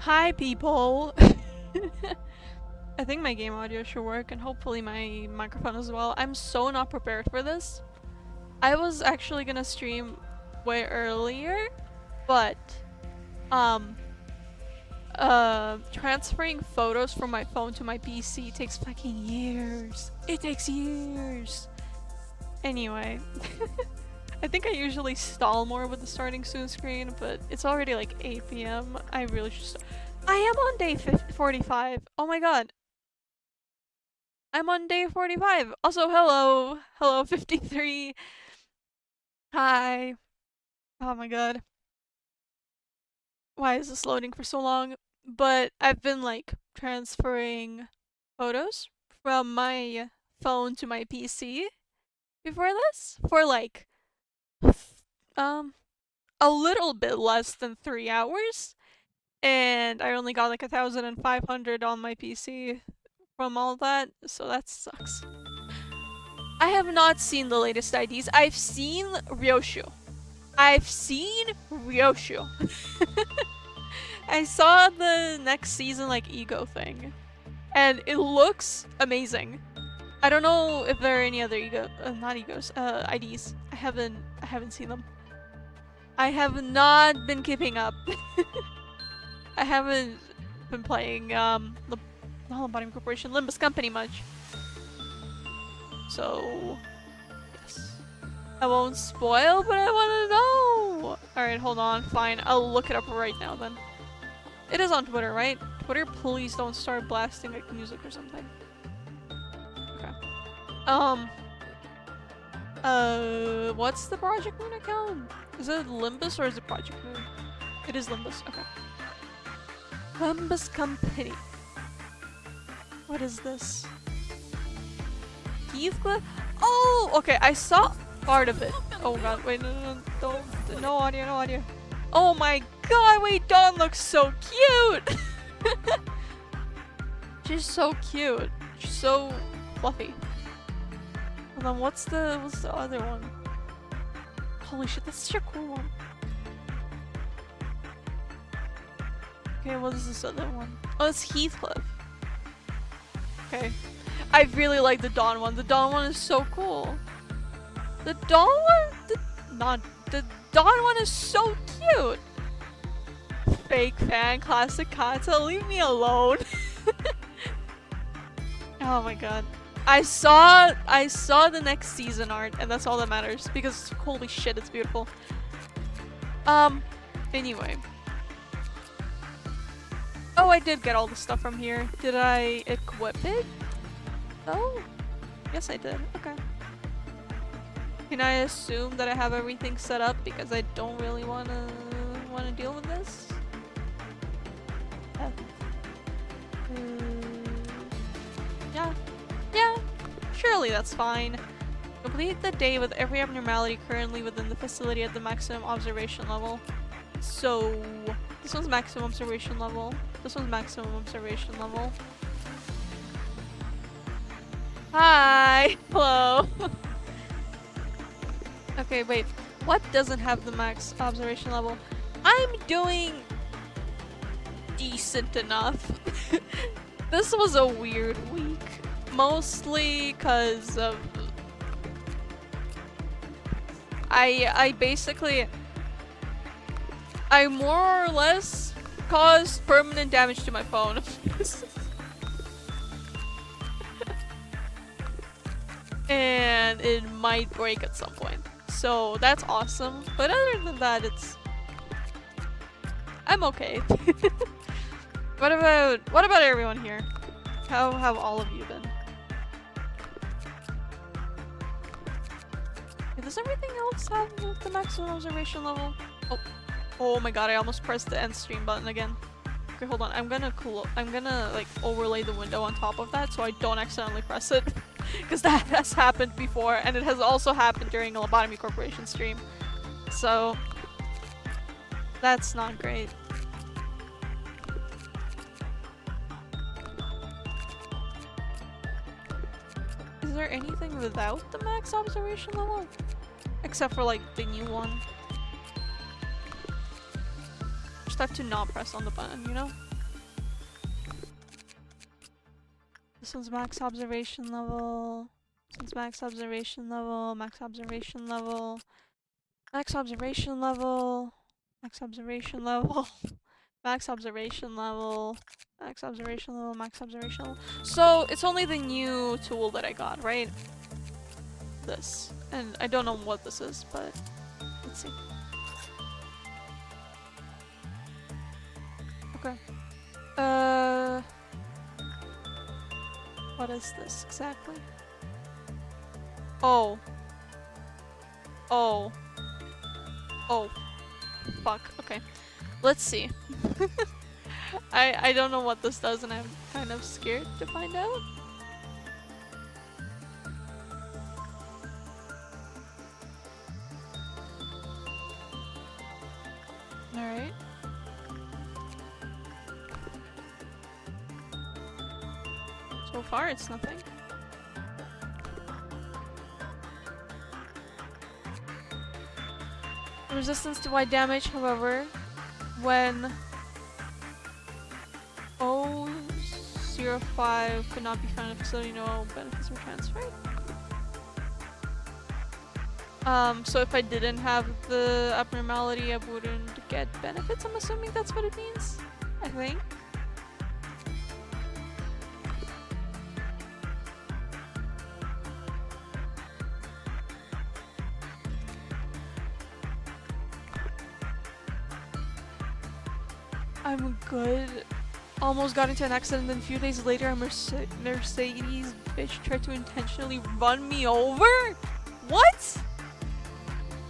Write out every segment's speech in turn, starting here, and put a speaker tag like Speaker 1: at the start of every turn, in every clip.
Speaker 1: Hi, people! I think my game audio should work, and hopefully my microphone as well. I'm so not prepared for this. I was actually gonna stream way earlier, but, transferring photos from my phone to my PC takes fucking years. It takes years! Anyway. I think I usually stall more with the starting soon screen, but it's already like 8 p.m. I really should I am on day 45. Oh my god. I'm on day 45. Also, hello. Hello, 53. Hi. Oh my god. Why is this loading for so long? But I've been like transferring photos from my phone to my PC before this for like um a little bit less than 3 hours. And I only got like 1,500 on my PC from all that, so that sucks. I have not seen the latest IDs. I've seen Ryoshu. I've seen Ryoshu. I saw the next season like ego thing, and it looks amazing. I don't know if there are any other not egos, IDs. I haven't seen them. I have not been keeping up. I haven't been playing not Lobotomy Corporation, Limbus Company much. So yes. I won't spoil, but I wanna know! Alright, hold on, fine. I'll look it up right now then. It is on Twitter, right? Twitter, please don't start blasting like music or something. Okay. What's the Project Moon account? Is it Limbus or is it Project Moon? It is Limbus, okay. Limbus Company. What is this? Heathcliff? Oh, okay, I saw part of it. Oh god, wait, no audio, no audio. Oh my god, wait, Dawn looks so cute! She's so cute. She's so fluffy. And then what's the other one? Holy shit, that's such a cool one. Okay, what is this other one? Oh, it's Heathcliff. Okay. I really like the Dawn one. The Dawn one is so cool. The Dawn one? The Dawn one is so cute! Fake fan, classic Kata, leave me alone. Oh my god. I saw the next season art, and that's all that matters, because holy shit, it's beautiful. Anyway. Oh, I did get all the stuff from here. Did I equip it? Oh, yes I did. Okay. Can I assume that I have everything set up because I don't really wanna deal with this? Yeah. Surely that's fine. Complete the day with every abnormality currently within the facility at the maximum observation level. So this one's maximum observation level. This one's maximum observation level. Hi! Hello! Okay, wait. What doesn't have the max observation level? I'm doing decent enough. This was a weird week. Mostly because of... I basically... I more or less caused permanent damage to my phone. And it might break at some point. So that's awesome. But other than that, I'm okay. What about everyone here? How have all of you been? Does everything else have the maximum observation level? Oh my god, I almost pressed the end stream button again. Okay, hold on. I'm gonna like overlay the window on top of that so I don't accidentally press it. Because that has happened before, and it has also happened during a Lobotomy Corporation stream. So that's not great. Is there anything without the max observation level? Except for like the new one. Just have to not press on the button, you know? since max observation level, max observation level, max observation level, max observation level, max observation level, max observation level, max observation level, max observation level. So it's only the new tool that I got, right? This. And I don't know what this is, but let's see. Okay. What is this exactly? Oh. Oh. Oh. Fuck. Okay. Let's see. I don't know what this does and I'm kind of scared to find out. Alright. So far it's nothing. Resistance to wide damage, however, when 0.05 could not be found if so no benefits were transferred. So if I didn't have the abnormality, I wouldn't get benefits. I'm assuming that's what it means. I think. I'm good. Almost got into an accident, then a few days later a Mercedes bitch tried to intentionally run me over? What?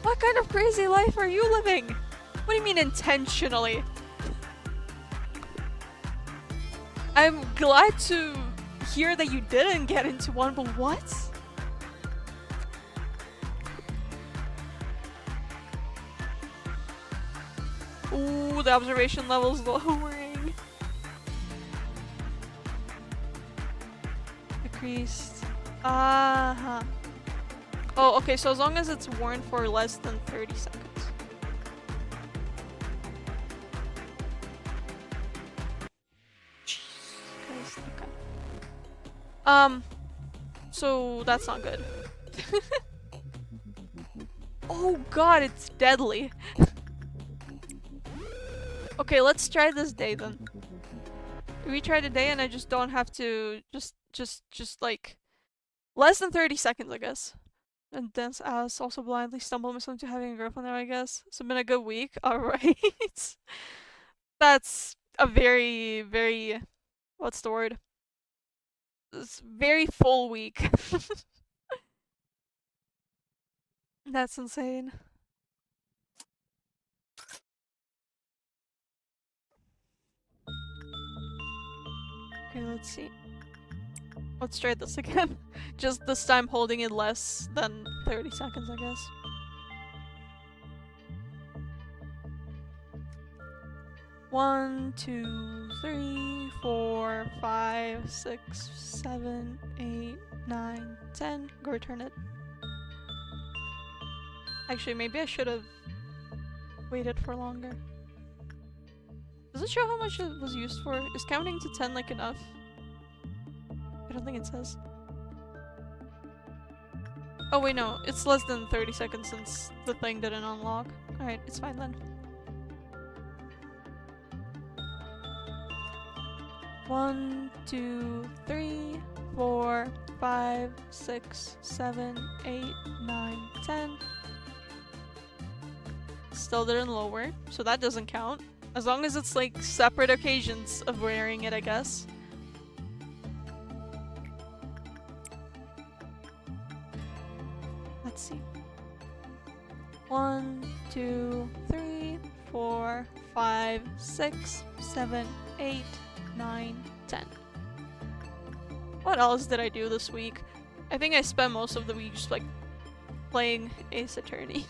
Speaker 1: What kind of crazy life are you living? What do you mean intentionally? I'm glad to hear that you didn't get into one, but what? Ooh, the observation level's lowering. Decreased. Uh-huh. Oh, okay, so as long as it's worn for less than 30 seconds. Jesus Christ, okay. So that's not good. Oh god, it's deadly. Okay, let's try this day then. We try the day and I just don't have to just like less than 30 seconds, I guess. And dance ass also blindly stumbled myself into having a girlfriend there, I guess. It's been a good week. Alright. That's a very, very what's the word? It's very full week. That's insane. Okay, let's see. Let's try this again. Just this time holding it less than 30 seconds, I guess. One, 2, 3, 4, 5, 6, 7, 8, 9, 10. Go return it. Actually, maybe I should have waited for longer. Does it show how much it was used for? Is counting to 10 like enough? I don't think it says. Oh wait, no. It's less than 30 seconds since the thing didn't unlock. Alright, it's fine then. 1, 2, 3, 4, 5, 6, 7, 8, 9, 10. Still didn't lower, so that doesn't count. As long as it's like separate occasions of wearing it, I guess. Let's see. 1, 2, 3, 4, 5, 6, 7, 8, 9, 10. What else did I do this week? I think I spent most of the week just like playing Ace Attorney.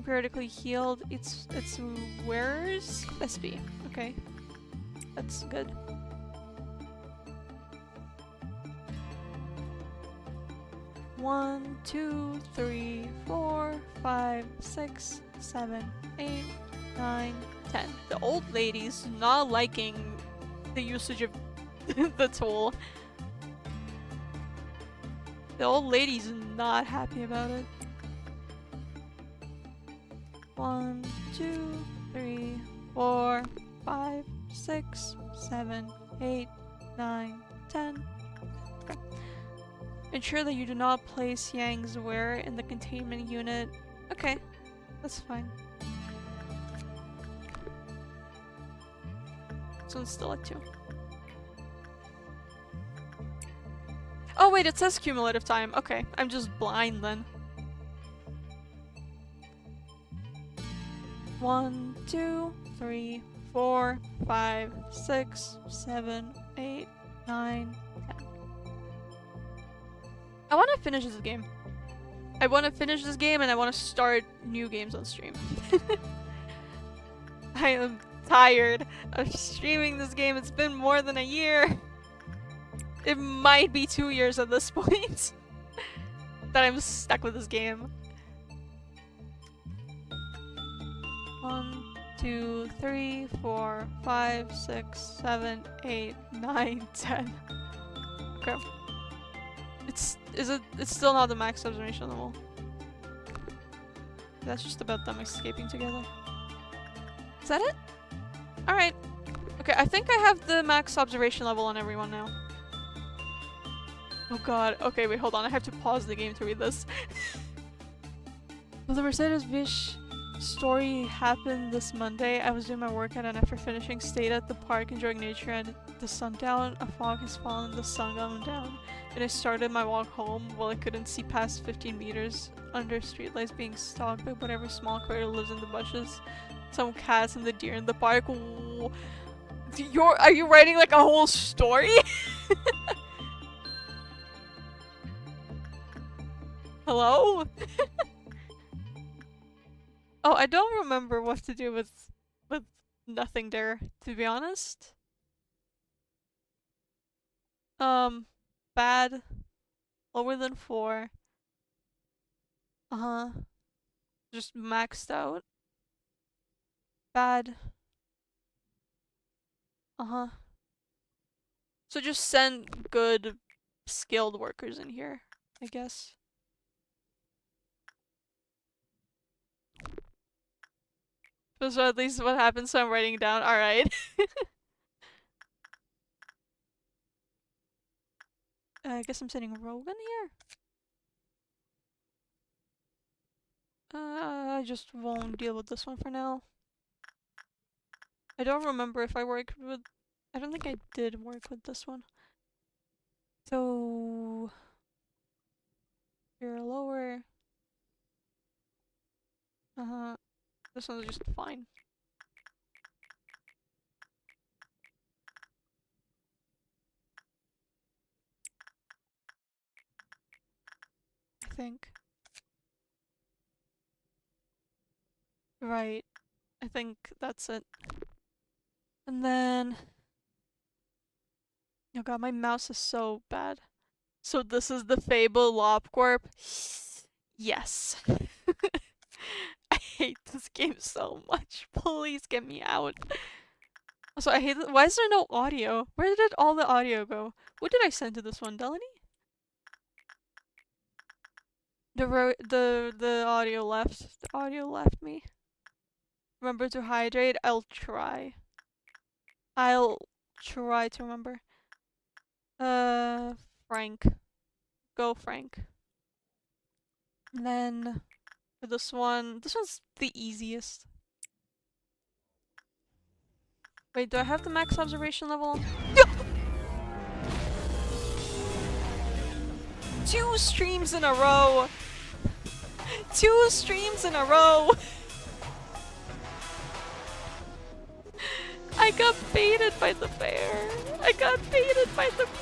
Speaker 1: Periodically healed its wearers. SP. Okay. That's good. One, 2, 3, 4, 5, 6, 7, 8, 9, 10. The old lady's not liking the usage of the tool. The old lady's not happy about it. 1, 2, 3, 4, 5, 6, 7, 8, 9, 10. Okay. Ensure that you do not place Yang's wear in the containment unit. Okay, that's fine. This one's still at 2. Oh wait, it says cumulative time. Okay, I'm just blind then. 1, 2, 3, 4, 5, 6, 7, 8, 9, 10. I want to finish this game. I want to finish this game and I want to start new games on stream. I am tired of streaming this game. It's been more than a year. It might be 2 years at this point that I'm stuck with this game. 1, 2, 3, 4, 5, 6, 7, 8, 9, 10. Okay. It's still not the max observation level. That's just about them escaping together. Is that it? Alright. Okay, I think I have the max observation level on everyone now. Oh god. Okay, wait, hold on. I have to pause the game to read this. Well, the Mercedes Vish story happened this Monday. I was doing my workout and after finishing stayed at the park enjoying nature and the sundown. A fog has fallen, the sun gone down, and I started my walk home while I couldn't see past 15 meters under streetlights being stalked by whatever small critter lives in the bushes. Some cats and the deer in the park. Are you writing like a whole story? Hello? Oh, I don't remember what to do with nothing there, to be honest. Bad. Lower than 4. Uh-huh. Just maxed out. Bad. Uh-huh. So just send good, skilled workers in here, I guess. So at least what happens, so I'm writing down. Alright. I guess I'm sending Rogan here? I just won't deal with this one for now. I don't remember if I worked with... I don't think I did work with this one. So... You're lower. Uh-huh. This one's just fine. I think. Right. I think that's it. And then... Oh god, my mouse is so bad. So this is the Fable LobCorp? Yes. I hate this game so much. Please get me out. Also, I hate it. Why is there no audio? Where did all the audio go? What did I send to this one? Delaney? The audio left. The audio left me. Remember to hydrate? I'll try. I'll try to remember. Frank. Go, Frank. And then for this one's the easiest. Wait, do I have the max observation level? 2 streams in a row! 2 streams in a row! I got baited by the bear! I got baited by the bear!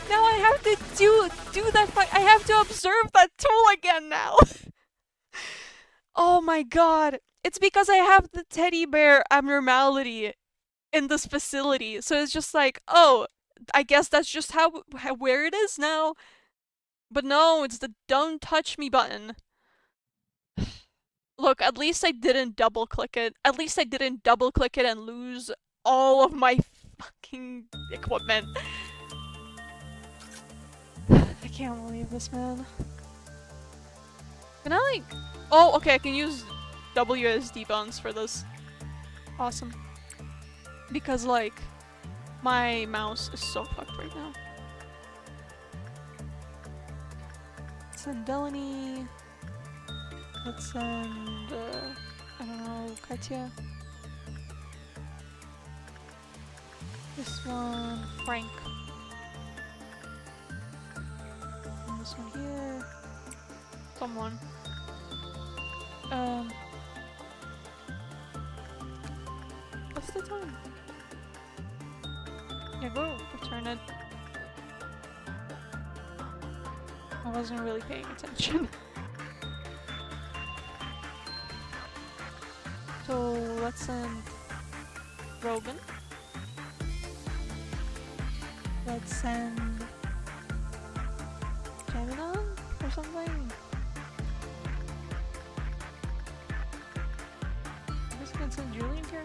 Speaker 1: Now I have to do that I have to observe that tool again now! Oh my god! It's because I have the teddy bear abnormality in this facility, so it's just like, oh, I guess that's just where it is now. But no, it's the don't touch me button. Look, at least I didn't double click it. At least I didn't double click it and lose all of my fucking equipment. I can't believe this, man. Can I like... Oh, okay, I can use WSD buttons for this. Awesome. Because like, my mouse is so fucked right now. Send Delaney. Let's send, I don't know, Katya. This one, Frank. And this one here. Someone. What's the time? Yeah, go return it. I wasn't really paying attention. So let's send Rogan. Let's send Gemini or something. I guess I can send Julian here.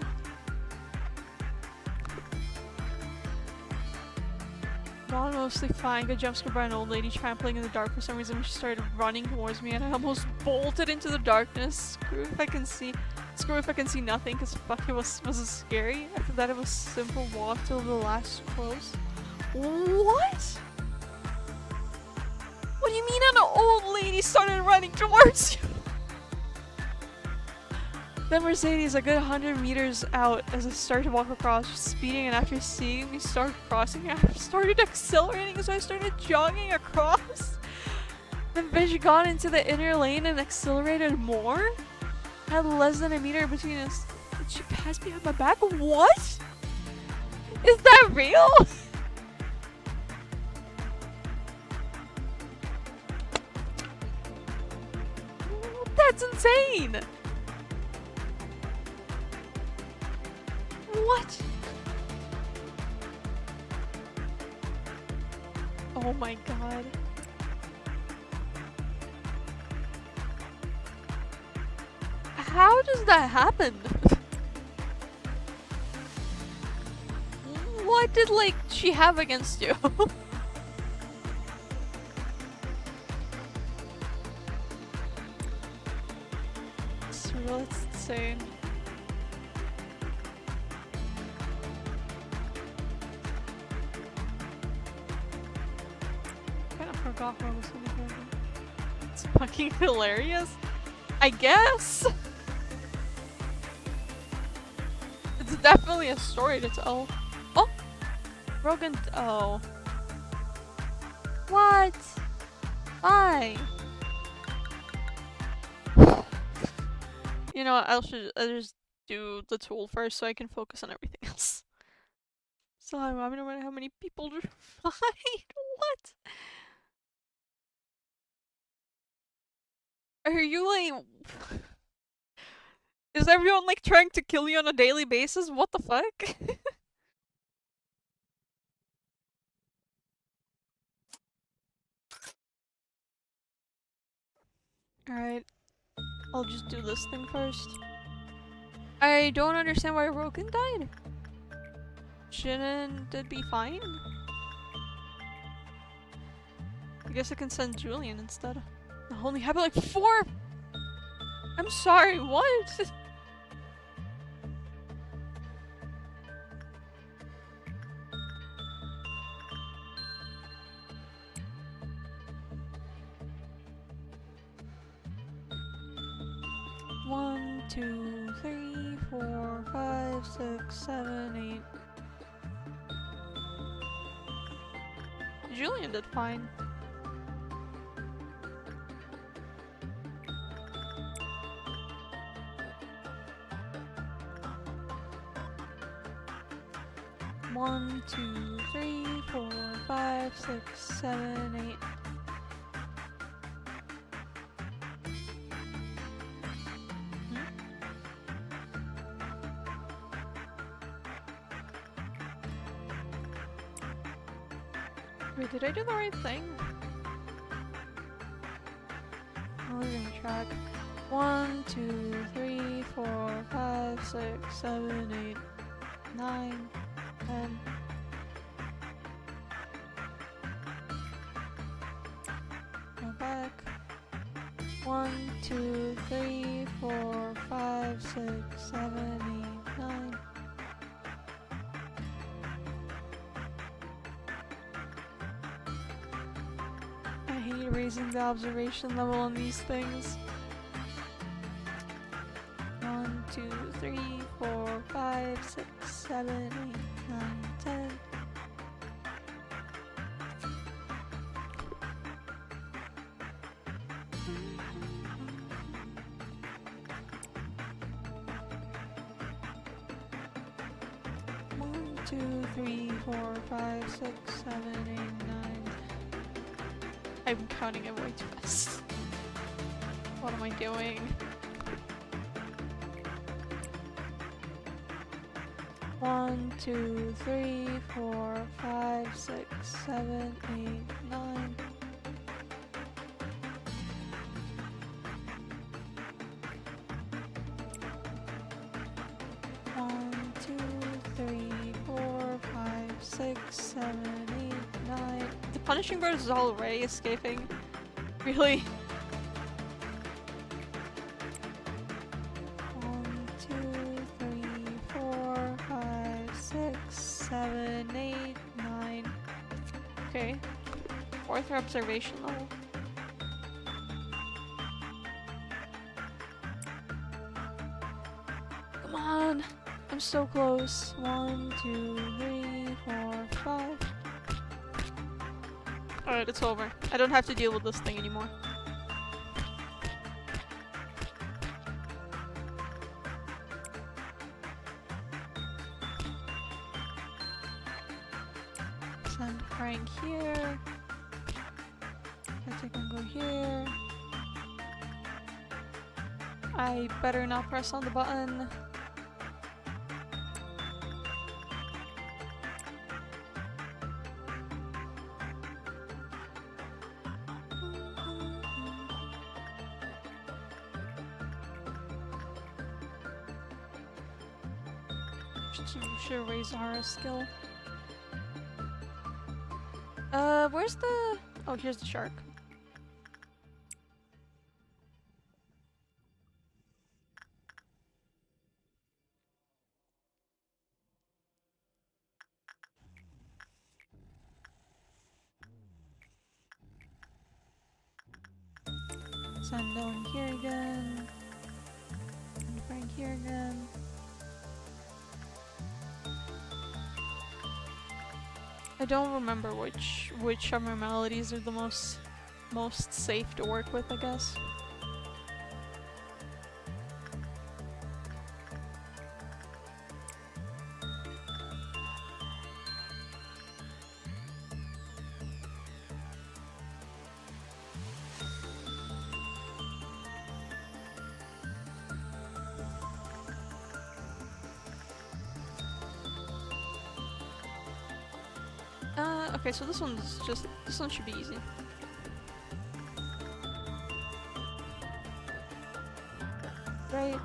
Speaker 1: Gone mostly fine. Got jumpscared by an old lady trampling in the dark for some reason. She started running towards me and I almost bolted into the darkness. Screw if I can see nothing because fuck, it wasn't scary. After that it was simple walk till the last close. What? What do you mean an old lady started running towards you? Then Mercedes, a good 100 meters out as I started to walk across, speeding, and after seeing me start crossing, I started accelerating, so I started jogging across. Then bitch got into the inner lane and accelerated more. Had less than a meter between us. Did she pass behind my back? What? Is that real? That's insane! What? Oh my god. How does that happen? What did, like, she have against you? It's real, it's insane. Kinda forgot what I was gonna do. It's fucking hilarious. I guess. It's definitely a story to tell. Oh! Rogan. Oh. What? Why? You know what? I'll just do the tool first so I can focus on everything else. So I don't know how many people died. What? Are you like... Is everyone like trying to kill you on a daily basis? What the fuck? Alright. I'll just do this thing first. I don't understand why Rogan died. Shouldn't it be fine? I guess I can send Julian instead. I only have like 4. I'm sorry, what? One, 2, 3, 4, 5, 6, 7, 8. Julian did fine. One, 2, 3, 4, 5, 6, 7, 8. Wait, did I do the right thing? I'm losing track. 1, 2, 3, 4, 5, 6, 7, 8, 9, 10. Go back. 1, 2, 3, 4, 5, 6, 7, 8, 9. I hate raising the observation level on these things. 1, 2, 3, 4, 5, 6, 7, 8, 9, 10. One, 2, 3, 4, 5, 6, 7, 8, 9. I'm counting it way too fast. What am I doing? 1, 2, 3, 4, 5, 6, 7, 8, 9. One, 2, 3, 4, 5, 6, 7, 8, 9. The punishing bird is already escaping. Really? 1, 2, 3, 4, 5, 6, 7, 8, 9. Okay. 4th observation level. Come on! I'm so close. 1, 2, 3, 4, 5. Alright, it's over. I don't have to deal with this thing anymore. Send Frank here. I think I'll go here. I better not press on the button. Should raise our skill. Where's the... Oh, here's the shark. Send down here again. And Frank here again. I don't remember which abnormalities are the most safe to work with, I guess. Okay, so this one should be easy. Right?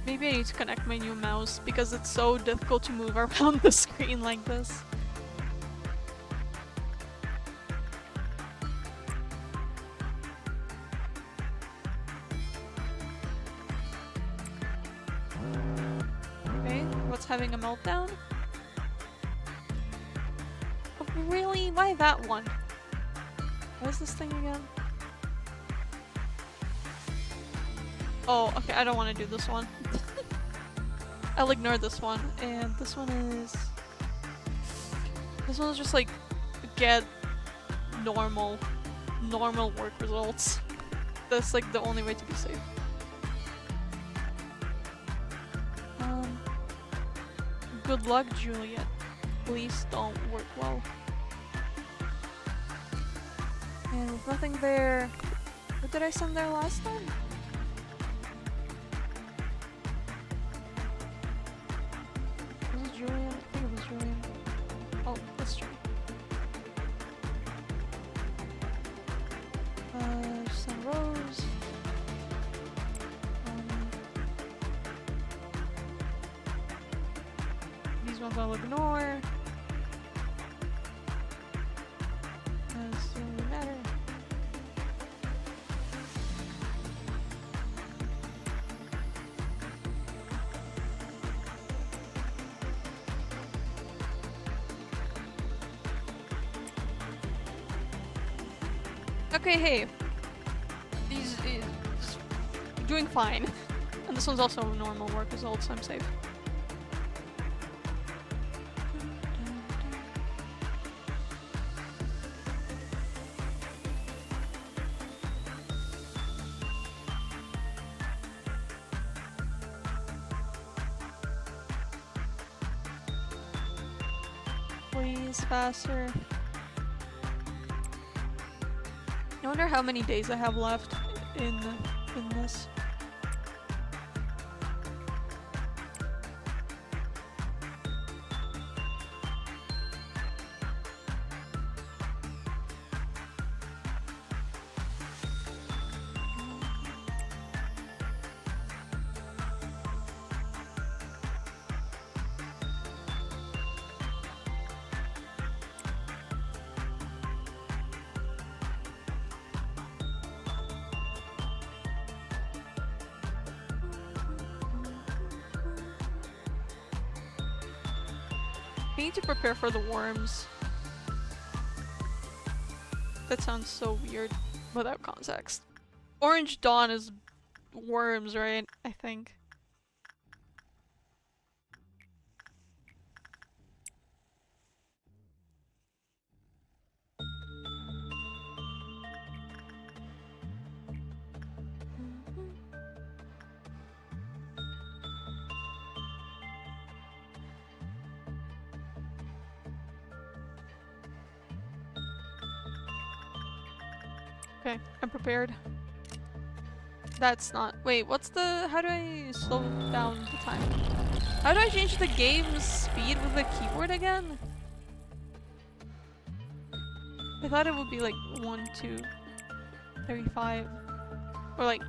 Speaker 1: Maybe I need to connect my new mouse because it's so difficult to move around the screen like this. Having a meltdown? Oh, really? Why that one? What is this thing again? Oh, okay, I don't want to do this one. I'll ignore this one. And this one is... This one's just like, get normal work results. That's like the only way to be safe. Good luck, Juliet. Please don't work well. And with nothing there... What did I send there last time? Was it Julian? I think it was Julian. Oh, that's true. not gonna ignore. Doesn't really matter. Okay, hey. These is doing fine. And this one's also normal work results, so I'm safe. Please, faster. I wonder how many days I have left in this. We need to prepare for the worms. That sounds so weird without context. Orange Dawn is worms, right? I think. Okay, I'm prepared. That's not- wait, what's the- how do I slow down the time? How do I change the game's speed with the keyboard again? I thought it would be like 1, 2, 35. Or like,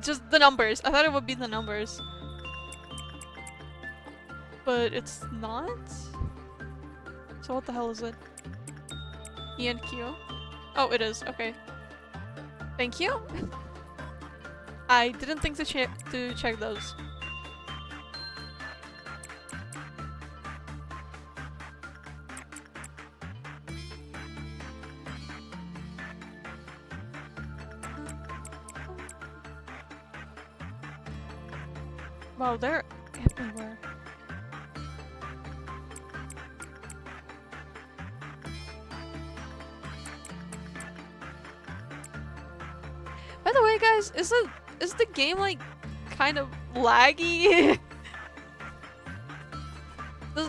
Speaker 1: just the numbers. I thought it would be the numbers. But it's not? So what the hell is it? E and Q? Oh, it is. Okay. Thank you. I didn't think to check those. Wow, they're everywhere. By the way, guys, is the game like kind of laggy?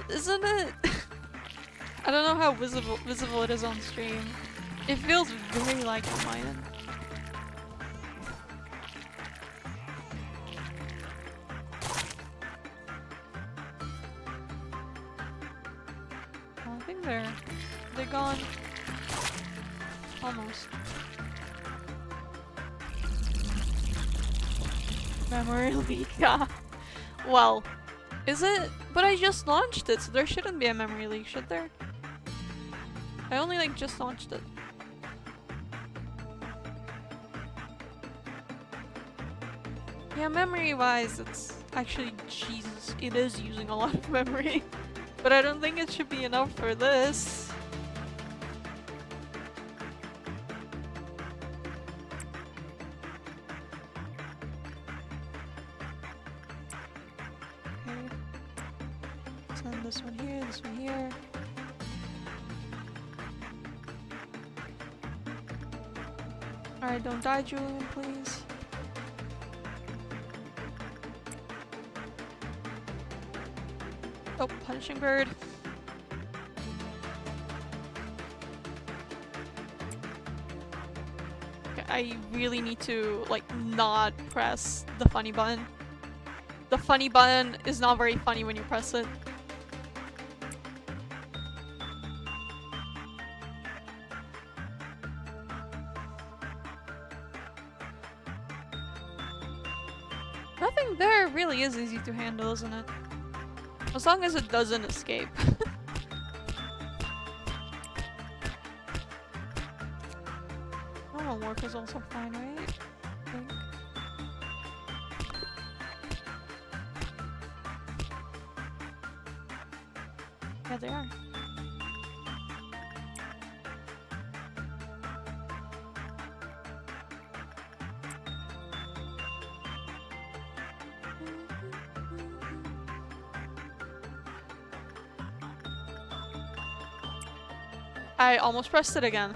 Speaker 1: Isn't it? I don't know how visible it is on stream. It feels very laggy on my end. Oh, I think they're gone. Almost. Memory leak. Well, is it? But I just launched it, so there shouldn't be a memory leak, should there? I only like just launched it. Yeah, memory-wise, it's actually, Jesus, it is using a lot of memory. But I don't think it should be enough for this. This one here, this one here. Alright, don't die, Julian, please. Oh, punishing bird. Okay, I really need to, like, not press the funny button. The funny button is not very funny when you press it. Nothing there really is easy to handle, isn't it? As long as it doesn't escape. Normal work is also fine, right? I think. Yeah, they are. I almost pressed it again.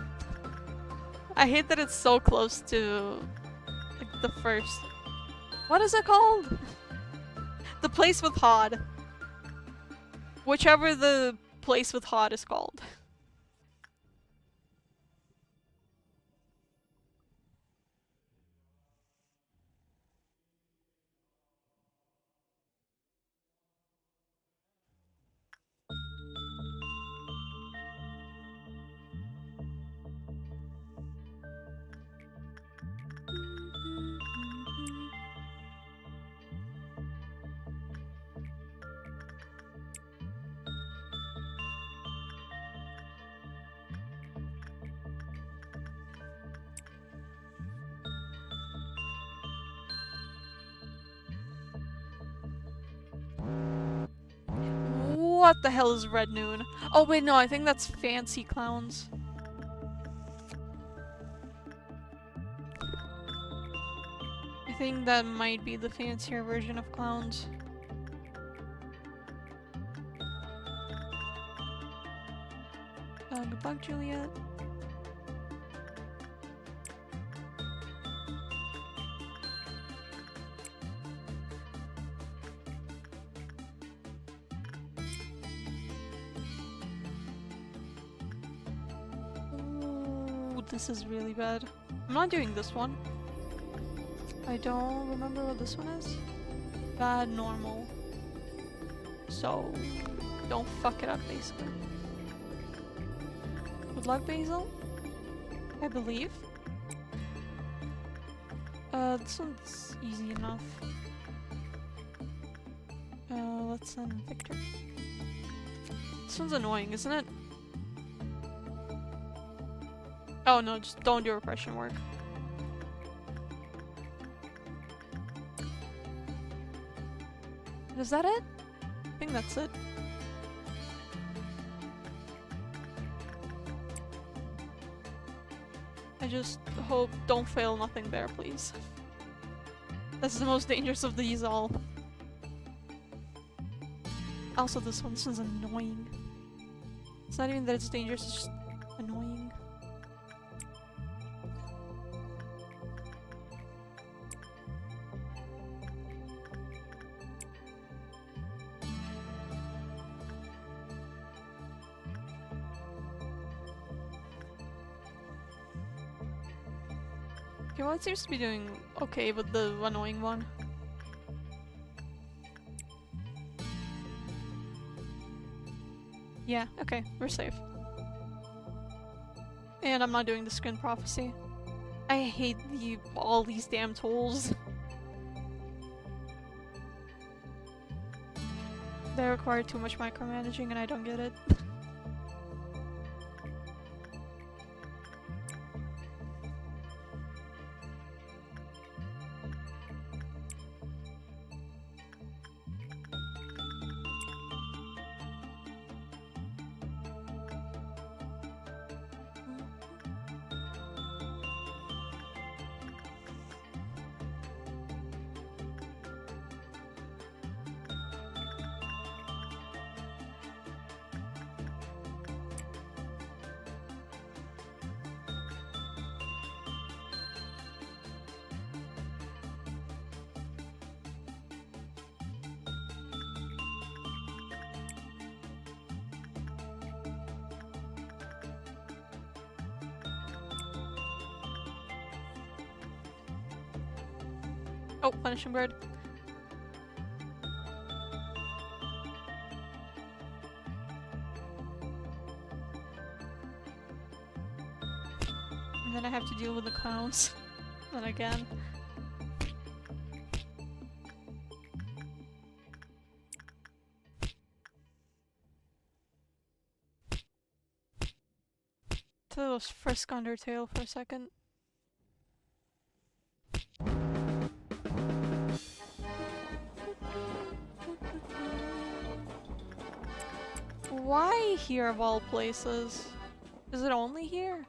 Speaker 1: I hate that it's so close to like, the first. What is it called? The place with Hod. Whichever the place with Hod is called. What the hell is Red Noon? Oh wait, no, I think that's Fancy Clowns. I think that might be the fancier version of clowns. Good luck, Juliet. Ooh, this is really bad. I'm not doing this one. I don't remember what this one is. Bad normal. So, don't fuck it up, basically. Good luck, Basil. I believe. This one's easy enough. Let's send Victor. This one's annoying, isn't it? Oh no, just don't do repression work. Is that it? I think that's it. I just hope don't fail nothing there, please. This is the most dangerous of these all. Also, this one's annoying. It's not even that it's dangerous, it's just annoying. Okay, well, it seems to be doing okay with the annoying one. Yeah, okay, we're safe. And I'm not doing the Skin Prophecy. I hate all these damn tools. They require too much micromanaging and I don't get it. Oh, punishing bird. And then I have to deal with the clowns. Then again. thought it was Frisk Undertale for a second. Why here of all places? Is it only here?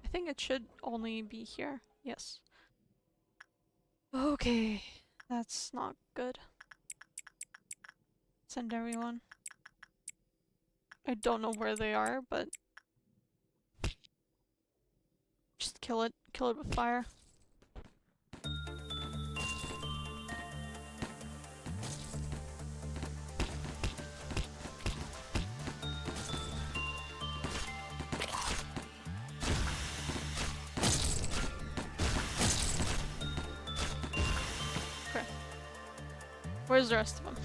Speaker 1: I think it should only be here. Yes. Okay. That's not good. Send everyone. I don't know where they are, but just kill it. Kill it with fire. Okay. Where's the rest of them?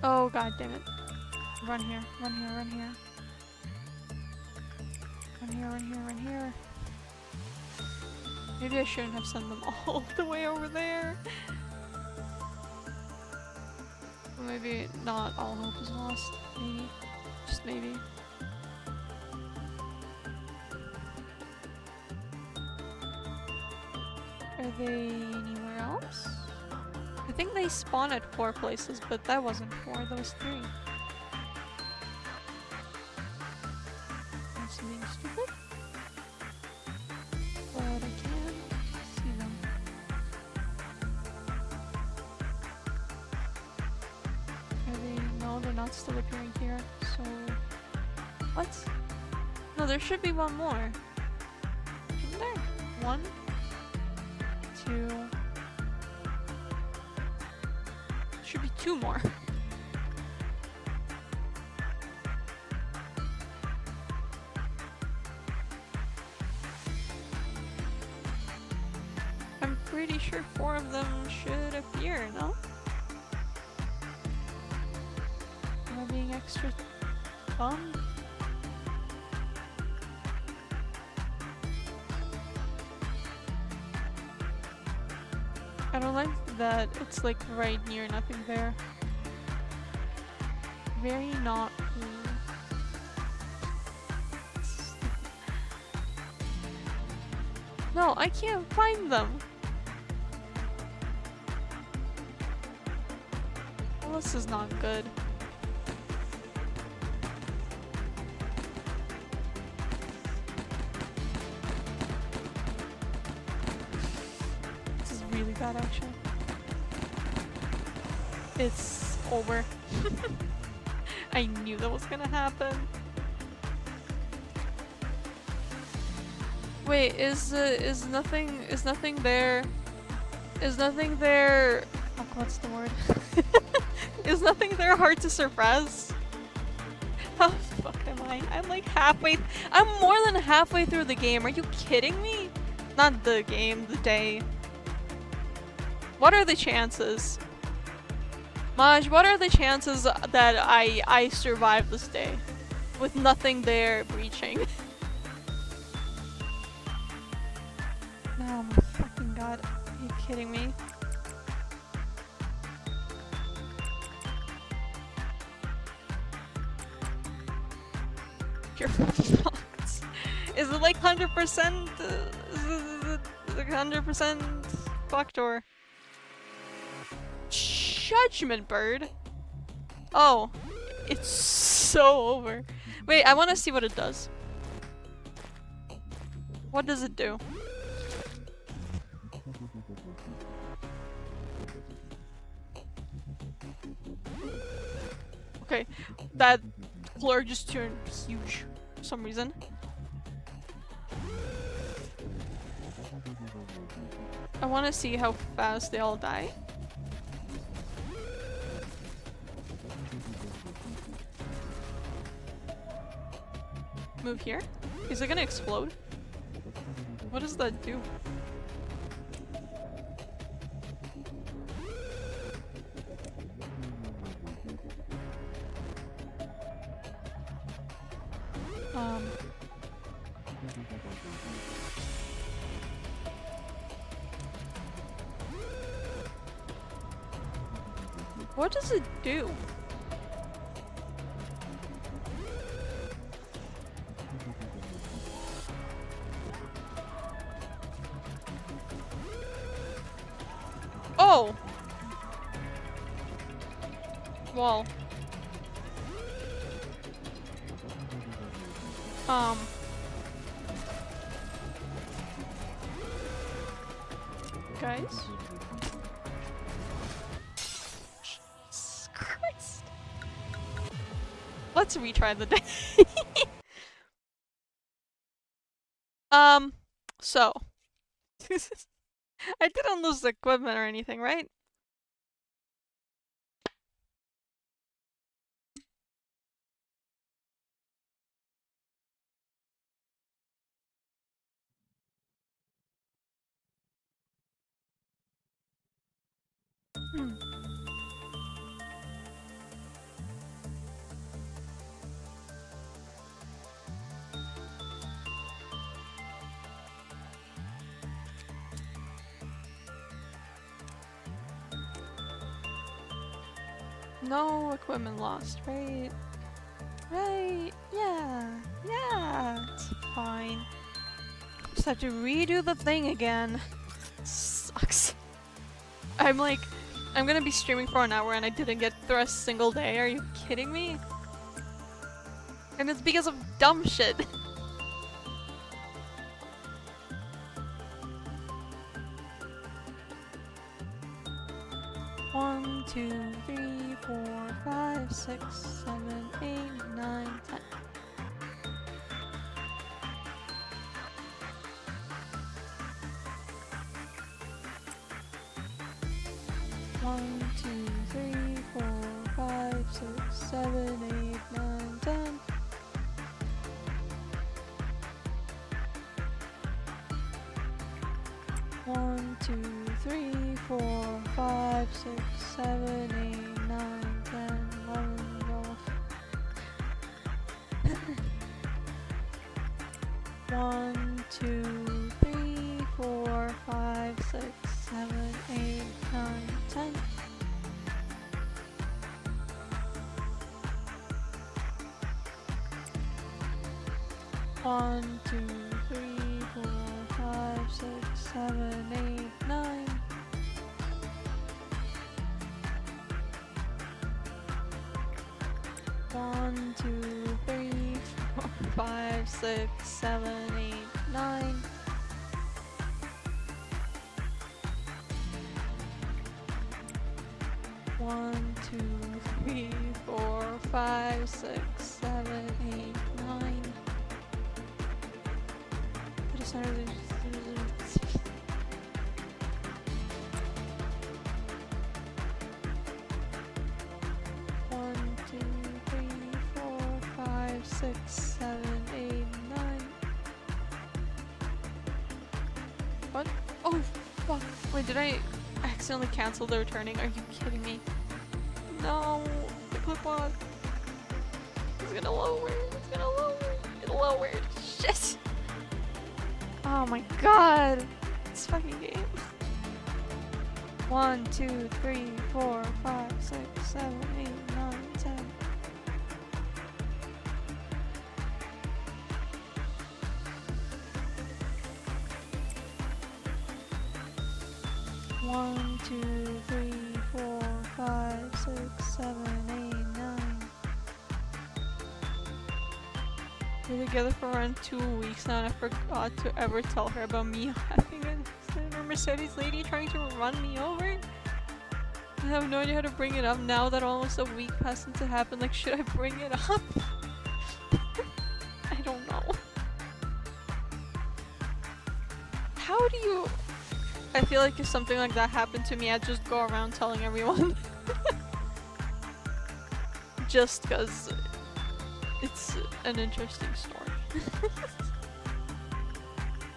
Speaker 1: Oh god damn it. Run here, run here, run here. Run here, run here, run here. Maybe I shouldn't have sent them all the way over there. Or maybe not all hope is lost. Maybe. Just maybe. Are they anywhere else? I think they spawn at 4 places, but that wasn't 4, that was 3. I'm being stupid. But I can see them. Are they? No, they're not still appearing here, so... What? No, there should be one more. Isn't there? 1, 2... Should be 2 more. I'm pretty sure 4 of them should appear, no? Am I being extra dumb? I don't like that it's like right near nothing there. Very not cool. No, I can't find them. Well, this is not good. This is really bad actually. It's over. I knew that was gonna happen. Wait, is nothing there? Is nothing there? Oh, what's the word? Is nothing there hard to suppress? How the fuck am I? I'm like halfway. I'm more than halfway through the game. Are you kidding me? Not the game, the day. What are the chances? Maj, what are the chances that I survive this day? With nothing there breaching? Oh my fucking god. Are you kidding me? You're fucked. Is it like 100%? Is it like 100% fucked or? Judgment Bird? Oh. It's so over. Wait, I want to see what it does. What does it do? Okay, that floor just turned huge for some reason. I want to see how fast they all die. Move here. Is it gonna explode? What does that do? What does it do? Whoa! Well. Guys? Jesus Christ. Let's retry the day. So. I didn't lose the equipment or anything, right? Hmm. No equipment lost, right? Right, yeah, it's fine. Just have to redo the thing again. Sucks. I'm gonna be streaming for an hour and I didn't get through a single day. Are you kidding me? And it's because of dumb shit. One, two, three, 4, 5, 6, 7, 8, 9, 10. One, two, three, 4, 5, 6, 7, 8, 9, 10. One, two, three, 4, 5, 6, 7, 8, 9, 10, 11, 12. One, two, three, 4, 5, 6, 7, 8, 9, 10. One, two, three, 4, 5, 6, 7, 8, 9. One, two, three, 4, 5, 6, 7, 8, 9. One, two, three, 4, 5, 6, 7, 8, 9. One, two, three, 4, 5, 6, 7, 8, 9. What? Oh, fuck. Wait, did I accidentally cancel the returning? Are you kidding me? No, the clip-on. It's gonna lower. It lowered. Shit. Oh my god. This fucking game. 1, 2, 3, 4, 5, 6, 7, 8, 9, 10. One, two, three, 4, 5, 6, 7, 8, 9. We're together for around 2 weeks now and I forgot to ever tell her about me having an accident or Mercedes lady trying to run me over. I have no idea how to bring it up now that almost a week passed since it happened. Like, should I bring it up? I don't know. How do you... I feel like if something like that happened to me, I'd just go around telling everyone. Just cause it's an interesting story.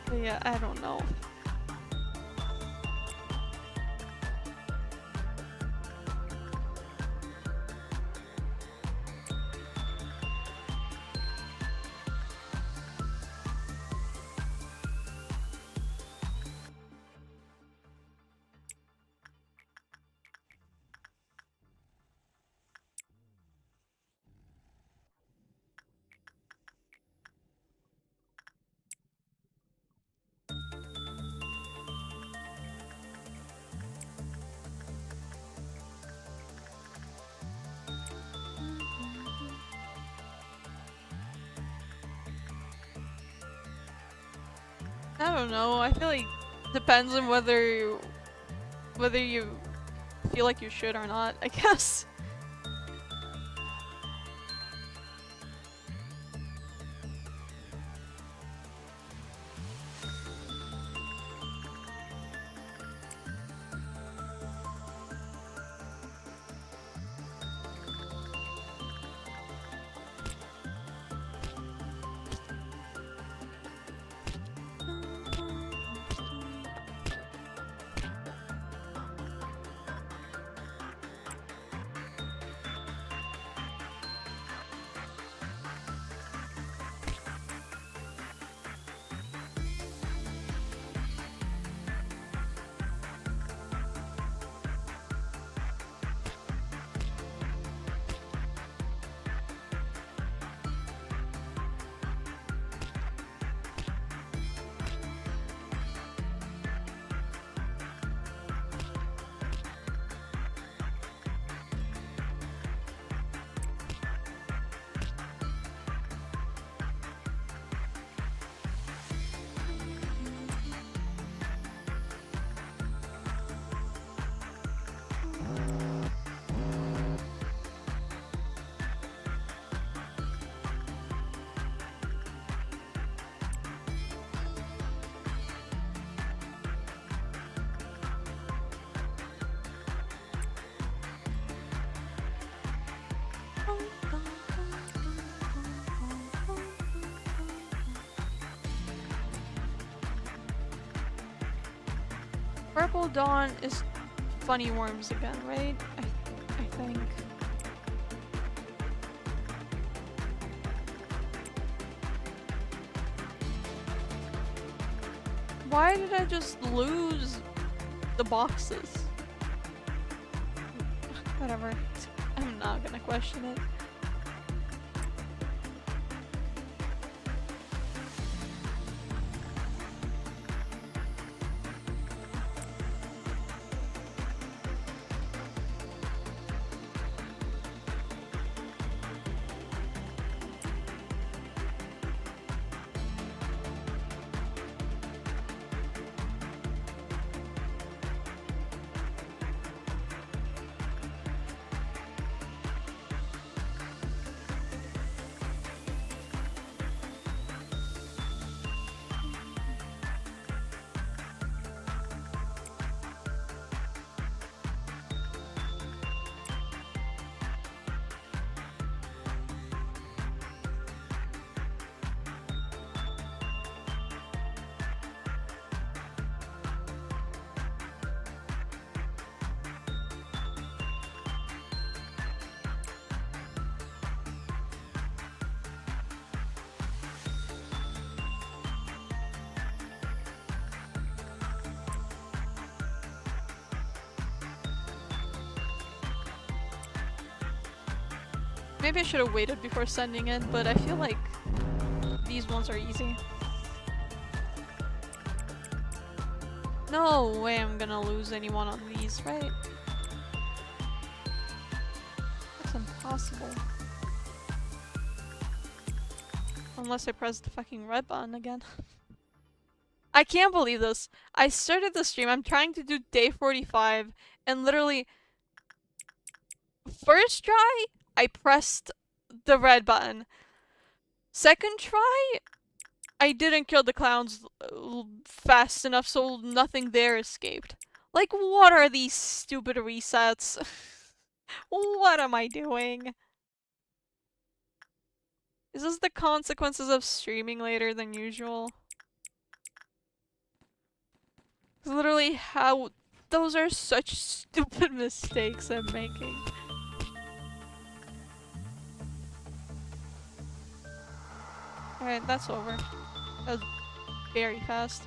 Speaker 1: But yeah, I don't know. I don't know. I feel like depends on whether you feel like you should or not, I guess. Purple Dawn is funny worms again, right? I think. Why did I just lose the boxes? Whatever. I'm not gonna question it. Maybe I should have waited before sending it, but I feel like these ones are easy. No way I'm gonna lose anyone on these, right? That's impossible. Unless I press the fucking red button again. I can't believe this. I started the stream, I'm trying to do day 45, and literally, first try, I pressed the red button. Second try, I didn't kill the clowns fast enough so nothing there escaped. Like, what are these stupid resets? What am I doing? Is this the consequences of streaming later than usual? Literally how... Those are such stupid mistakes I'm making. Alright, that's over. That was very fast.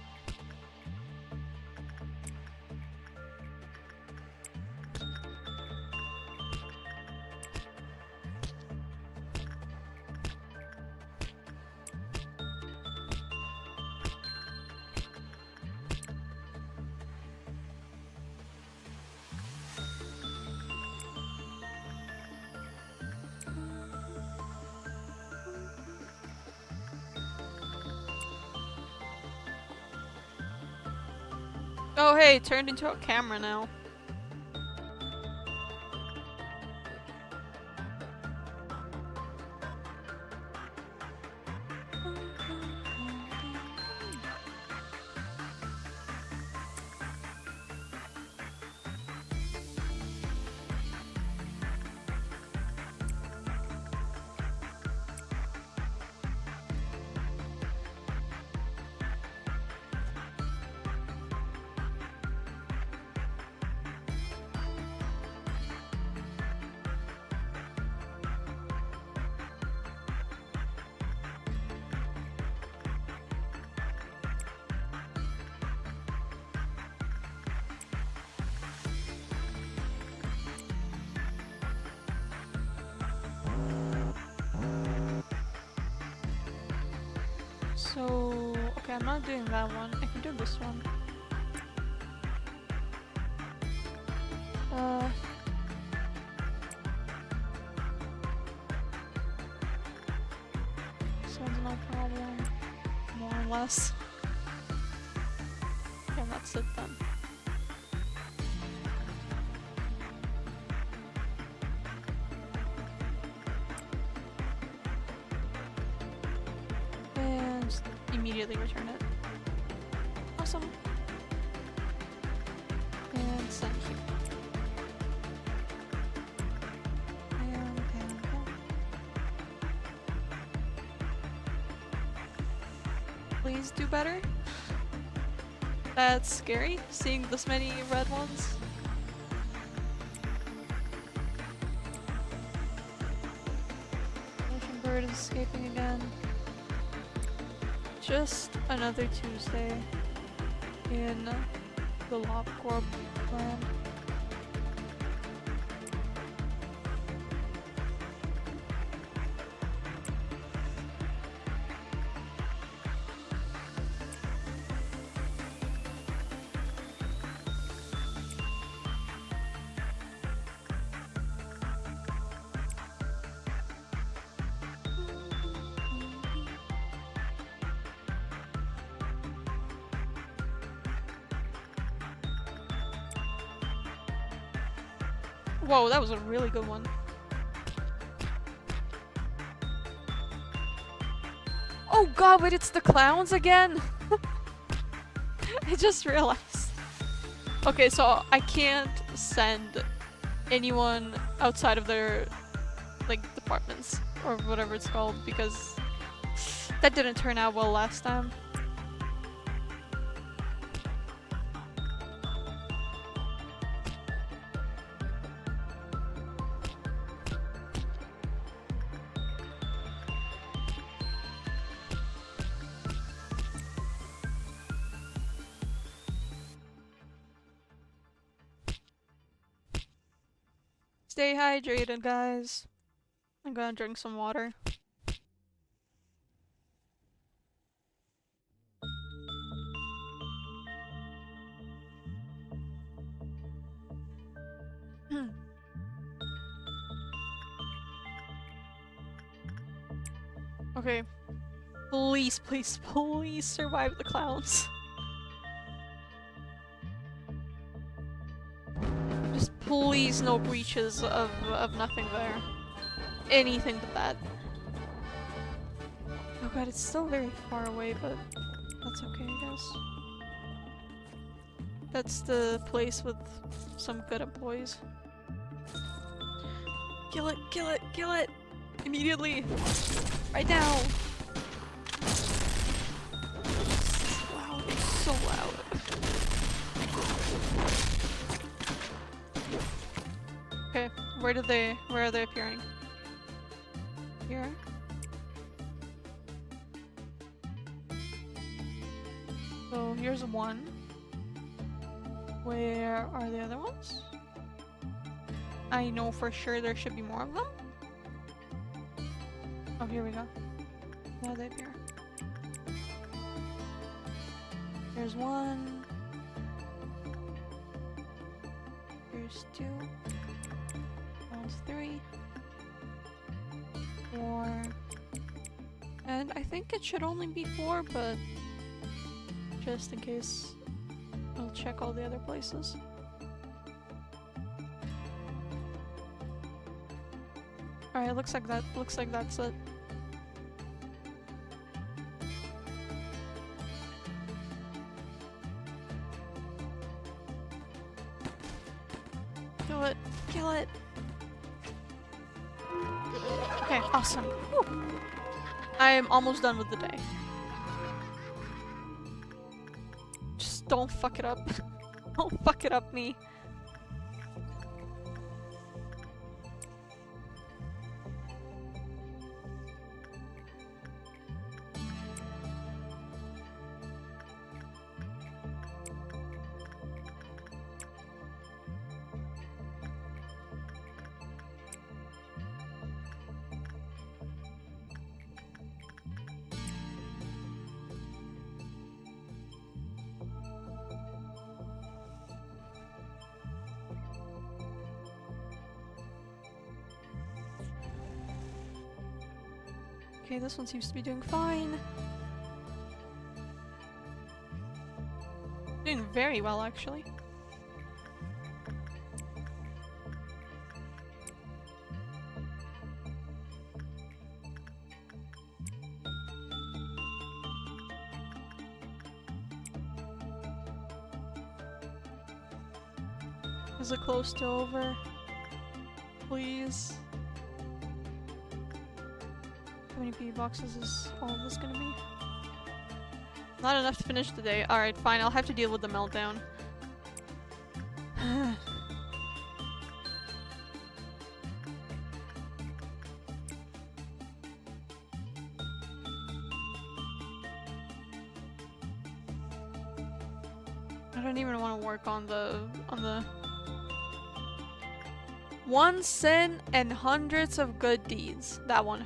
Speaker 1: Oh hey, it turned into a camera now. So, okay, I'm not doing that one. I can do this one. This one's no problem. More or less. Okay, that's it then. And just immediately return it. Awesome. And send here. And. Please do better. That's scary, seeing this many red ones. Ocean bird is escaping again. Just another Tuesday in the Lobotomy land. Whoa, that was a really good one. Oh god, wait, it's the clowns again? I just realized. Okay, so I can't send anyone outside of their, like, departments, or whatever it's called, because that didn't turn out well last time. Stay hydrated, guys. I'm gonna drink some water. Okay. Please, please, please survive the clowns. Just please no breaches of nothing there. Anything but that. Oh god, it's still very far away, but that's okay, I guess. That's the place with some good employees. Kill it, kill it, kill it! Immediately! Right now! It's loud, it's so loud. Okay, where are they appearing? Here? So here's one. Where are the other ones? I know for sure there should be more of them. Oh, here we go. There they appear. There's one. There's two. There's three. 4. And I think it should only be 4, but just in case. I'll check all the other places. Alright, looks like that's it. Do it. Kill it. Okay, awesome. Whew. I am almost done with the day. Just don't fuck it up. Don't fuck it up, me. Okay, this one seems to be doing fine. Doing very well, actually. Is it close to over? Please. How many PB boxes is all of this gonna be? Not enough to finish the day. Alright, fine. I'll have to deal with the meltdown. I don't even want to work on the one sin and hundreds of good deeds. That one.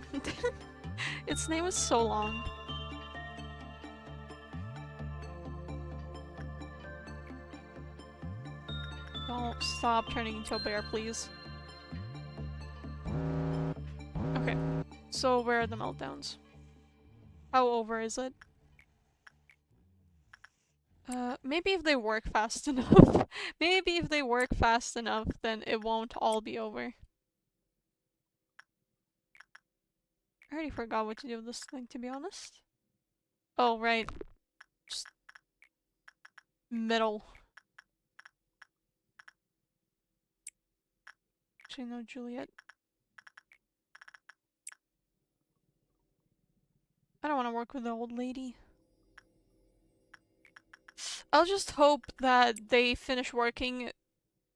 Speaker 1: Its name is so long. Don't stop turning into a bear, please. Okay, so where are the meltdowns? How over is it? Maybe if they work fast enough. Maybe if they work fast enough, then it won't all be over. I already forgot what to do with this thing, to be honest. Oh, right. Just middle. Actually, no, Juliet. I don't want to work with the old lady. I'll just hope that they finish working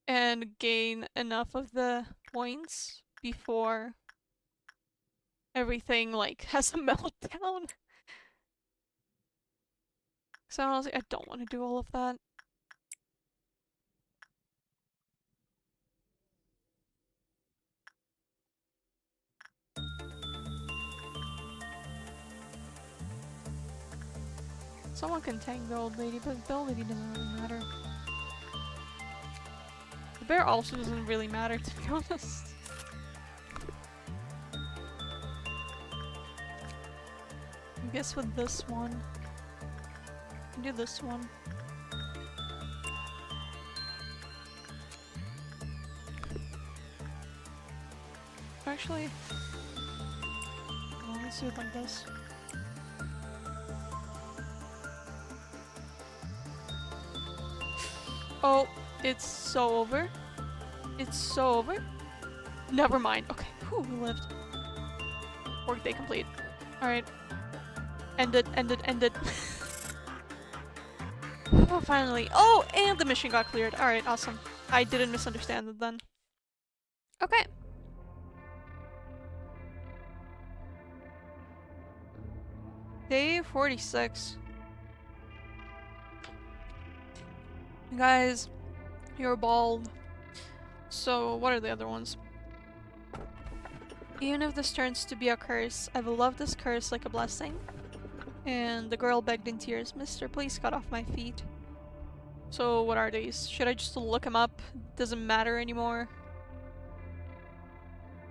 Speaker 1: and gain enough of the points before everything, like, has a meltdown. So honestly, I don't want to do all of that. Someone can tank the old lady, but the old lady doesn't really matter. The bear also doesn't really matter, to be honest. I guess with this one. Do this one. Actually, well, let's do it like this. Oh, it's so over. It's so over. Never mind. Okay, whew, we lived. Workday complete. Alright. End it, end it, end it. Oh, finally. Oh, and the mission got cleared. Alright, awesome. I didn't misunderstand it then. Okay. Day 46. Guys, you're bald. So, what are the other ones? Even if this turns to be a curse, I will love this curse like a blessing. And the girl begged in tears, Mister, please cut off my feet. So, what are these? Should I just look them up? Doesn't matter anymore.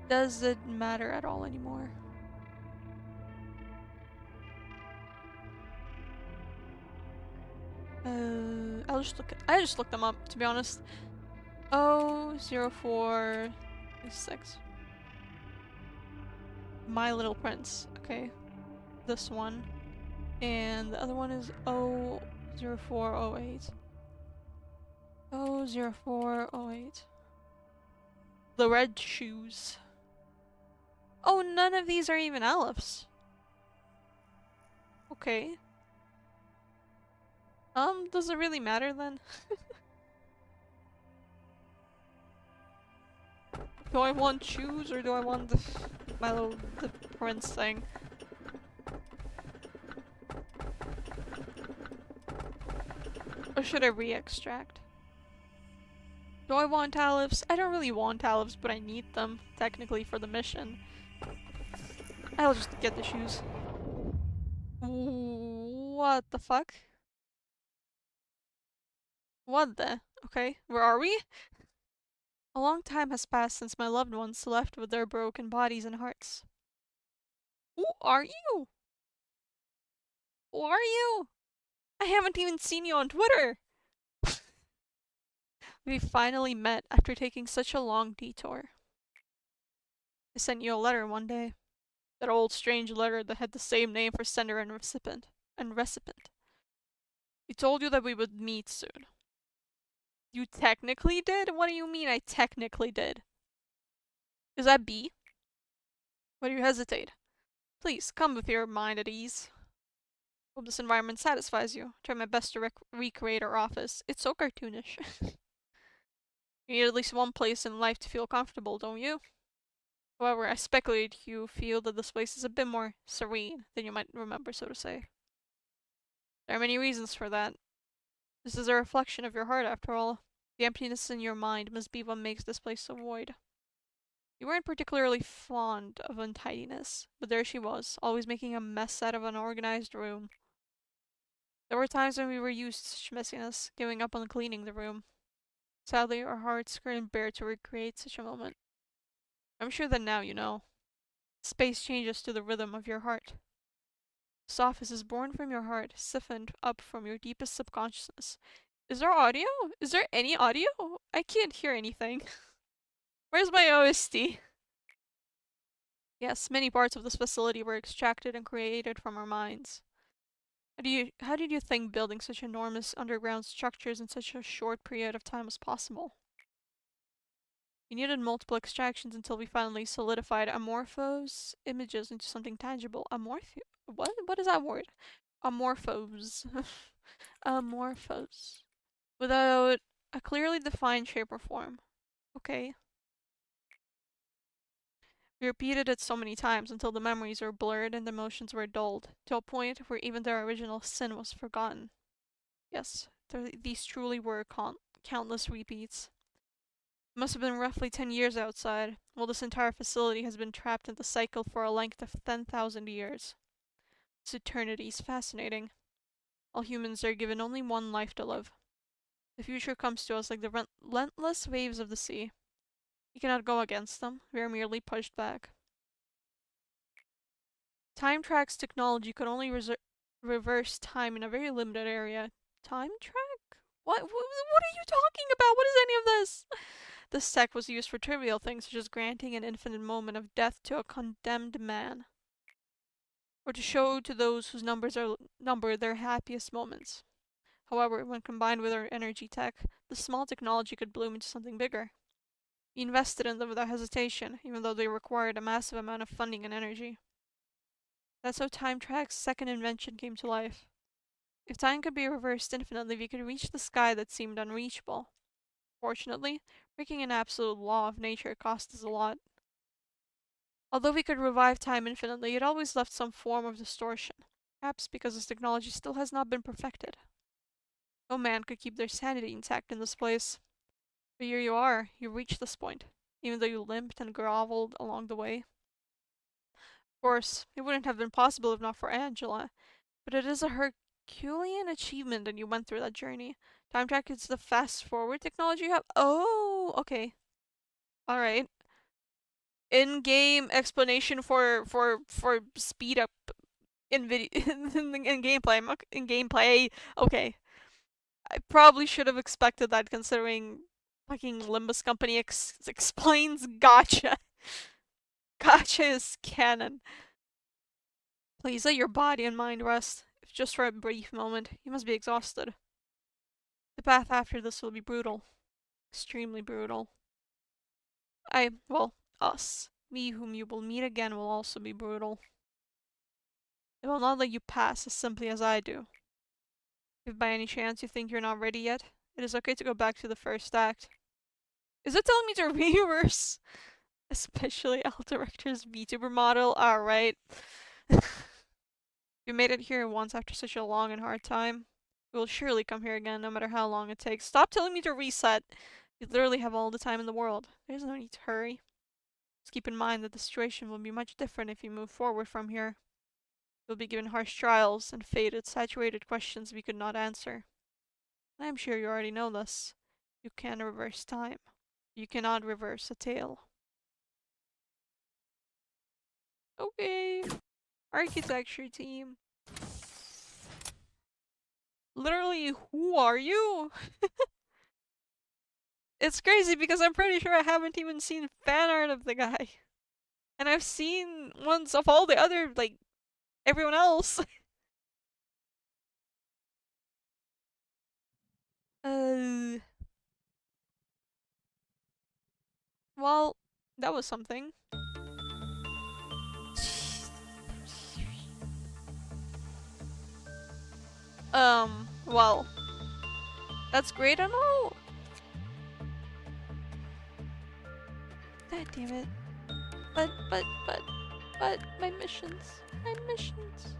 Speaker 1: Does it matter at all anymore? I just looked them up, to be honest. Oh, 04 6. My Little Prince. Okay. This one. And the other one is 00408. 00408. The Red Shoes. Oh, none of these are even Alephs. Okay. Does it really matter then? Do I want shoes or do I want the prince thing? Or should I re-extract? Do I want Alephs? I don't really want Alephs, but I need them, technically, for the mission. I'll just get the shoes. What the fuck? What the? Okay, where are we? A long time has passed since my loved ones left with their broken bodies and hearts. Who are you? Who are you? I haven't even seen you on Twitter! We finally met after taking such a long detour. I sent you a letter one day. That old strange letter that had the same name for sender and recipient. We told you that we would meet soon. You technically did? What do you mean I technically did? Is that B? Why do you hesitate? Please, come with your mind at ease. Hope this environment satisfies you. Try my best to recreate our office. It's so cartoonish. You need at least one place in life to feel comfortable, don't you? However, I speculate you feel that this place is a bit more serene than you might remember, so to say. There are many reasons for that. This is a reflection of your heart, after all. The emptiness in your mind must be what makes this place so void. You weren't particularly fond of untidiness, but there she was, always making a mess out of an organized room. There were times when we were used to such messiness, giving up on cleaning the room. Sadly, our hearts couldn't bear to recreate such a moment. I'm sure that now you know. Space changes to the rhythm of your heart. This office is born from your heart, siphoned up from your deepest subconsciousness. Is there audio? Is there any audio? I can't hear anything. Where's my OST? Yes, many parts of this facility were extracted and created from our minds. How did you think building such enormous underground structures in such a short period of time was possible? We needed multiple extractions until we finally solidified amorphose images into something tangible. What? What is that word? Amorphose. Amorphose. Without a clearly defined shape or form. Okay. We repeated it so many times until the memories were blurred and the emotions were dulled, to a point where even their original sin was forgotten. Yes, these truly were countless repeats. It must have been roughly 10 years outside, while this entire facility has been trapped in the cycle for a length of 10,000 years. This eternity is fascinating. All humans are given only one life to live. The future comes to us like the relentless waves of the sea. We cannot go against them, we are merely pushed back. Time Track's technology could only reverse time in a very limited area. Time Track? What are you talking about? What is any of this? This tech was used for trivial things such as granting an infinite moment of death to a condemned man, or to show to those whose numbers are numbered their happiest moments. However, when combined with our energy tech, this small technology could bloom into something bigger. We invested in them without hesitation, even though they required a massive amount of funding and energy. That's how Time Track's second invention came to life. If time could be reversed infinitely, we could reach the sky that seemed unreachable. Fortunately, breaking an absolute law of nature cost us a lot. Although we could revive time infinitely, it always left some form of distortion, perhaps because this technology still has not been perfected. No man could keep their sanity intact in this place. But here you are, you reached this point, even though you limped and groveled along the way. Of course, it wouldn't have been possible if not for Angela, but it is a Herculean achievement that you went through that journey. Time track is the fast forward technology you have. Oh, okay. Alright. In-game explanation for speed up in video in gameplay. In gameplay. Okay. I probably should have expected that considering fucking Limbus Company explains gotcha. Gotcha is canon. Please let your body and mind rest, if just for a brief moment. You must be exhausted. The path after this will be brutal. Extremely brutal. Well, us. Me whom you will meet again will also be brutal. They will not let you pass as simply as I do. If by any chance you think you're not ready yet, it is okay to go back to the first act. Is it telling me to reverse? Especially L Director's VTuber model? Alright. You made it here once after such a long and hard time. We will surely come here again, no matter how long it takes. Stop telling me to reset. You literally have all the time in the world. There's no need to hurry. Just keep in mind that the situation will be much different if you move forward from here. You'll be given harsh trials and faded, saturated questions we could not answer. I am sure you already know this. You can reverse time. You cannot reverse a tale. Okay. Architecture team. Literally, who are you? It's crazy because I'm pretty sure I haven't even seen fan art of the guy. And I've seen ones of all the other, like, everyone else. Well, that was something. Well, that's great and all. God damn it. But, my missions. My missions.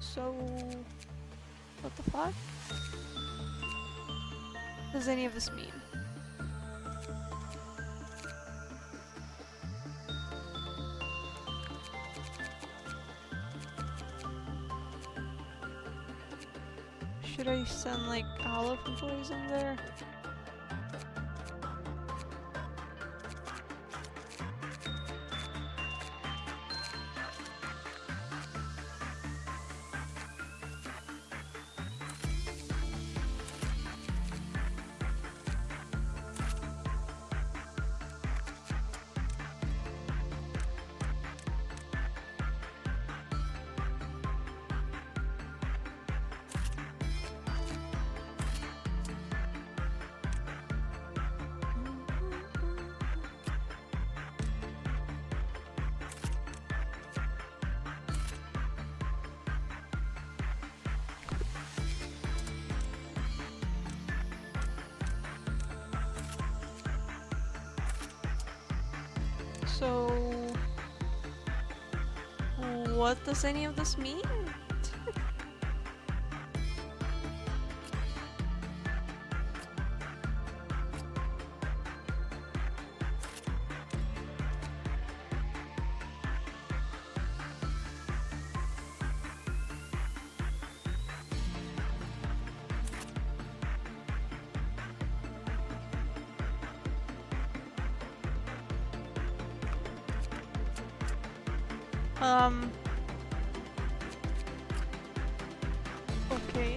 Speaker 1: So... What the fuck? What does any of this mean? Should I send, like, olive employees in there? So... What does any of this mean? Okay.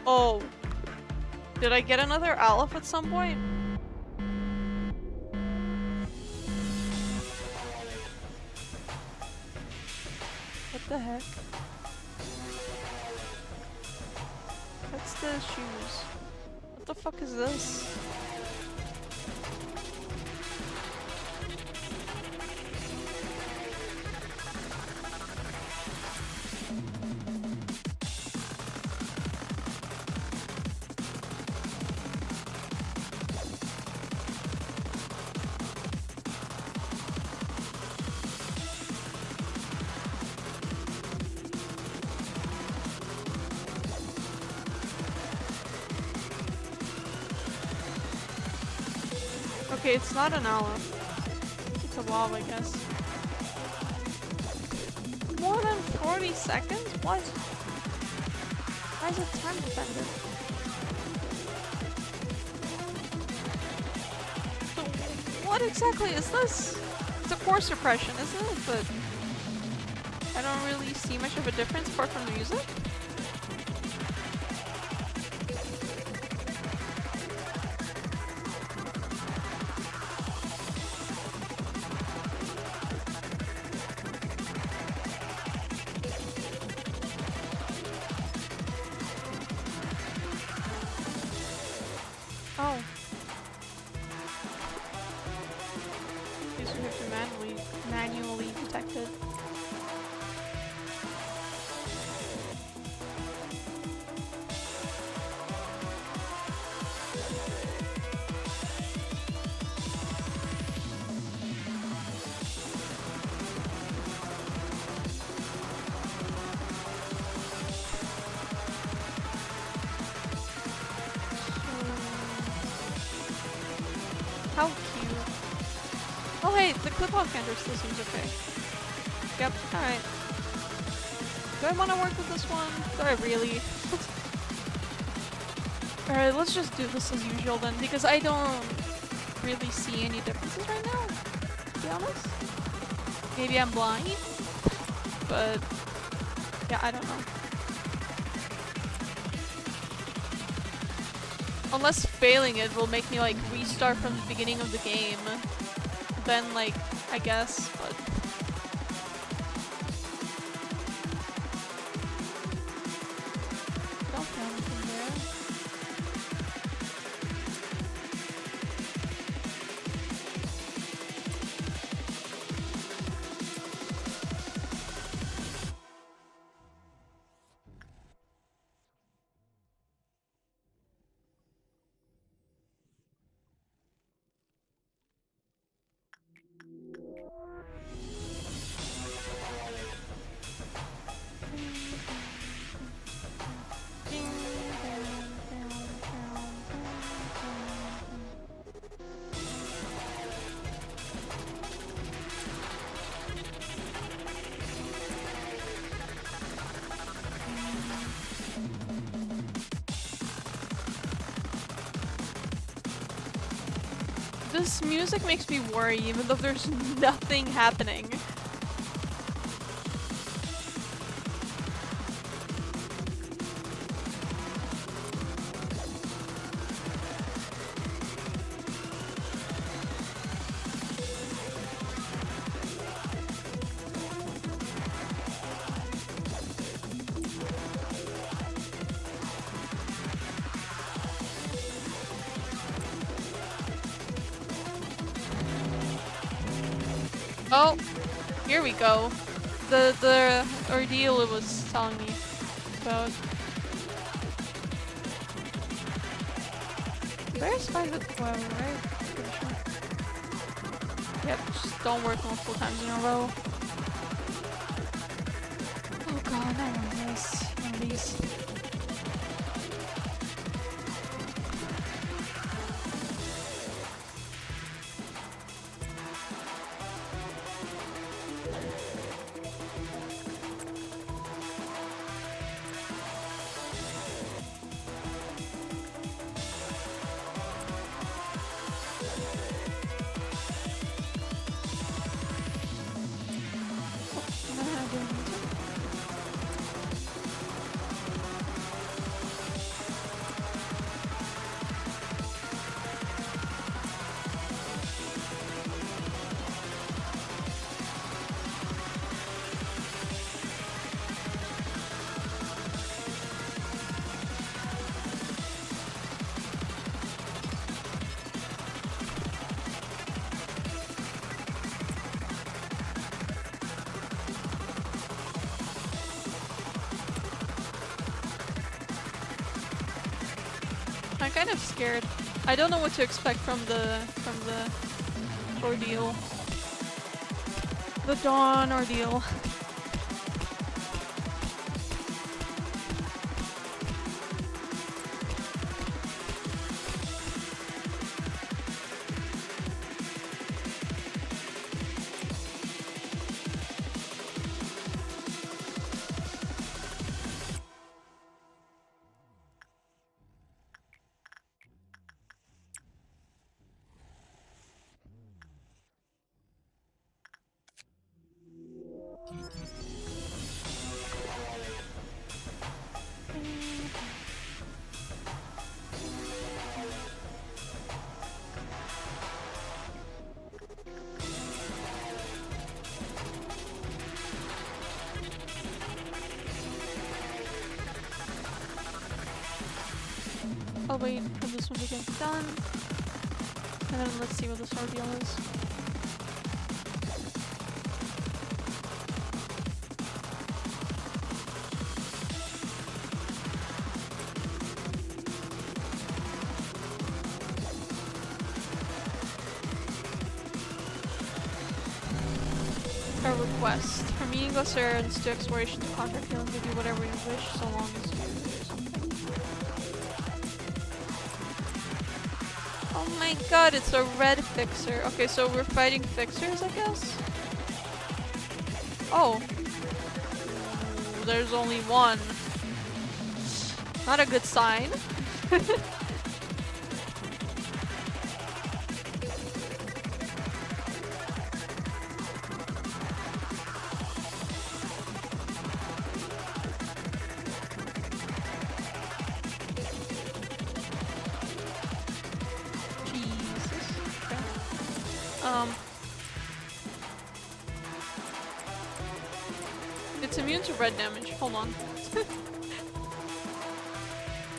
Speaker 1: Oh. Did I get another Aleph at some point? What the heck? What's the shoes? What the fuck is this? Okay, it's not an Aleph. It's a Wav, I guess. More than 40 seconds? What? Why is it time dependent? So, what exactly is this? It's a coarse suppression, isn't it? But I don't really see much of a difference apart from the music. Oh. These we have to manually detect it. How cute. Oh hey, the clip-off counter still seems okay. Yep, alright. Do I want to work with this one? Do I really? Alright, let's just do this as usual then, because I don't really see any differences right now, to be honest. Maybe I'm blind, but yeah, I don't know. Unless failing it will make me like restart from the beginning of the game. Then like, I guess, but... Don't fail anything there. This music makes me worry even though there's nothing happening. Oh, here we go. The ordeal it was telling me about. Bears fight with whoever, right? Pretty sure. Yep, just don't work multiple times in a row. Oh god, not one of this. One of these. I'm kind of scared. I don't know what to expect from the ordeal. The dawn ordeal. wait for this one to get done. And then let's see what this ordeal is. A request. From meeting Glycerans to exploration to contract healing, give you whatever you wish, so long as you do something. Oh my god, it's a red fixer. Okay, so we're fighting fixers, I guess? Oh. Ooh, there's only one. Not a good sign. It's immune to red damage. Hold on.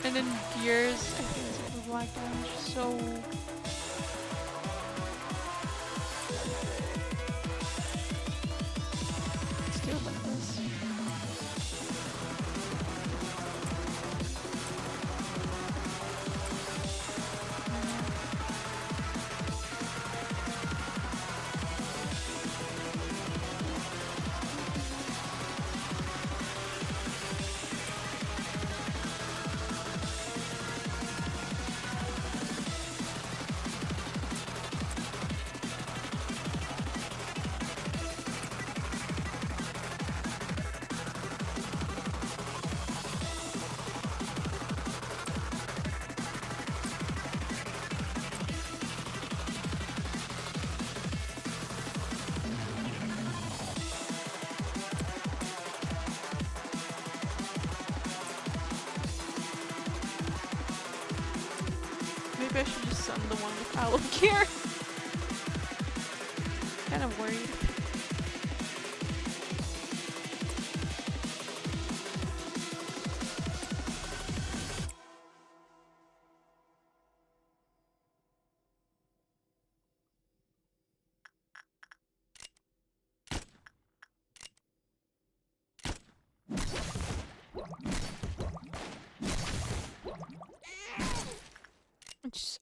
Speaker 1: And then gears, I think it's like black damage. So let's do it like this. Maybe I should just send the one with aloe gear. Kind of worried.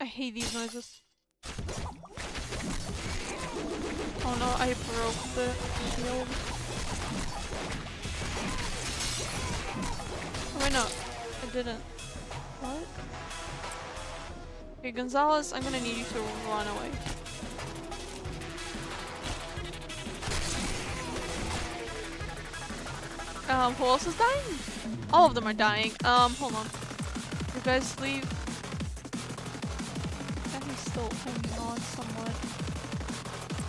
Speaker 1: I hate these noises. Oh no, I broke the shield. Oh wait, no. I didn't. What? Okay, Gonzalez, I'm gonna need you to run away. Who else is dying? All of them are dying. Hold on. You guys leave. Still holding on somewhat.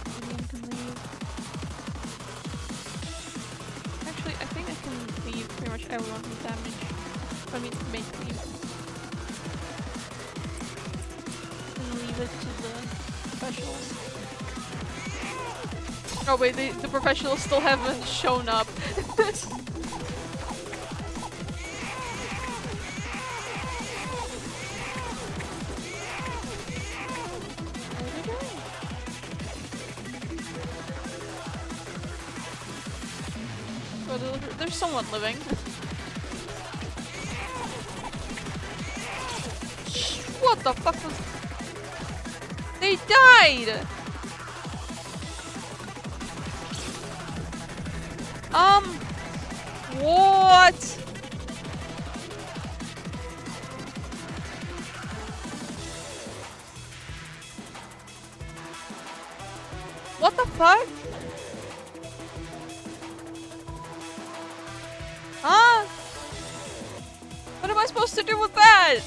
Speaker 1: Vivian can leave. Actually, I think I can leave pretty much everyone with damage. I mean, make leave. And leave it to the professionals. Oh wait, the professionals still haven't shown up. There's someone living. What the fuck was... They died! What? What the fuck? Huh? What am I supposed to do with that?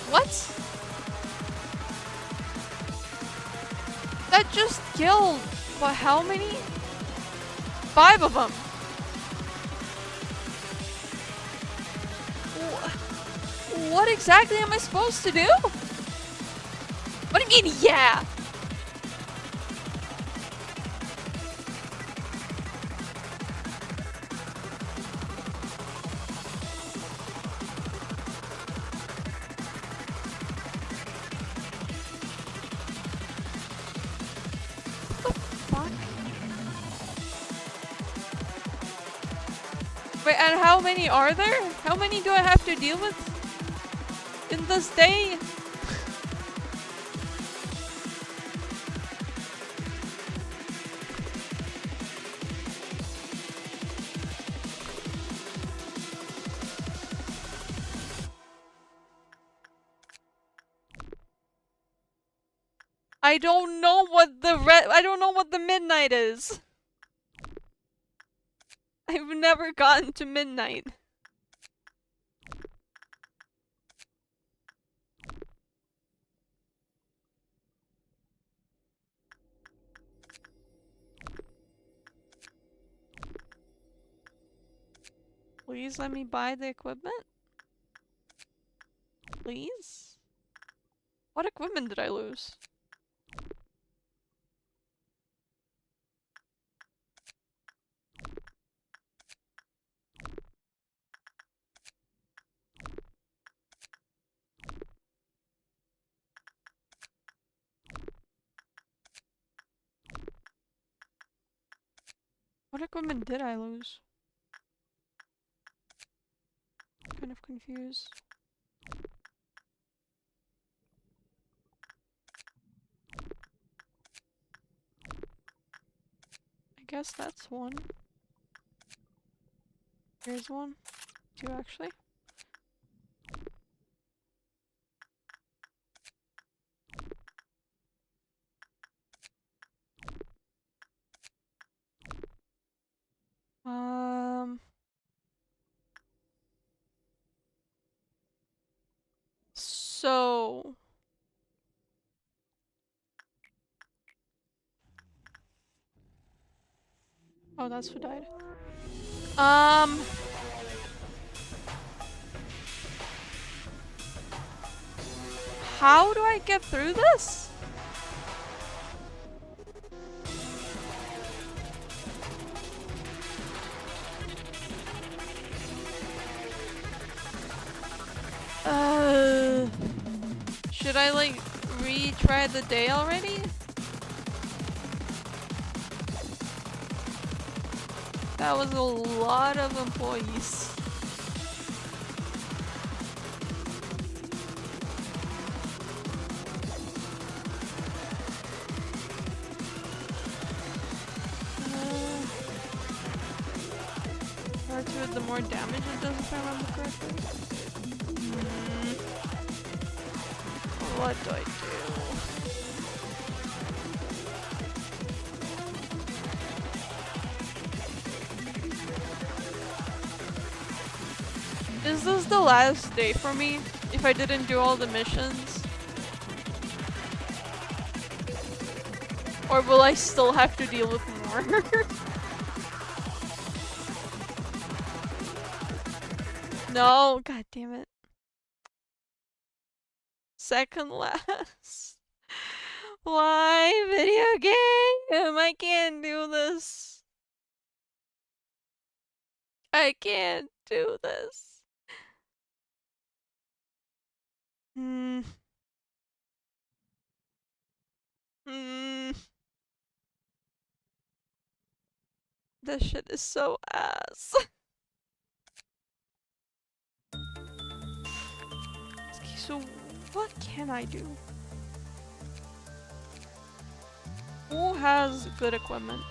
Speaker 1: What? That just killed, but how many? 5 of them. What exactly am I supposed to do? What do you fucking yeah! Fuck. Wait, and how many are there? How many do I have to deal with in this day? I don't know what the midnight is. I've never gotten to midnight. Please let me buy the equipment. Please? What equipment did I lose? What equipment did I lose? Kind of confused. I guess that's one. Here's one. Two, actually. So... Oh, that's who died. How do I get through this? Should I like retry the day already? That was a lot of employees. The more damage it does, if I remember correctly. What do I do? Is this the last day for me? If I didn't do all the missions? Or will I still have to deal with more? No, god damn it. Second last. Why, video game? I can't do this. I can't do this. This shit is so ass. Okay, so what can I do? Who has good equipment?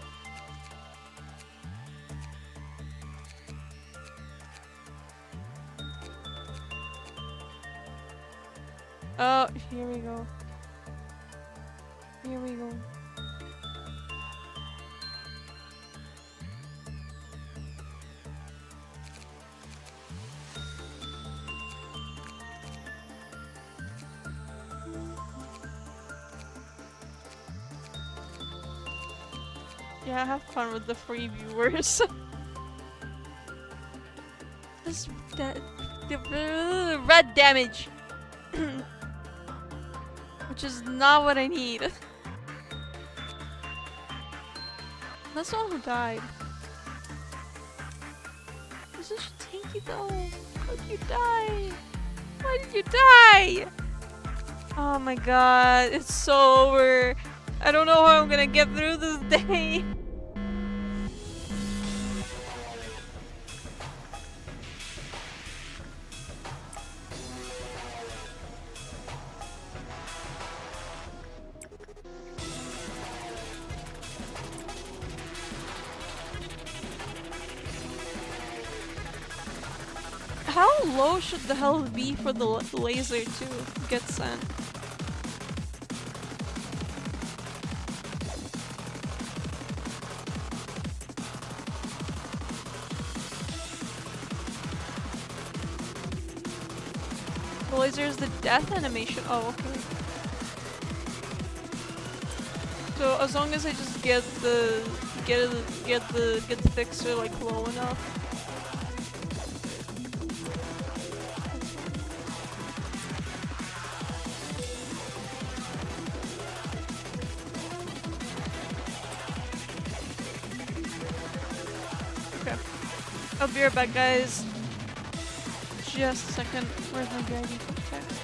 Speaker 1: Oh, here we go. Here we go. Yeah, have fun with the free viewers. This red damage. Which which is not what I need. That's the one who died. This is tanky though. How did you die? Why did you die? Oh my god, it's so over. I don't know how I'm gonna get through this day. How low should the health be for the laser to get sent? The laser is the death animation. Oh, okay. So as long as I just get the fixer like low enough. Okay. I'll be right back, guys. Just a second. Where's my dragon text?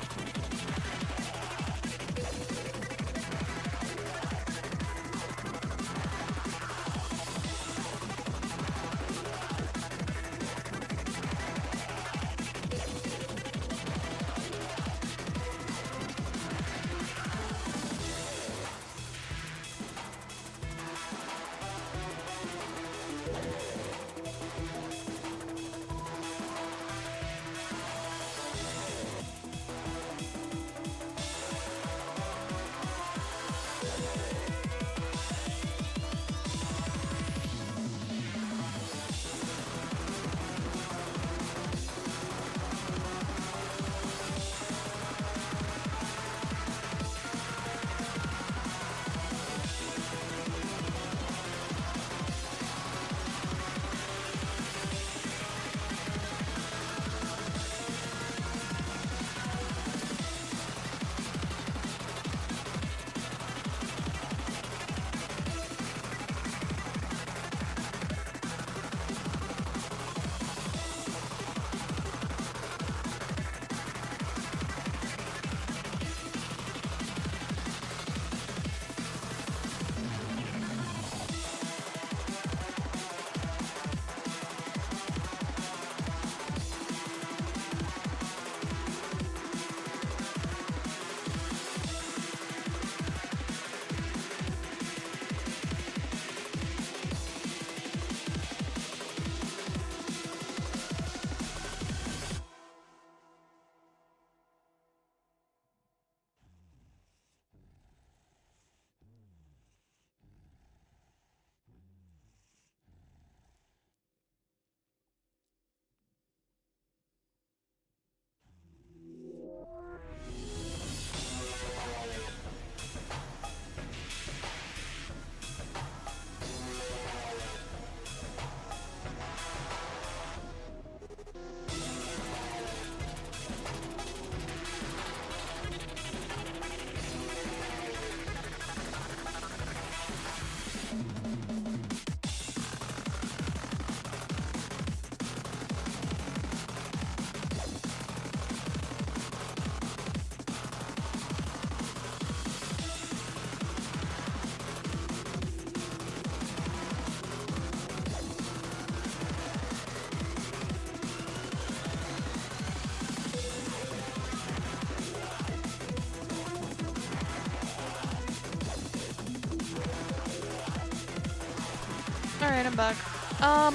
Speaker 1: Alright, I'm back. Hold on.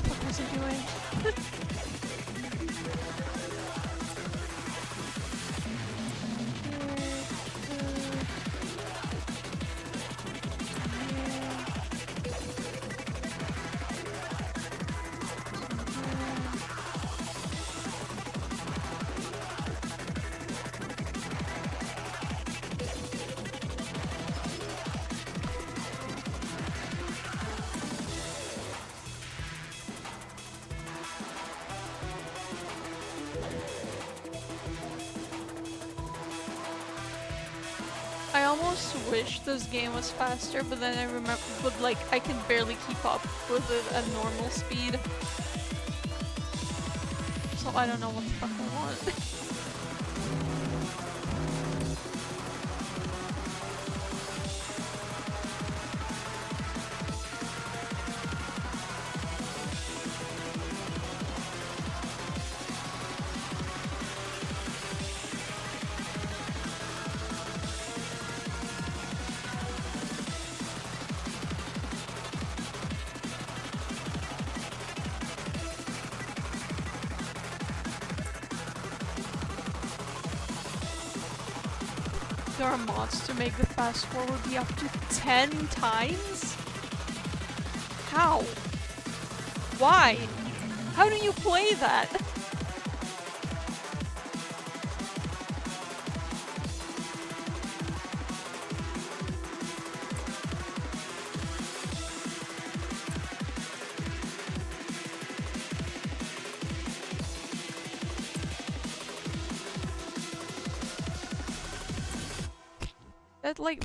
Speaker 1: What was I doing? just wish this game was faster, but then I remember, but like, I can barely keep up with it at normal speed. So I don't know what the fuck I want. There are mods to make the fast forward be up to 10 times? How? Why? How do you play that?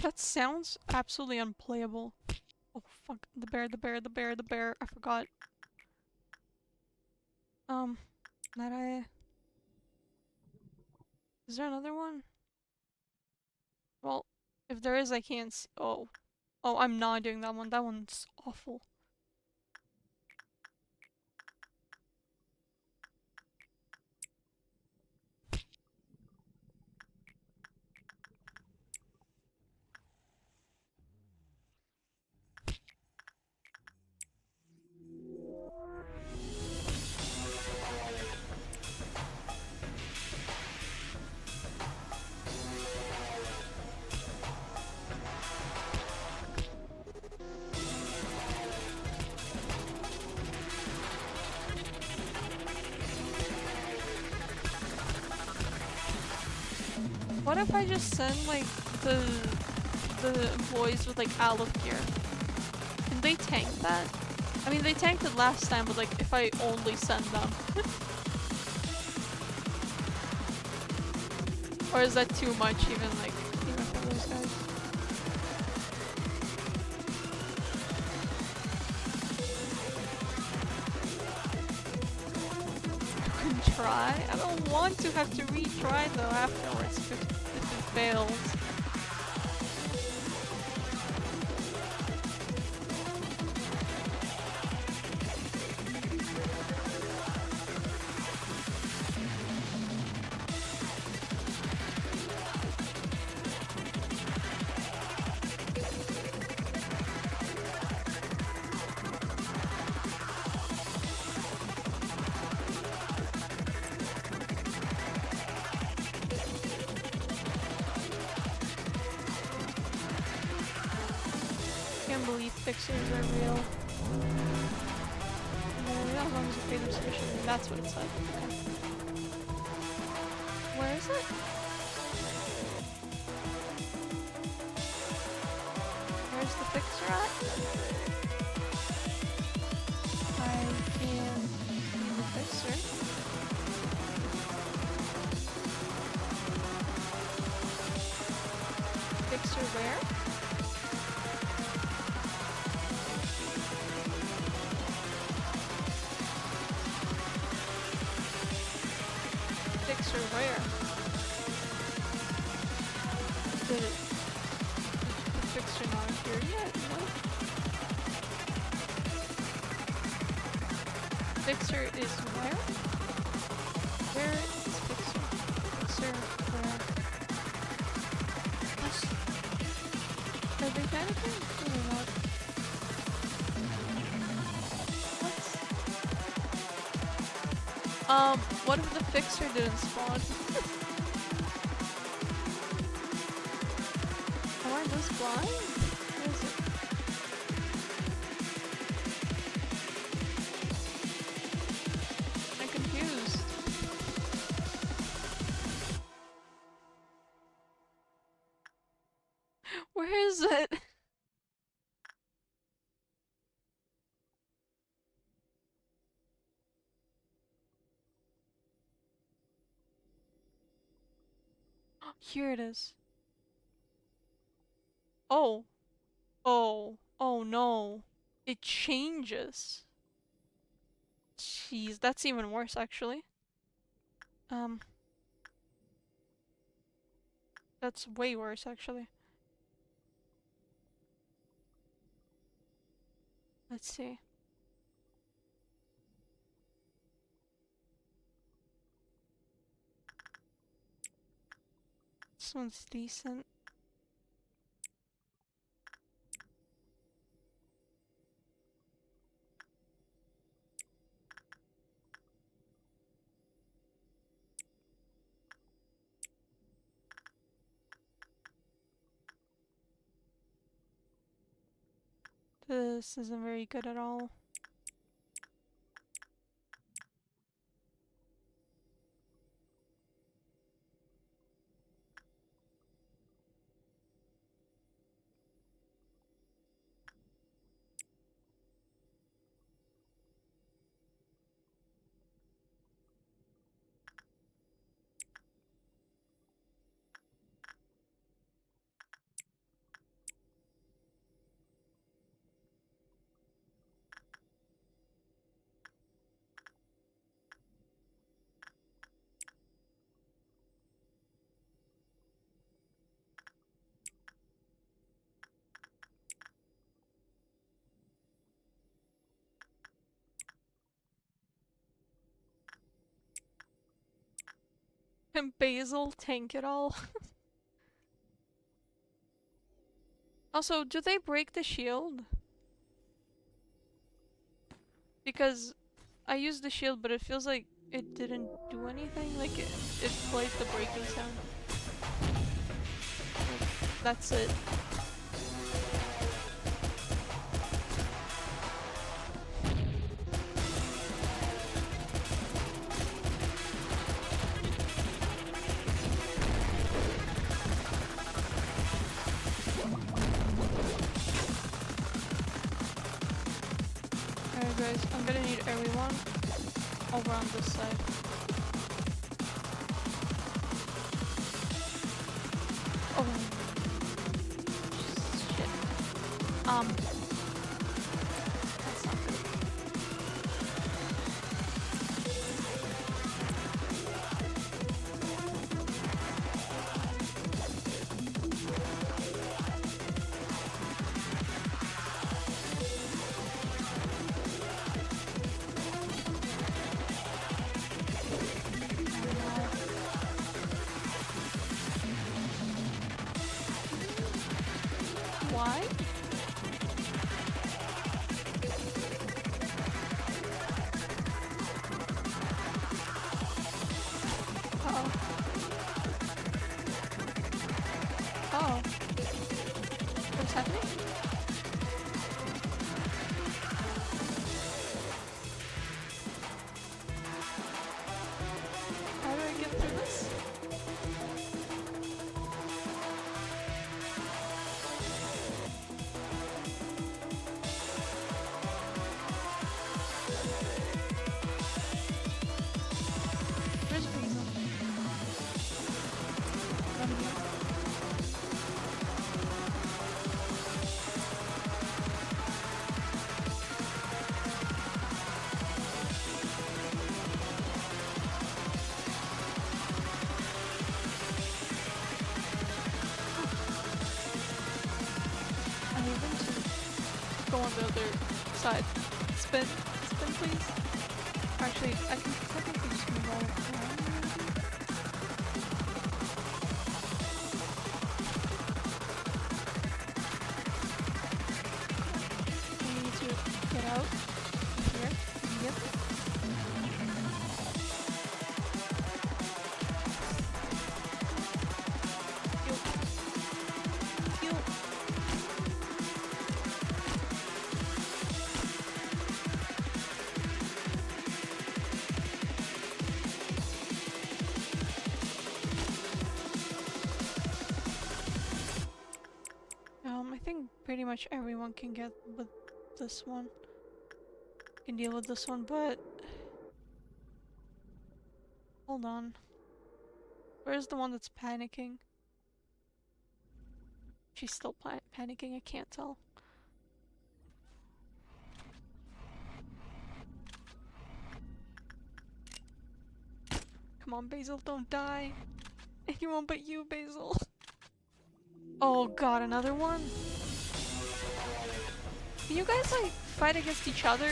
Speaker 1: That sounds absolutely unplayable. Oh fuck, the bear, the bear, the bear, the bear, I forgot. That Is there another one? Well, if there is, I can't see. Oh. Oh, I'm not doing that one. That one's awful. What if I just send, like, the employees with, like, olive gear? Can they tank that? I mean, they tanked it last time, but, like, if I only send them. Or is that too much, even for those guys? You can try? I don't want to have to retry, though, afterwards if it fails. Fixers are real. As long as you pay them sufficiently. That's what it said. Okay. Where is it? Where's the fixer at? I can see the fixer. Fixer where? Where? Did the fixture not appear yet? What? Fixer is where? Where is fixer? Fixer where? What? Are they panicking? No, they're not. What if the fixer didn't spawn? Am I this blind? Where is it? I'm confused. Where is it? Here it is. Oh. Oh. Oh no. It changes. Jeez, that's even worse actually. Um, that's way worse actually. Let's see. This one's decent. This isn't very good at all. And basil, tank it all. Also, do they break the shield? Because I used the shield, but it feels like it didn't do anything. Like it played the breaking sound. Like, that's it. Alright guys, I'm gonna need everyone over on this side. Oh shit. That's not good. Why? Uh-oh. Oh. What's happening? How do I get through this? Where's Basil? Let me know. I need them to go on the other side. Spin. Spin, please. Actually, I can technically just move all around, maybe? We need to get out here. Yep. Heal. Heal. I think pretty much everyone can get with this one. Can deal with this one, but hold on. Where's the one that's panicking? She's still panicking, I can't tell. Come on, Basil, don't die. Anyone but you, Basil. Oh god, another one? Can you guys, like, fight against each other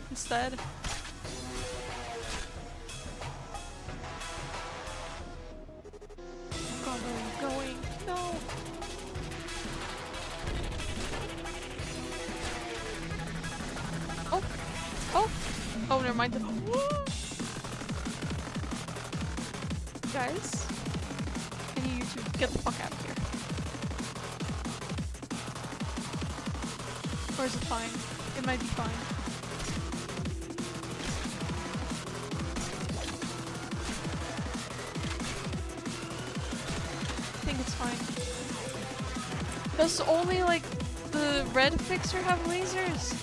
Speaker 1: instead? Oh god, where are you going? No! Oh! Oh! Oh, never mind. Guys? I need you to get the fuck out of here. Or is it fine? It might be fine. I think it's fine. Does only, like, the red fixer have lasers?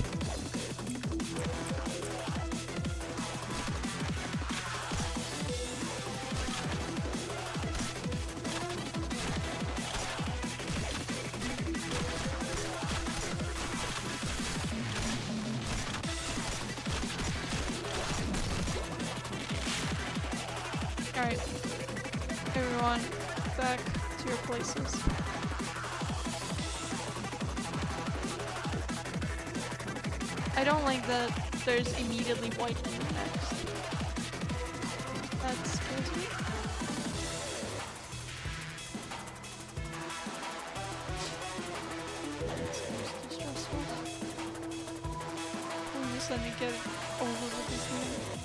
Speaker 1: Alright. Everyone, back to your places. I don't like that there's immediately white blue next. That scares me. It's too stressful. Please just let me get over with this game.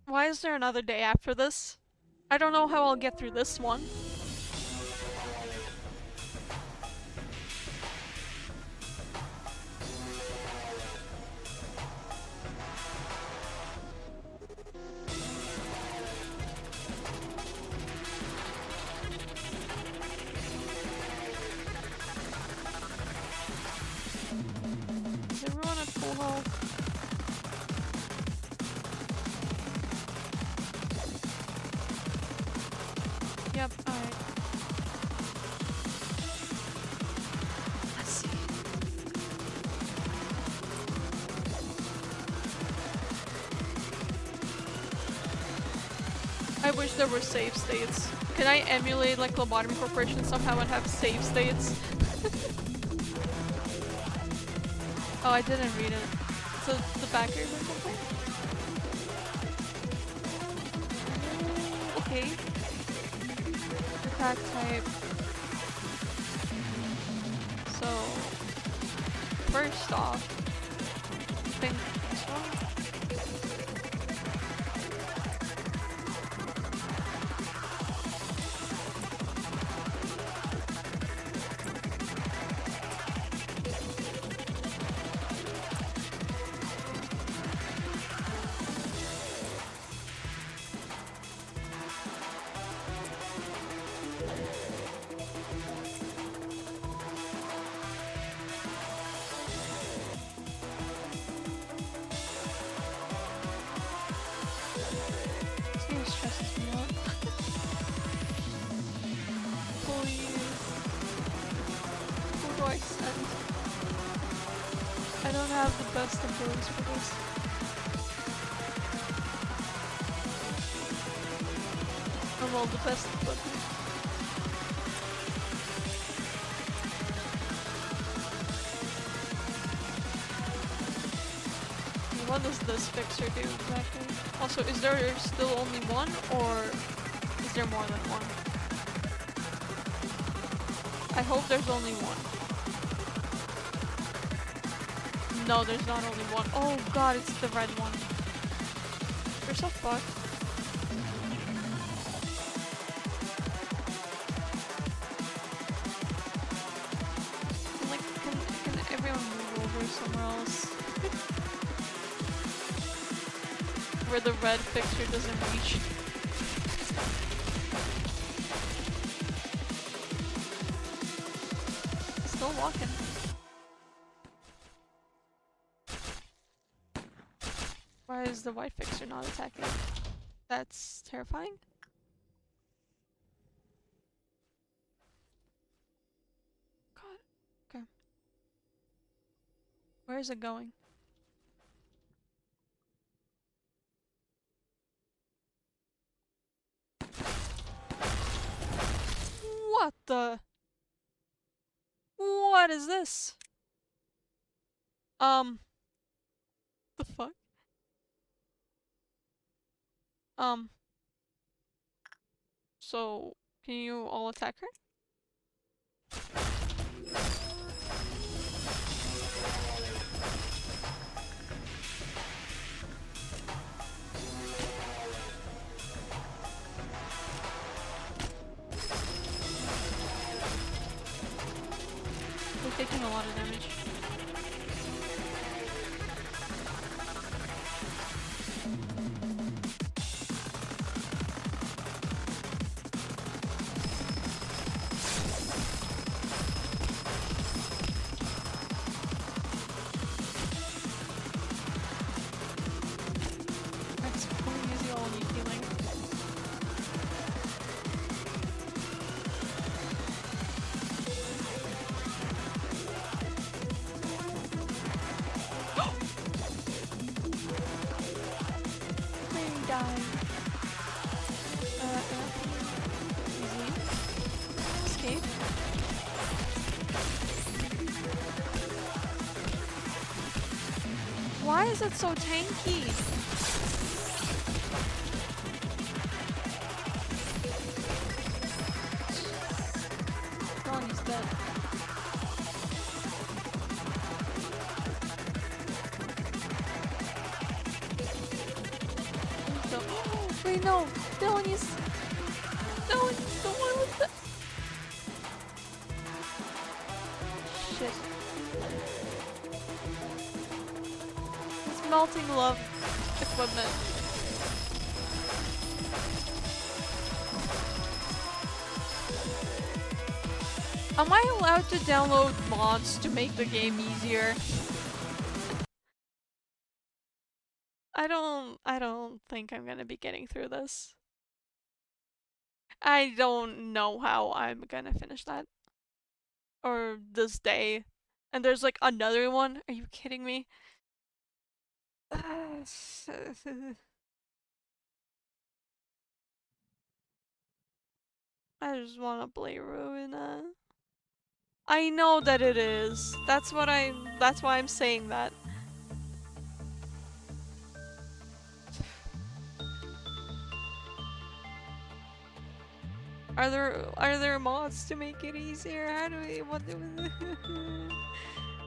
Speaker 1: Why is there another day after this? I don't know how I'll get through this one. Is everyone at full health? Yep, alright. Let's see. I wish there were save states. Can I emulate like Lobotomy Corporation somehow and have save states? Oh, I didn't read it. So the backers or something? Okay. Attack type. So first off, I think this one. have the best abilities for this. Or well, the best equipment. What does this fixer do exactly? Also, is there still only one, or is there more than one? I hope there's only one. No, there's not only one. Oh god, it's the red one. You're so fucked. Like, can everyone move over somewhere else? Where the red fixture doesn't reach. Still walking. Why is the white fixture not attacking? That's terrifying. God. Okay. Where is it going? What the? What is this? The fuck? So, can you all attack her? They're taking a lot of damage. That's going easy all on you healing. They die. Easy. Escape. Why is it so tanky? Ronnie's dead. Oh, wait, no! Delaney's the one with the... Shit. It's melting love equipment. Am I allowed to download mods to make the game easier? I don't think I'm gonna be getting through this. I don't know how I'm gonna finish that. Or this day. And there's like another one? Are you kidding me? I just wanna play Ruina. I know that it is. That's why I'm saying that. Are there mods to make it easier? How do we what do we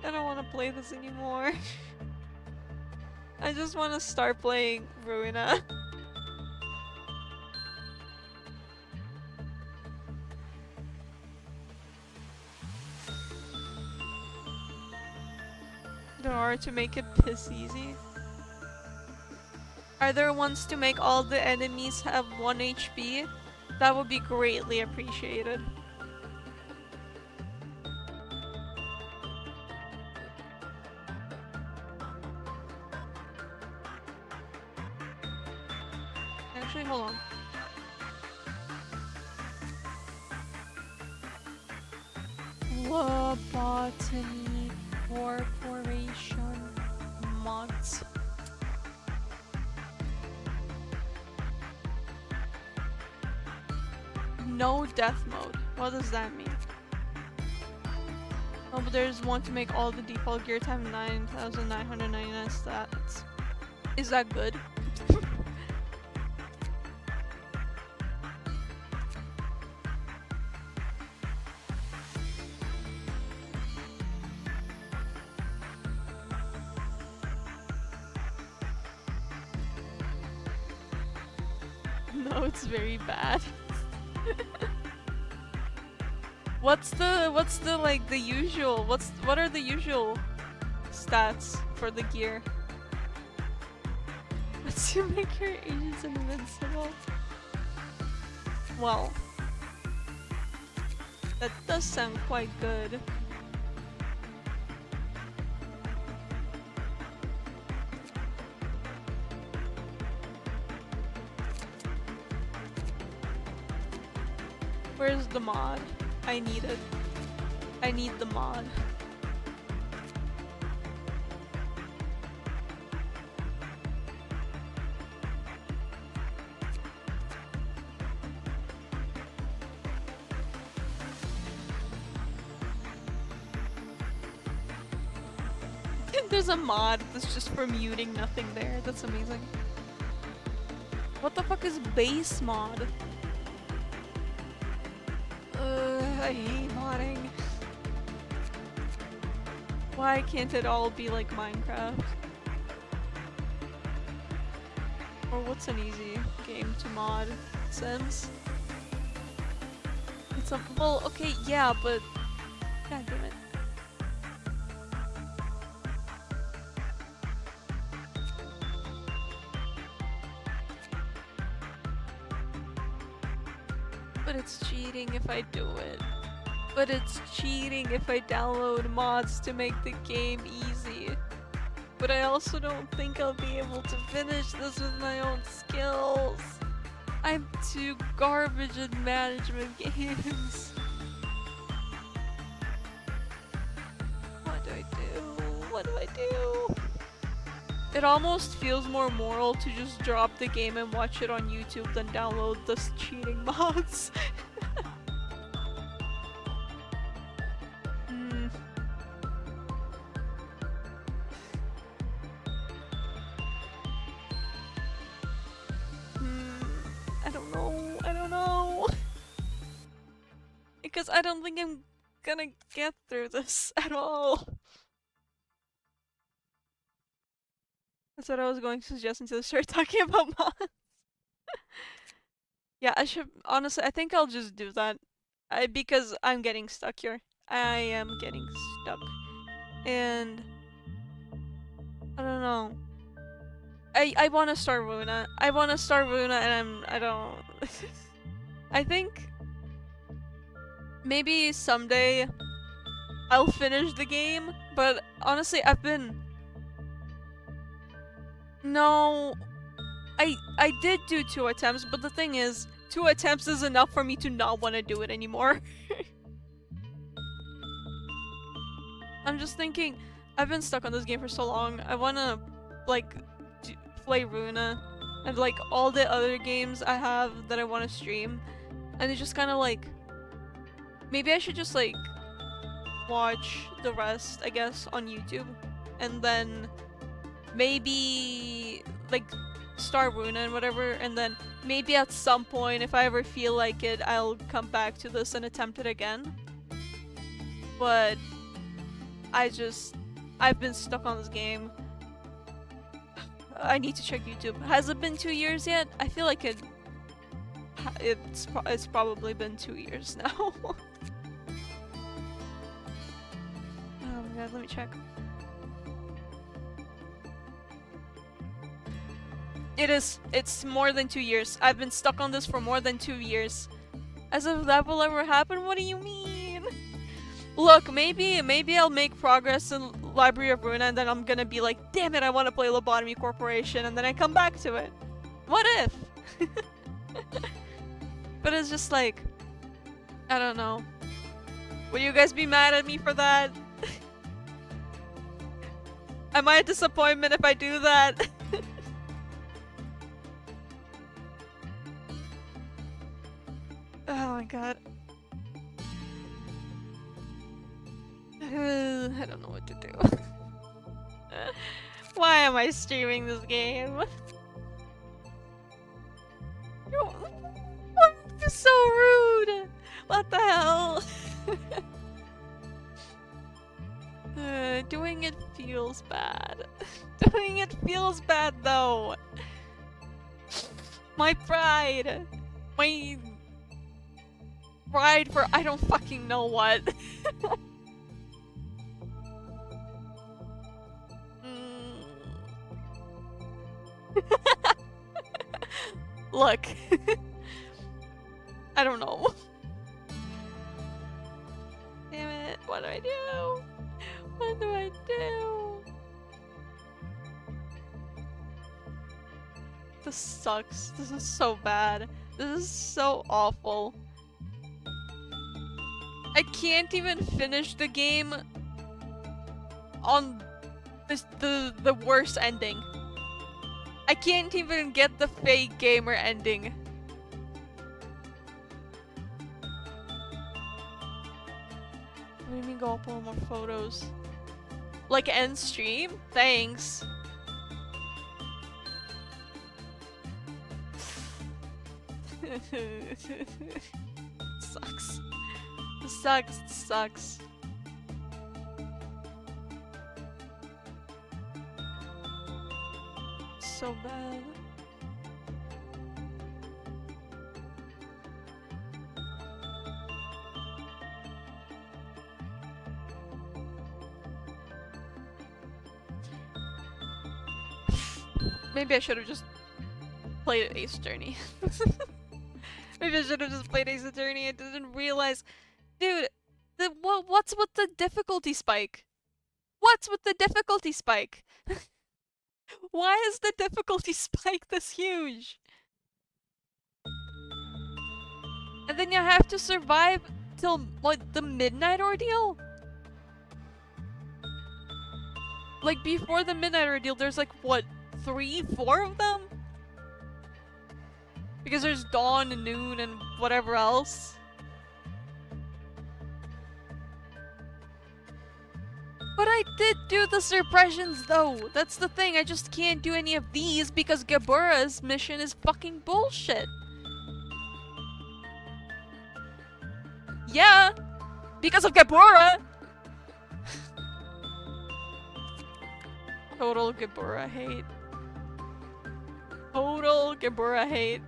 Speaker 1: I don't wanna play this anymore. I just wanna start playing Ruina. There are to make it piss easy. Are there ones to make all the enemies have 1 HP? That would be greatly appreciated. Actually, hold on. Lobotomy Corporation. No death mode. What does that mean? Oh, but there's one to make all the default gear time 9,999 stats. Is that good? No, it's very bad. What's the like the usual? What are the usual stats for the gear? What's to make your agents invincible? Well, that does sound quite good. Where's the mod? I need it. I need the mod. There's a mod that's just for muting nothing there. That's amazing. What the fuck is base mod? I hate modding. Why can't it all be like Minecraft? Or what's an easy game to mod? Sims? It's a- well, okay, yeah, but... God damn it. But it's cheating if I do it. But it's cheating if I download mods to make the game easy. But I also don't think I'll be able to finish this with my own skills. I'm too garbage at management games. What do I do? What do I do? It almost feels more moral to just drop the game and watch it on YouTube than download the cheating mods. I don't know. Because I don't think I'm gonna get through this at all. That's what I was going to suggest until I started talking about mods. Yeah, I should, honestly, I think I'll just do that. Because I'm getting stuck here. I am getting stuck. And I don't know. I want to start Runa. I want to start Runa and I don't... I think maybe someday I'll finish the game, but honestly I've been... No, I did do 2 attempts, but the thing is, 2 attempts is enough for me to not want to do it anymore. I'm just thinking, I've been stuck on this game for so long, I want to, like, play Runa, and like all the other games I have that I want to stream, and it's just kind of like, maybe I should just like watch the rest, I guess, on YouTube, and then maybe like start Runa and whatever, and then maybe at some point, if I ever feel like it, I'll come back to this and attempt it again. But I've been stuck on this game. I need to check YouTube. Has it been 2 years yet? I feel like it's probably been 2 years now. Oh my god, let me check. It's more than 2 years. I've been stuck on this for more than 2 years. As if that will ever happen? What do you mean? Look, maybe I'll make progress in Library of Runa and then I'm gonna be like, damn it, I want to play Lobotomy Corporation, and then I come back to it. What if? But it's just like, I don't know. Will you guys be mad at me for that? Am I a disappointment if I do that? Oh my my god. I don't know what to do. Why am I streaming this game? This is so rude! What the hell? Doing it feels bad. Doing it feels bad though. My pride. My pride for I don't fucking know what. Look. I don't know. Damn it. What do I do? What do I do? This sucks. This is so bad. This is so awful. I can't even finish the game on the worst ending. I can't even get the fake gamer ending. What do you mean go upload more photos? Like end stream? Thanks. Sucks. This sucks. This sucks. So bad. Maybe I should have just played Ace Attorney. Maybe I should have just played Ace Attorney. I didn't realize. Dude, what's with the difficulty spike? What's with the difficulty spike? Why is the difficulty spike this huge? And then you have to survive till what, the midnight ordeal? Like before the midnight ordeal, there's like what, 3, 4 of them? Because there's dawn and noon and whatever else. But I did do the suppressions though. That's the thing. I just can't do any of these because Gabura's mission is fucking bullshit. Yeah, because of Gabura. Total Gabura hate. Total Gabura hate.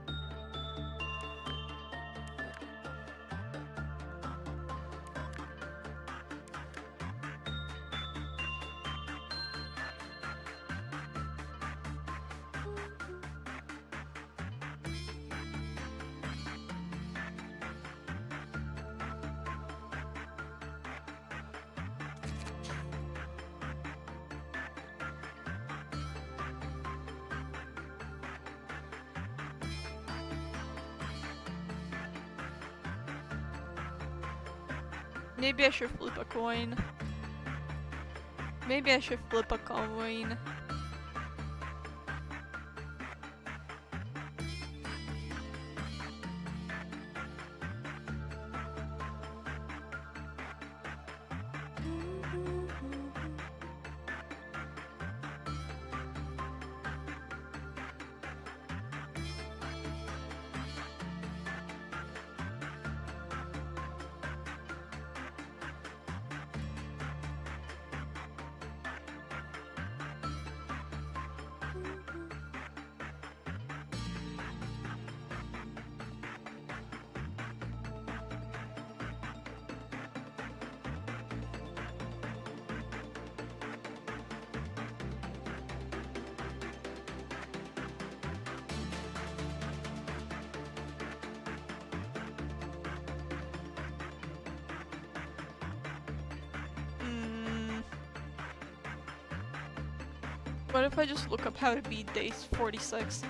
Speaker 1: Maybe I should flip a coin. Maybe I should flip a coin. What if I just look up how to beat day 46?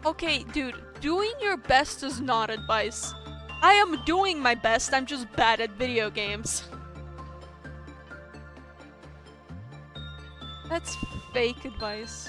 Speaker 1: Okay, dude, doing your best is not advice. I am doing my best, I'm just bad at video games. That's fake advice.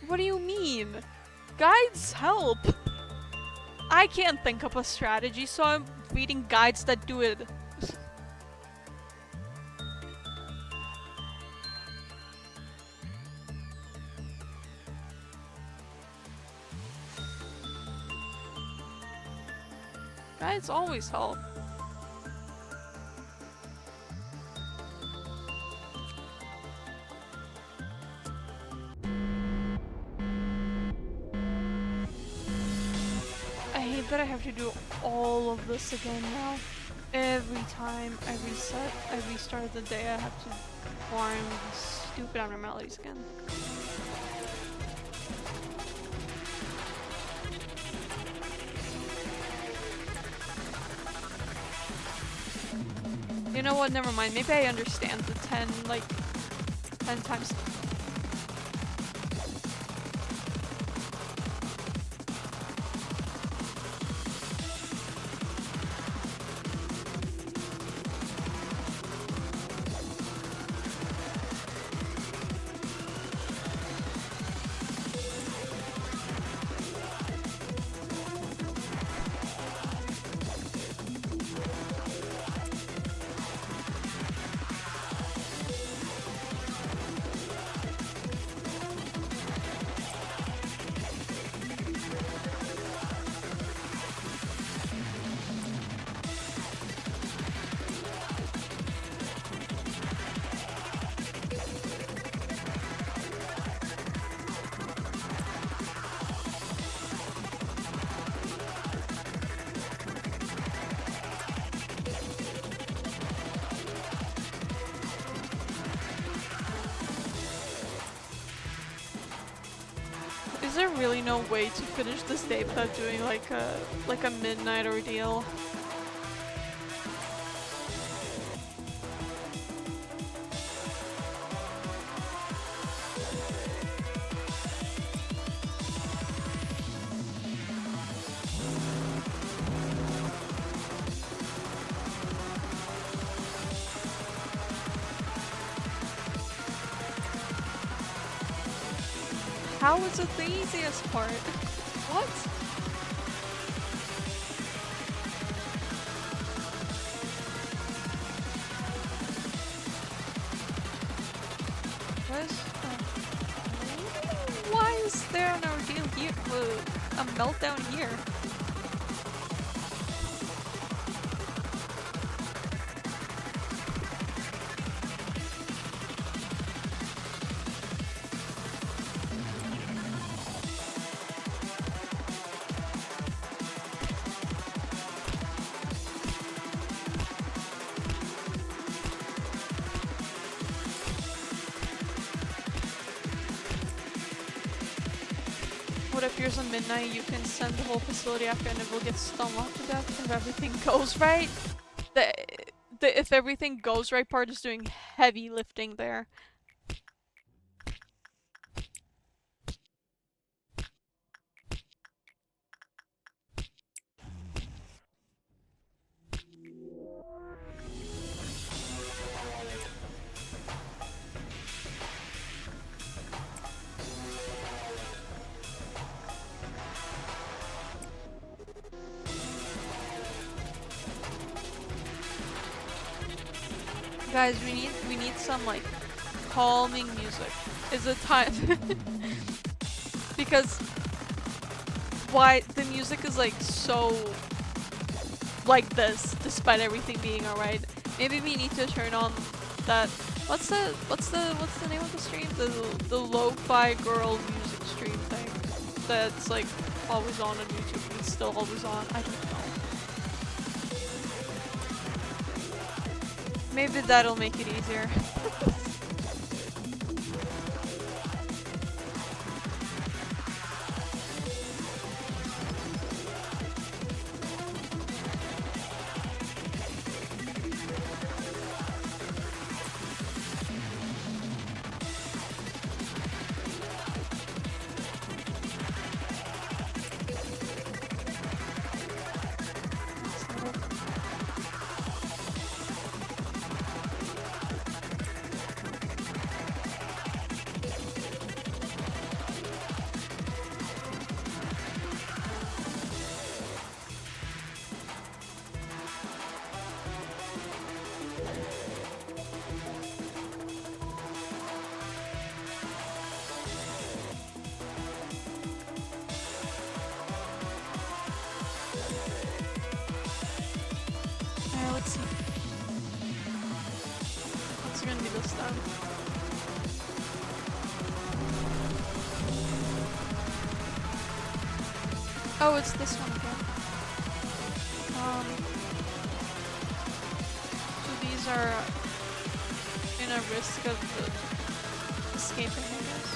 Speaker 1: What do you mean? Guides help! I can't think of a strategy, so I'm reading guides that do it. Guides always help. I hate that I have to do all of this again now. Every time I reset, I restart the day, I have to perform these stupid abnormalities again. You know what, never mind, maybe I understand the 10 times. Is there really no way to finish this day without doing like a midnight ordeal? How is it the easiest part? What? Why is there an ordeal here? A meltdown here? What if yours on midnight, you can send the whole facility after and it will get stonewalled to death if everything goes right? The if everything goes right part is doing heavy lifting there. Guys, we need some like calming music. Is it time? Because why the music is like so like this, despite everything being alright. Maybe we need to turn on that What's the name of the stream? The lo-fi girl music stream thing that's like always on YouTube and it's still always on. I don't know. Maybe that'll make it easier. Let's see. What's gonna be this time? Oh, it's this one again. So these are in a risk of escaping, I guess.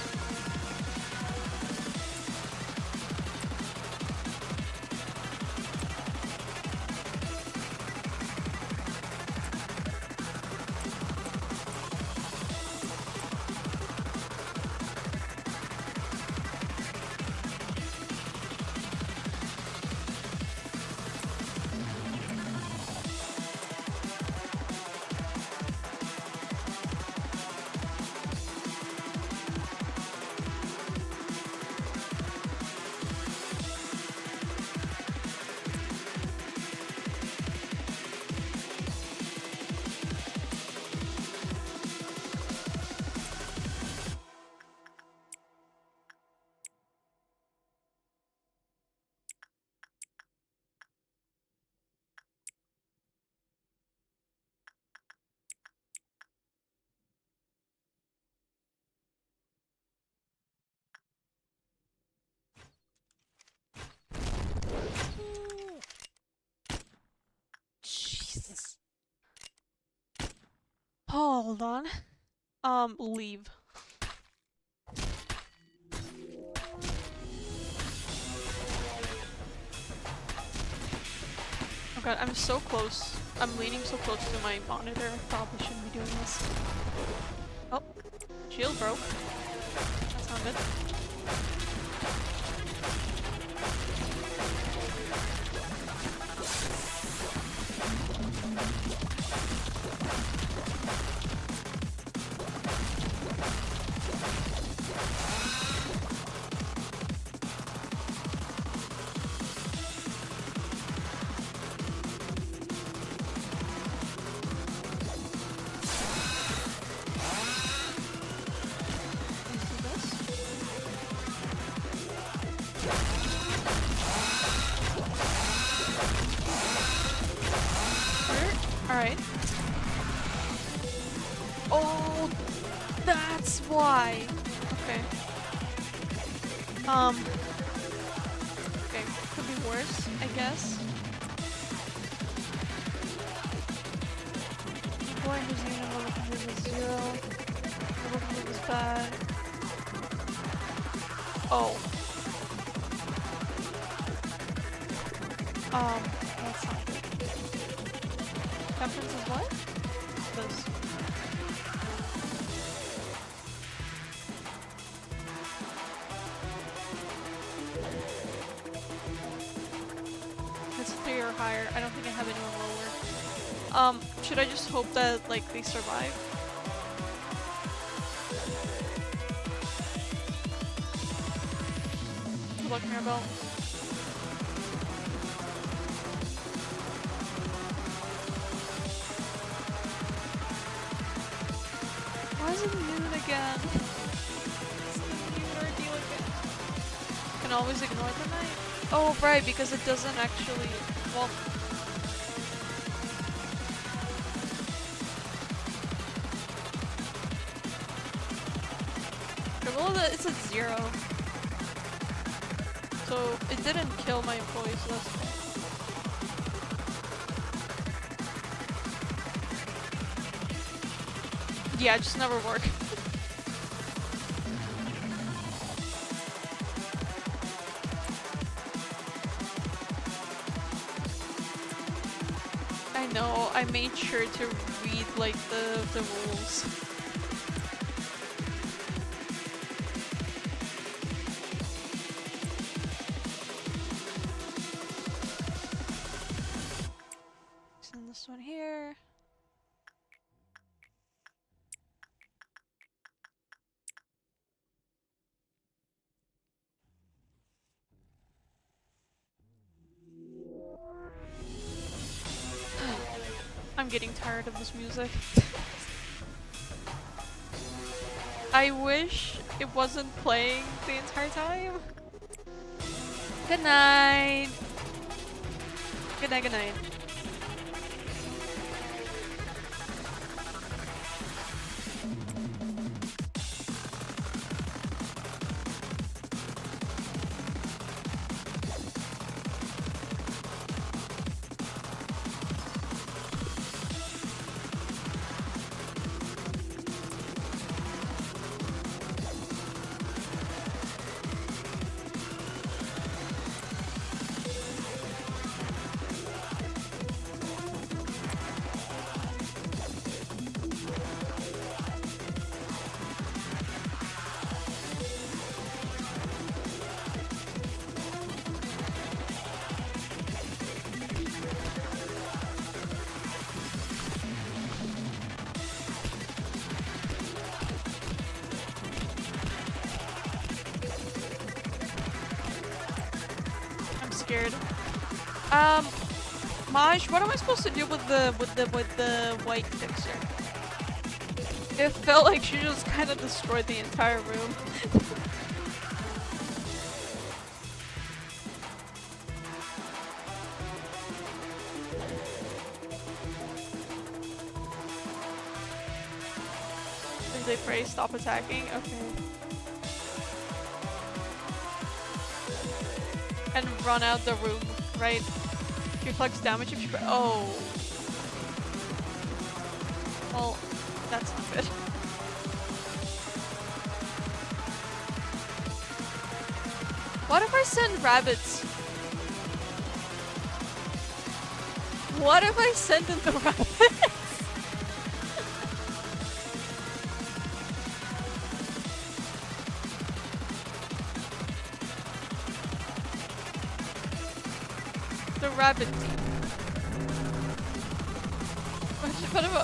Speaker 1: Jesus. Hold on. Leave. Oh god, I'm so close. I'm leaning so close to my monitor. I probably shouldn't be doing this. Oh, shield broke. That's not good. Alright. Oh, that's why. Okay. Okay, could be worse, I guess. Boy, who's even Lobotomy is 0. Lobotomy is bad. Oh. That's not good. Preference is what? This. It's 3 or higher. I don't think I have anyone lower. Should I just hope that, like, they survive? Good luck, Mirabelle. Why is it noon again? It's the noon ordeal again. Can always ignore the night. Oh, right, because it doesn't actually. Well. it's at 0. So it didn't kill my employees, so that's okay. Yeah, it just never worked. I know, I made sure to read like the rules. Send this one here. I'm getting tired of this music. I wish it wasn't playing the entire time. Good night. Good night, good night. I'm scared. Maj, what am I supposed to do with the white fixer? It felt like she just kind of destroyed the entire room. Did they pray stop attacking? Okay. And run out the room, right? Reflects damage if you oh. Well, that's not good. What if I send rabbits? What if I send in the rabbits? The rabbit team.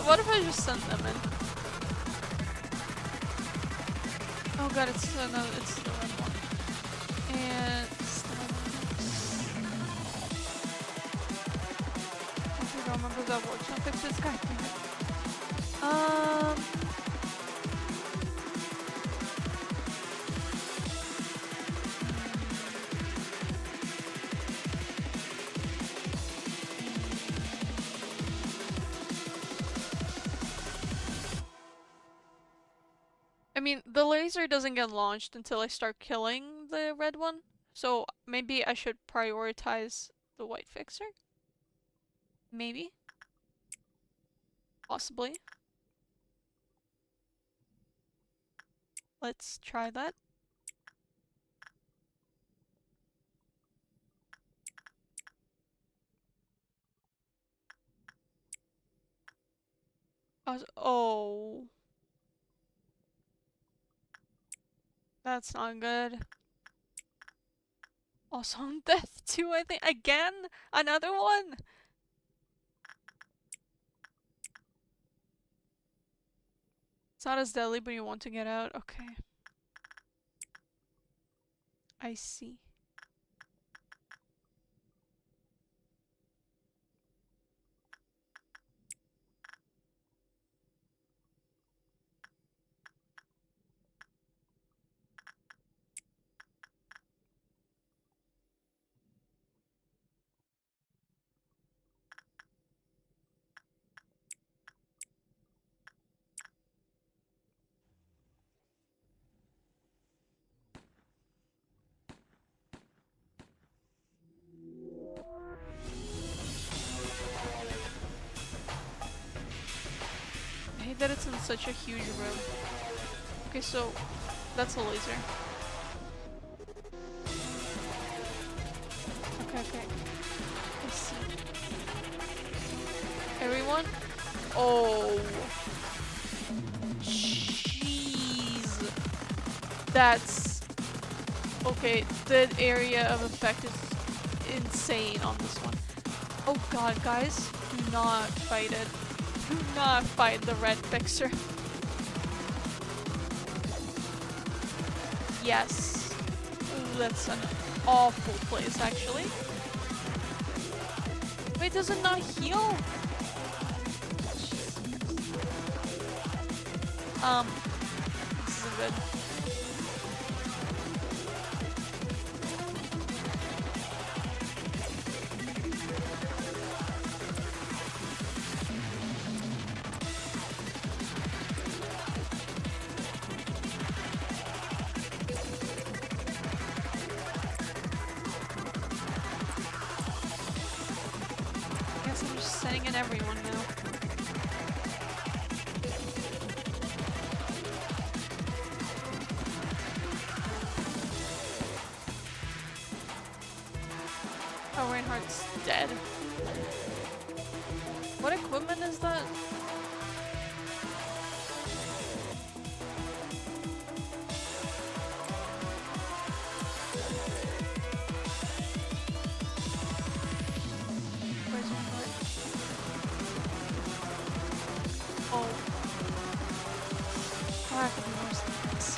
Speaker 1: What if I just send them in? Oh god, it's the red one. And I don't remember that works. I'll fix this guy. I mean, the laser doesn't get launched until I start killing the red one, so maybe I should prioritize the white fixer? Maybe? Possibly. Let's try that. Oh. That's not good. Also on death too, I think. Again? Another one? It's not as deadly, but you want to get out? Okay. I see. that it's in such a huge room. Okay, so that's a laser. Okay, okay. I see. Everyone? Oh. Jeez. That's... Okay, the area of effect is insane on this one. Oh god, guys. Do not fight it. Do not fight the red fixer. Yes. Ooh, that's an awful place, actually. Wait, does it not heal? This isn't good. I guess I'm just sending in everyone now. Oh, Reinhardt's dead. What equipment is that? Where's Reinhardt? Oh. Oh, I could be worse than this.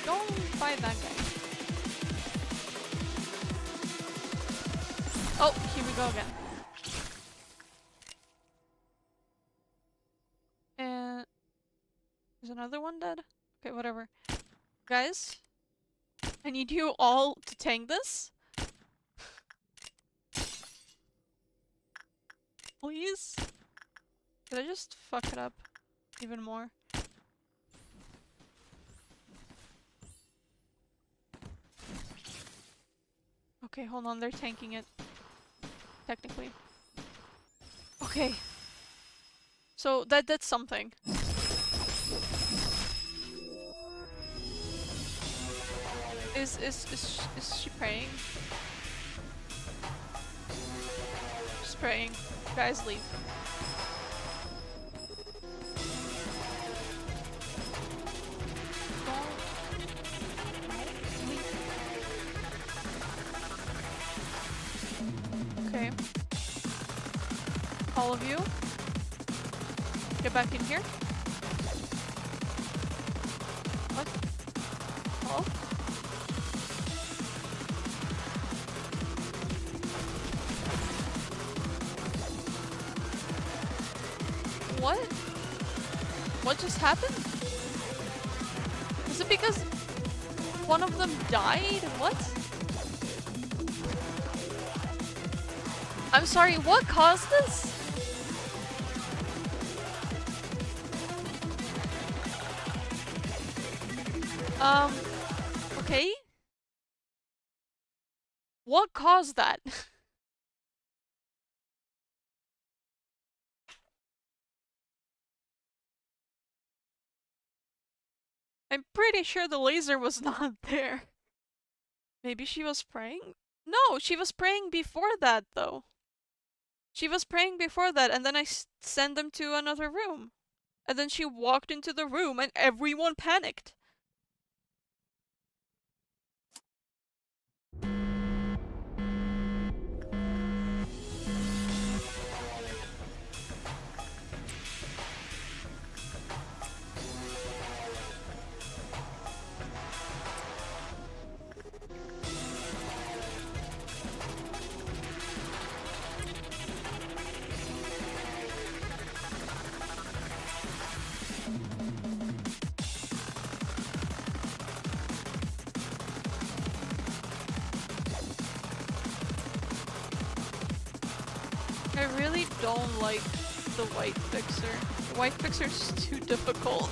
Speaker 1: Don't fight that guy. Oh, here we go again. And is another one dead? Okay, whatever. Guys, I need you all to tank this. Please? Did I just fuck it up even more? Okay, hold on, they're tanking it. Technically. Okay. So that's something. Is she praying? She's praying. Guys, leave. Okay. All of you, get back in here. What? Oh? What? What just happened? Is it because one of them died? What? I'm sorry, what caused this? Okay. What caused that? I'm pretty sure the laser was not there. Maybe she was praying? No, she was praying before that, though. She was praying before that, and then I sent them to another room. And then she walked into the room, and everyone panicked. I really don't like the white fixer. The white fixer's too difficult.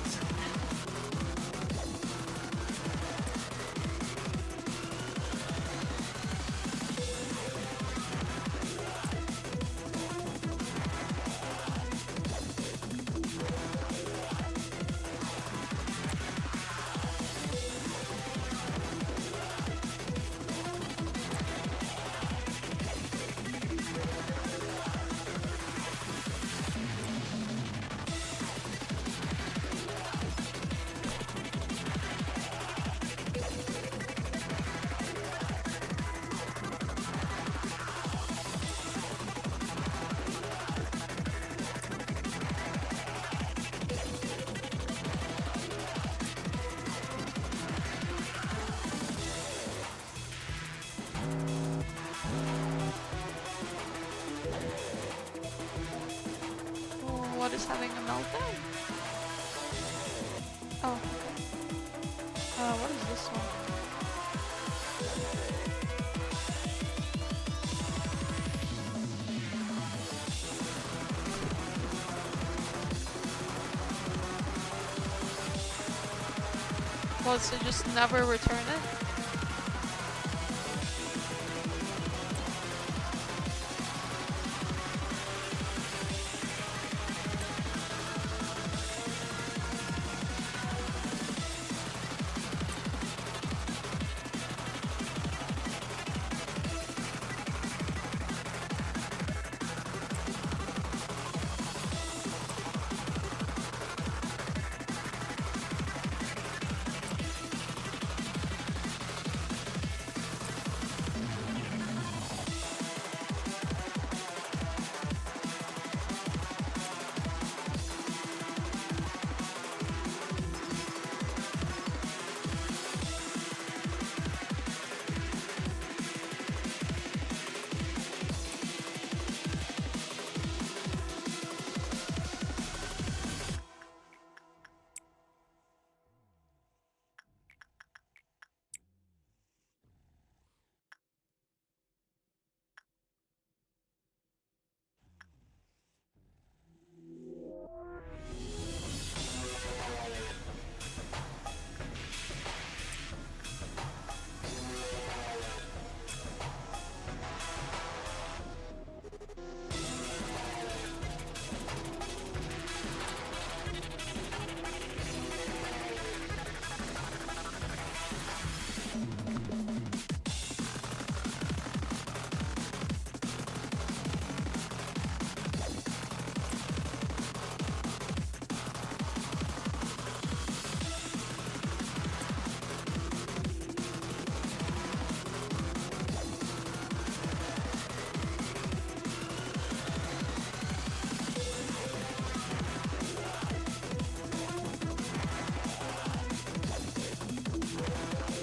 Speaker 1: What is having a meltdown? Oh, okay. What is this one? Well, so just never return it?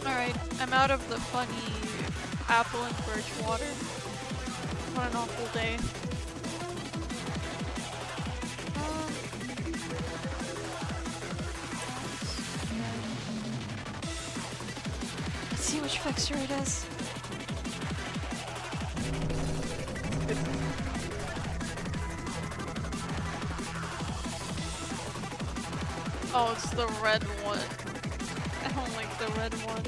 Speaker 1: Alright, I'm out of the funny apple and birch water. What an awful day. Let's see which fixture it is. Oh, it's the red one. I don't like the red one.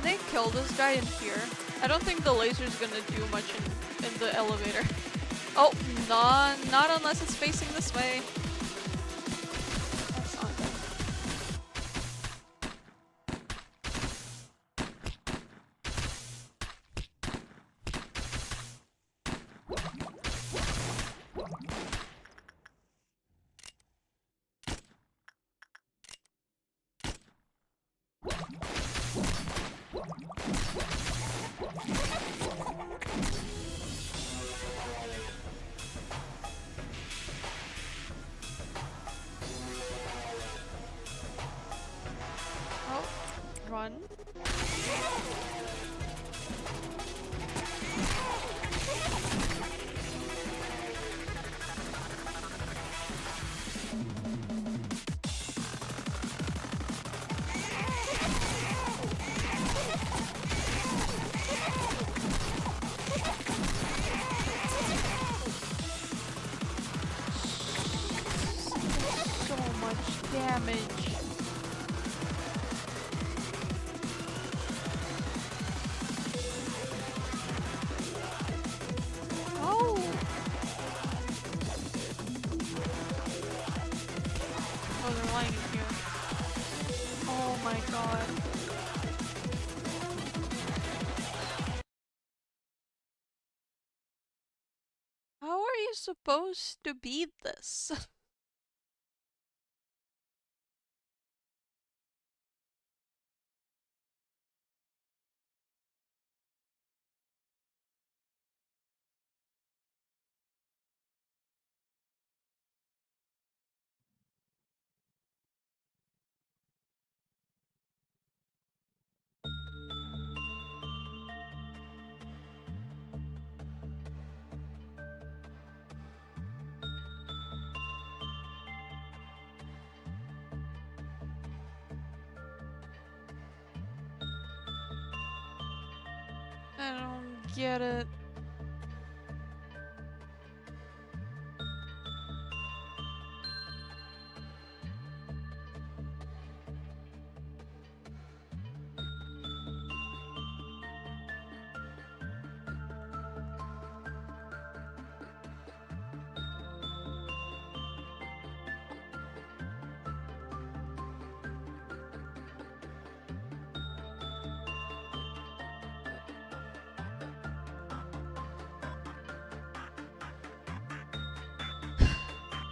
Speaker 1: they kill this guy in here? I don't think the laser's gonna do much in the elevator. Oh, not unless it's facing this way. That's not good. Oh, run. So much damage. Oh! Oh, they're lying in here. Oh my god. How are you supposed to beat this? I don't get it.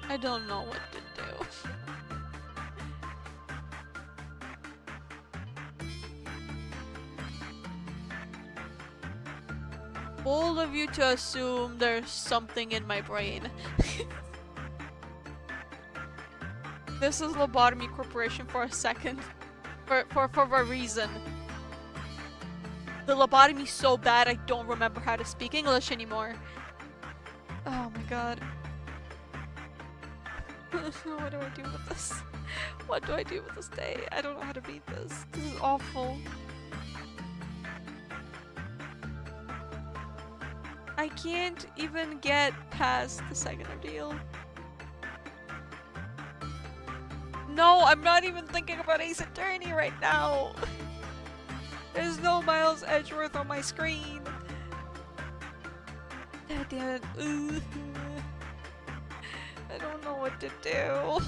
Speaker 1: I don't know what to do. Bold of you to assume there's something in my brain. This is Lobotomy Corporation for a second. For a reason. The lobotomy's so bad I don't remember how to speak English anymore. Oh my god. What do I do with this? What do I do with this day? I don't know how to beat this. This is awful. I can't even get past the second ordeal. No, I'm not even thinking about Ace Attorney right now. There's no Miles Edgeworth on my screen. God damn it. Ugh. I don't know what to do.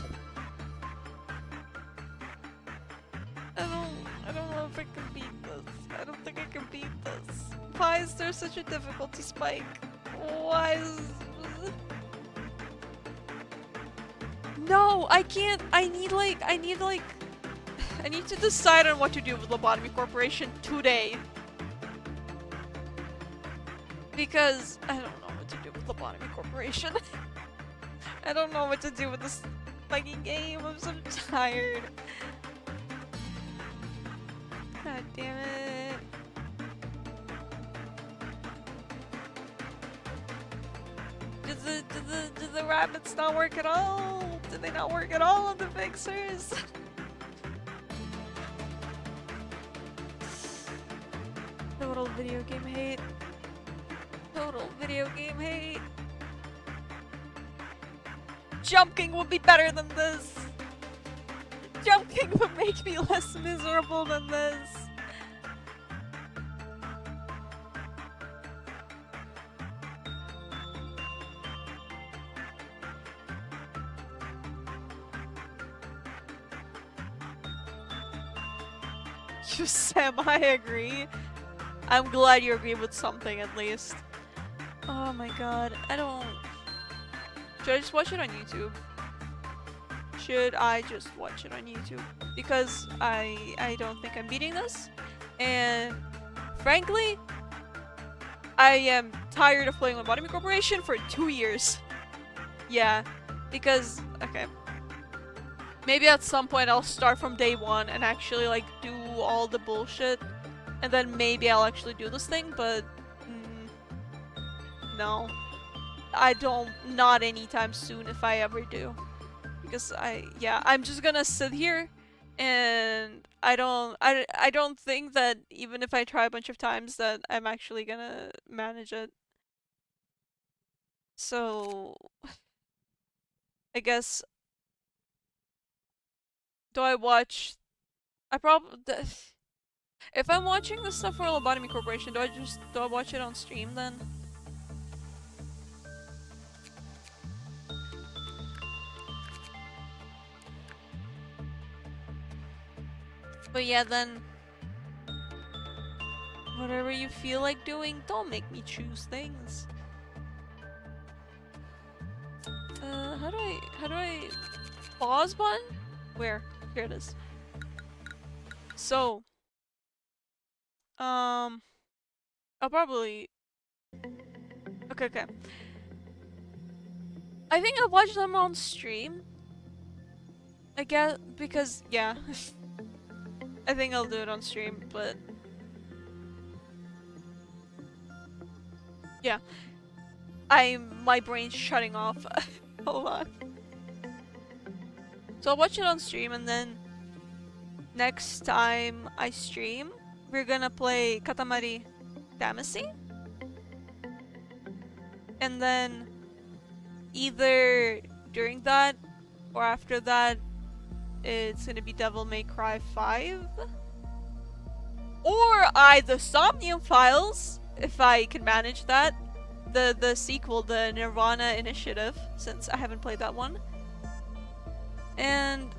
Speaker 1: I don't know if I can beat this. I don't think I can beat this. Why is there such a difficulty spike? Why is... No, I can't. I need to decide on what to do with Lobotomy Corporation today. Because I don't know what to do with Lobotomy Corporation. I don't know what to do with this fucking game. I'm so tired. God damn it. Did the rabbits not work at all? Did they not work at all on the fixers? Total video game hate. Total video game hate. Jump King would be better than this. Jump King would make me less miserable than this. You semi-agree? I'm glad you agree with something at least. Oh my god, I don't... Should I just watch it on YouTube? Should I just watch it on YouTube? Because I don't think I'm beating this. And frankly, I am tired of playing Lobotomy Corporation for 2 years. Yeah, because, okay. Maybe at some point I'll start from day one and actually like do all the bullshit. And then maybe I'll actually do this thing, but no. I don't, not anytime soon if I ever do. Because I'm just gonna sit here and I don't think that even if I try a bunch of times that I'm actually gonna manage it. So I guess do I watch I probably if I'm watching the stuff for Lobotomy Corporation, do I watch it on stream then? But yeah, then whatever you feel like doing, don't make me choose things. How do I pause button? Where? Here it is. So, I'll probably okay. I think I'll watch them on stream. I guess because yeah. I think I'll do it on stream, but yeah. My brain's shutting off. Hold on. So I'll watch it on stream and then next time I stream, we're gonna play Katamari Damacy. And then either during that or after that, it's gonna be Devil May Cry 5. Or the Somnium Files, if I can manage that. The sequel, the Nirvana Initiative, since I haven't played that one. And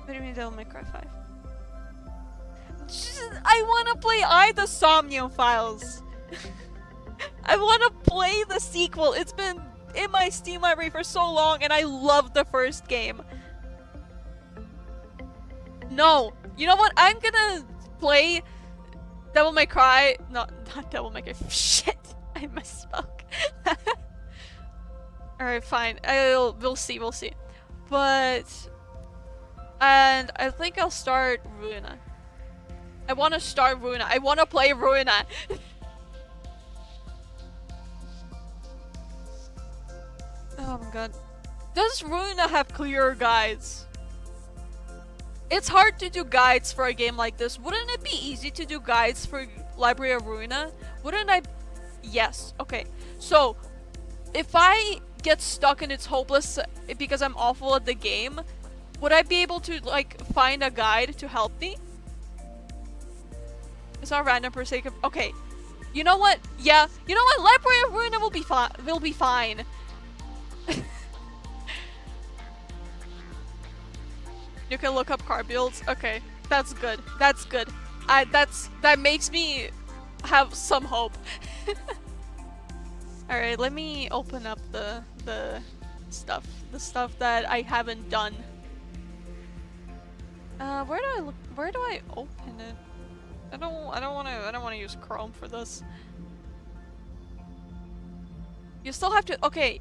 Speaker 1: what do you mean Devil May Cry 5? I wanna play the Somnium Files. I wanna play the sequel. It's been in my Steam library for so long and I love the first game. No. You know what? I'm gonna play Devil May Cry. Not Devil May Cry. Shit. I misspoke. Alright, fine. We'll see. But... And I think I'll start Ruina. I want to start Ruina. I want to play Ruina. Oh my god. Does Ruina have clear guides? It's hard to do guides for a game like this. Wouldn't it be easy to do guides for Library of Ruina? Wouldn't I... Yes. Okay. So, if I get stuck and it's hopeless because I'm awful at the game, would I be able to, like, find a guide to help me? It's not random per se. Okay. You know what? Yeah. You know what? Library of Ruina will be fine. You can look up car builds. Okay. That's good. That's good. That makes me have some hope. Alright, let me open up the stuff. The stuff that I haven't done. Where do I open it? I don't wanna use Chrome for this. You still have to, okay.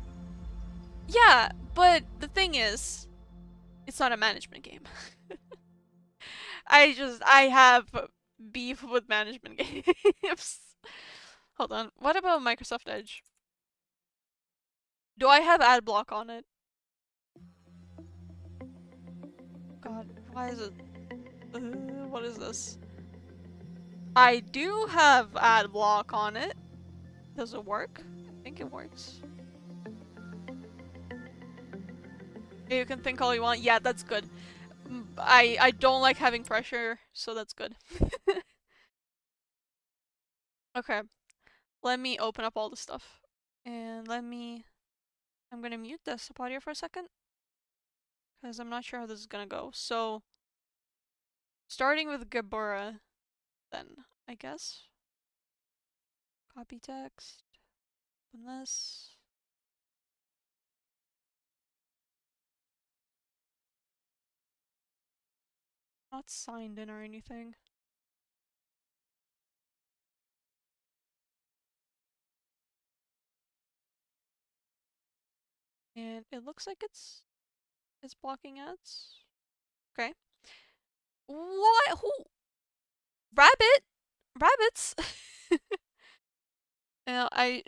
Speaker 1: Yeah, but the thing is, it's not a management game. I have beef with management games. Hold on, what about Microsoft Edge? Do I have ad block on it? God, why is it? What is this? I do have ad block on it. Does it work? I think it works. You can think all you want. Yeah, that's good. I don't like having pressure, so that's good. Okay. Let me open up all the stuff. And I'm gonna mute desktop audio for a second. Because I'm not sure how this is gonna go. So, Starting with Gabora, then, I guess. Copy text. Open this. Not signed in or anything. And it looks like it's blocking ads. Okay. What? Who? Rabbit? Rabbits?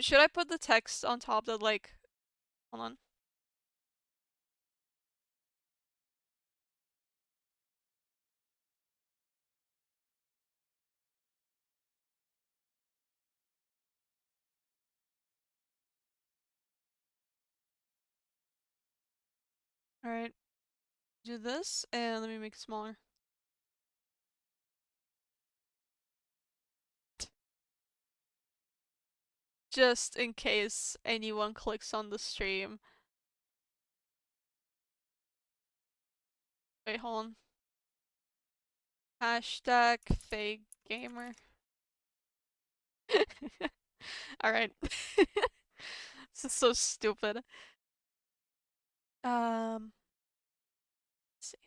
Speaker 1: Should I put the text on top that like, hold on. Alright, do this and let me make it smaller. Just in case anyone clicks on the stream. Wait, hold on. Hashtag fake gamer. Alright. This is so stupid. Let's see.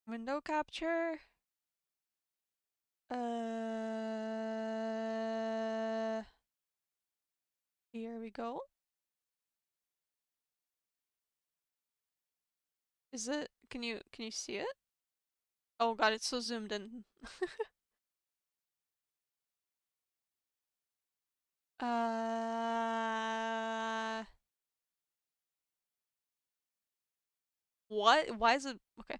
Speaker 1: Window capture. Here we go. Is it? Can you see it? Oh god, it's so zoomed in. What? Why is it? Okay.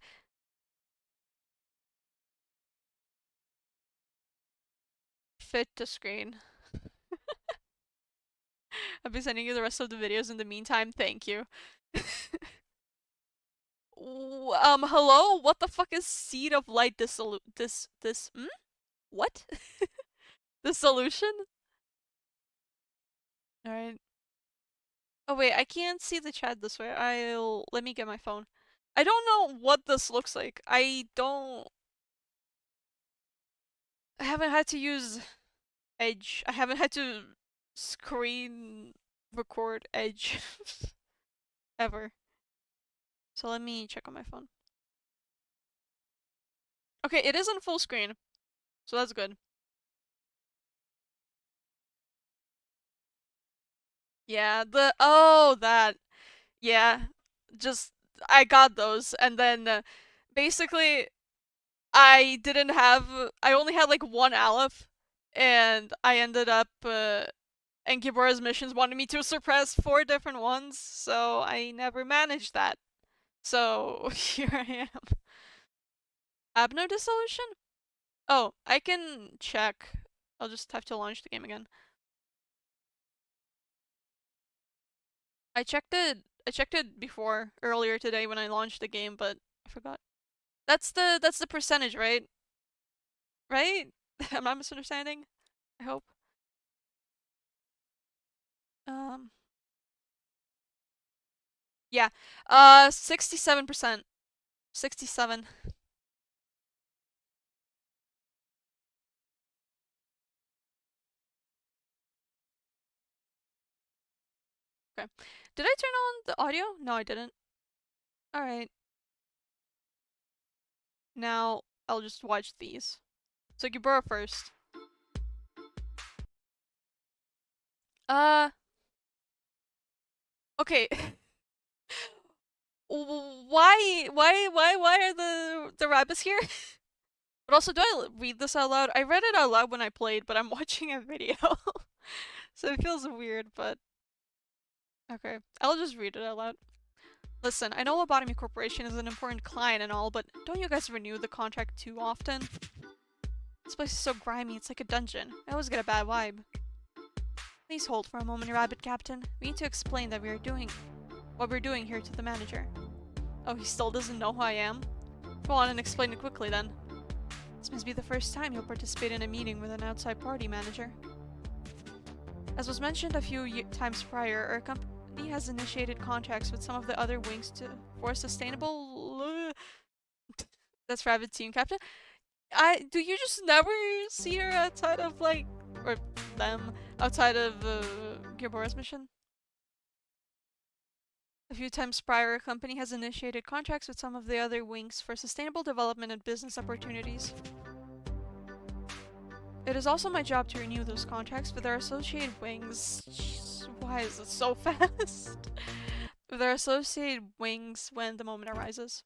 Speaker 1: Fit to screen. I'll be sending you the rest of the videos in the meantime. Thank you. Hello? What the fuck is seed of light What? Dissolution? Alright. Oh wait, I can't see the chat this way. Let me get my phone. I don't know what this looks like. I haven't had to use Edge. I haven't had to screen record Edge ever. So let me check on my phone. Okay, it isn't full screen. So that's good. Yeah, that. Yeah. Just I got those and then basically I only had like one Aleph and I ended up and Gibora's missions wanted me to suppress 4 different ones, so I never managed that. So here I am. Abno dissolution? Oh, I can check. I'll just have to launch the game again. I checked it before earlier today when I launched the game, but I forgot. That's the percentage, right? Right? I'm not misunderstanding. I hope. Um yeah. 67%. 67. Okay. Did I turn on the audio? No, I didn't. Alright. Now, I'll just watch these. So Gibora first. Uh, okay. Why are the rabbits here? But also, do I read this out loud? I read it out loud when I played, but I'm watching a video. So it feels weird, but... Okay, I'll just read it out loud. Listen, I know Lobotomy Corporation is an important client and all, but don't you guys renew the contract too often? This place is so grimy, it's like a dungeon. I always get a bad vibe. Please hold for a moment, Rabbit Captain. We need to explain that what we're doing here to the manager. Oh, he still doesn't know who I am? Go on and explain it quickly then. This must be the first time you'll participate in a meeting with an outside party manager. As was mentioned a few times prior, our company has initiated contracts with some of the other wings for sustainable That's Rabbit Team Captain. Do you just never see her outside of like, or them outside of Gilbora's mission? A few times prior, a company has initiated contracts with some of the other wings for sustainable development and business opportunities. It is also my job to renew those contracts with our associated wings. Jeez, why is it so fast? With our associated wings when the moment arises.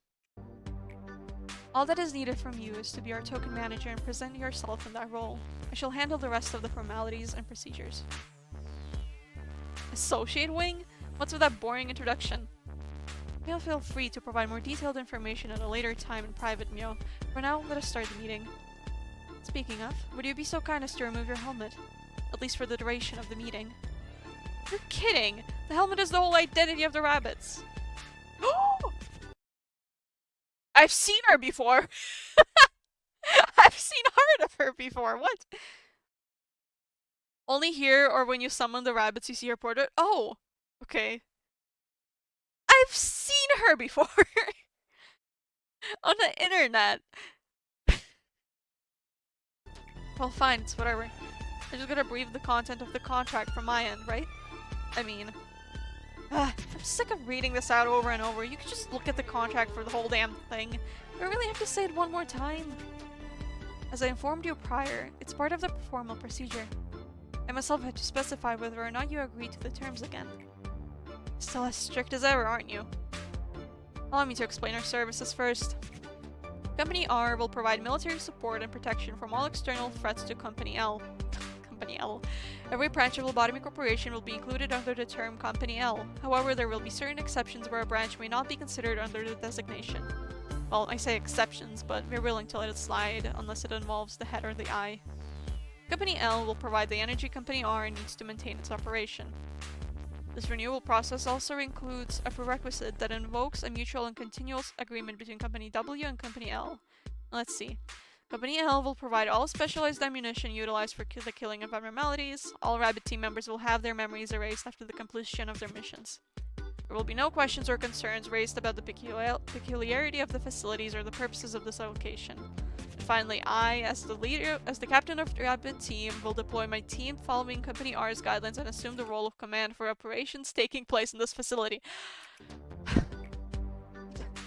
Speaker 1: All that is needed from you is to be our token manager and present yourself in that role. I shall handle the rest of the formalities and procedures. Associate wing? What's with that boring introduction? You'll feel free to provide more detailed information at a later time in private, Mio. For now, let us start the meeting. Speaking of, would you be so kind as to remove your helmet? At least for the duration of the meeting. You're kidding! The helmet is the whole identity of the rabbits! I've seen her before! I've seen heard of her before, what? Only here or when you summon the rabbits you see her portrait? Oh! Okay. I've seen her before! On the internet! Well, fine, it's whatever. I just gotta brief the content of the contract from my end, right? I mean... I'm sick of reading this out over and over. You could just look at the contract for the whole damn thing. Do I really have to say it one more time? As I informed you prior, it's part of the formal procedure. I myself had to specify whether or not you agree to the terms again. Still as strict as ever, aren't you? Allow me to explain our services first. Company R will provide military support and protection from all external threats to Company L. Company L. Every branch of Lobotomy Corporation will be included under the term Company L. However, there will be certain exceptions where a branch may not be considered under the designation. Well, I say exceptions, but we're willing to let it slide unless it involves the head or the eye. Company L will provide the energy Company R needs to maintain its operation. This renewal process also includes a prerequisite that invokes a mutual and continuous agreement between Company W and Company L. Let's see. Company L will provide all specialized ammunition utilized for the killing of abnormalities. All Rabbit team members will have their memories erased after the completion of their missions. There will be no questions or concerns raised about the peculiarity of the facilities or the purposes of this allocation. And finally, I, as the captain of the Rabbit team, will deploy my team following Company R's guidelines and assume the role of command for operations taking place in this facility.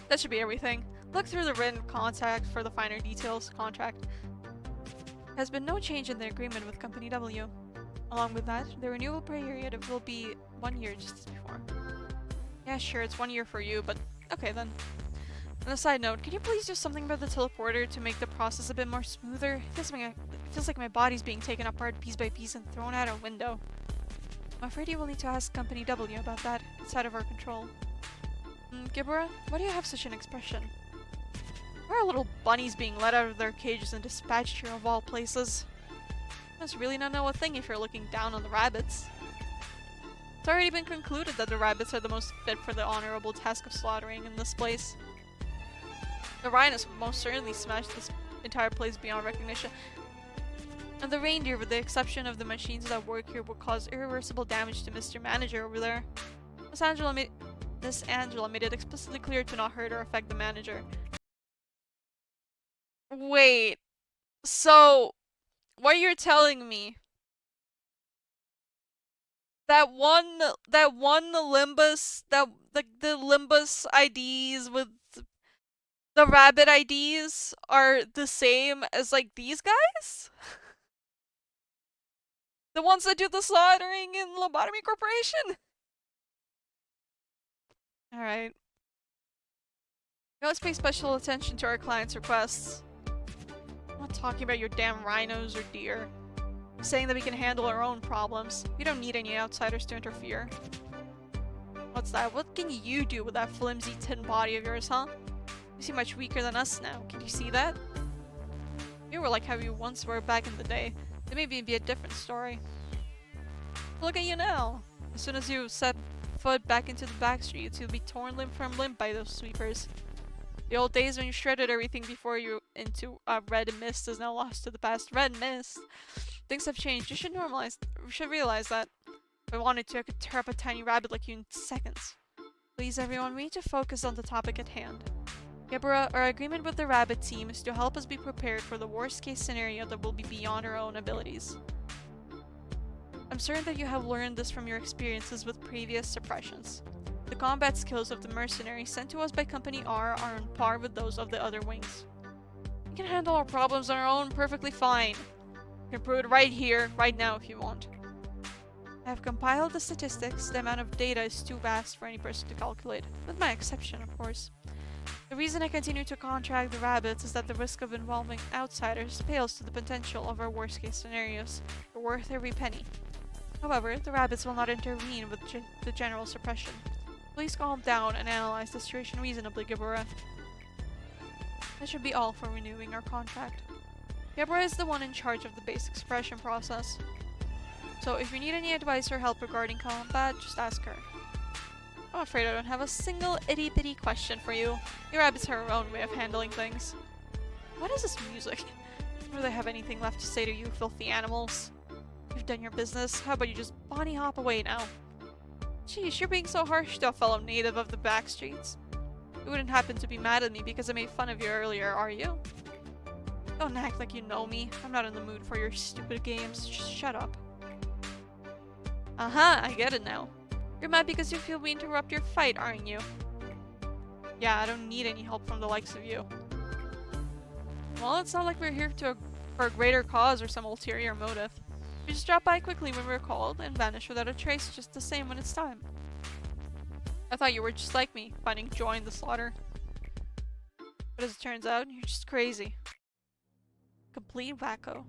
Speaker 1: That should be everything. Look through the written contract for the finer details. Contract. There has been no change in the agreement with Company W. Along with that, the renewal period will be 1 year just as before. Yeah, sure, it's 1 year for you, but okay then. On a side note, can you please do something about the teleporter to make the process a bit more smoother? It feels like my body's being taken apart piece by piece and thrown out a window. I'm afraid you will need to ask Company W about that. It's out of our control. Gibora, why do you have such an expression? Why are little bunnies being let out of their cages and dispatched here of all places? Must really not know a thing if you're looking down on the rabbits. It's already been concluded that the rabbits are the most fit for the honorable task of slaughtering in this place. The rhinos will most certainly smash this entire place beyond recognition. And the reindeer, with the exception of the machines that work here, will cause irreversible damage to Mr. Manager over there. Miss Angela made it explicitly clear to not hurt or affect the manager. Wait, so what you're telling me that one Limbus, that the Limbus IDs with the rabbit IDs are the same as like these guys? The ones that do the slaughtering in Lobotomy Corporation? Alright. Now let's pay special attention to our clients' requests. I'm not talking about your damn rhinos or deer. I'm saying that we can handle our own problems. We don't need any outsiders to interfere. What's that? What can you do with that flimsy tin body of yours, huh? You seem much weaker than us now. Can you see that? You were like how you once were back in the day. It may be a different story. Look at you now. As soon as you set foot back into the back streets, you'll be torn limb from limb by those sweepers. The old days when you shredded everything before you into a red mist is now lost to the past. Red mist! Things have changed. You should realize that. If I wanted to, I could tear up a tiny rabbit like you in seconds. Please everyone, we need to focus on the topic at hand. Gibora, our agreement with the rabbit team is to help us be prepared for the worst case scenario that will be beyond our own abilities. I'm certain that you have learned this from your experiences with previous suppressions. The combat skills of the mercenaries sent to us by Company R are on par with those of the other wings. We can handle our problems on our own perfectly fine. You can prove it right here, right now if you want. I have compiled the statistics. The amount of data is too vast for any person to calculate, with my exception, of course. The reason I continue to contract the rabbits is that the risk of involving outsiders pales to the potential of our worst case scenarios. They're worth every penny. However, the rabbits will not intervene with the general suppression. Please calm down and analyze the situation reasonably, Gibora. That should be all for renewing our contract. Gibora is the one in charge of the basic suppression process. So if you need any advice or help regarding combat, just ask her. I'm afraid I don't have a single itty-bitty question for you. The rabbits have their own way of handling things. What is this music? Do they have anything left to say to you, filthy animals? You've done your business. How about you just bunny hop away now? Geez, you're being so harsh to a fellow native of the backstreets. You wouldn't happen to be mad at me because I made fun of you earlier, are you? Don't act like you know me. I'm not in the mood for your stupid games. Just shut up. Aha, I get it now. You're mad because you feel we interrupt your fight, aren't you? Yeah, I don't need any help from the likes of you. Well, it's not like we're here for a greater cause or some ulterior motive. We just drop by quickly when we're called and vanish without a trace just the same when it's time. I thought you were just like me, finding joy in the slaughter. But as it turns out, you're just crazy. Complete wacko.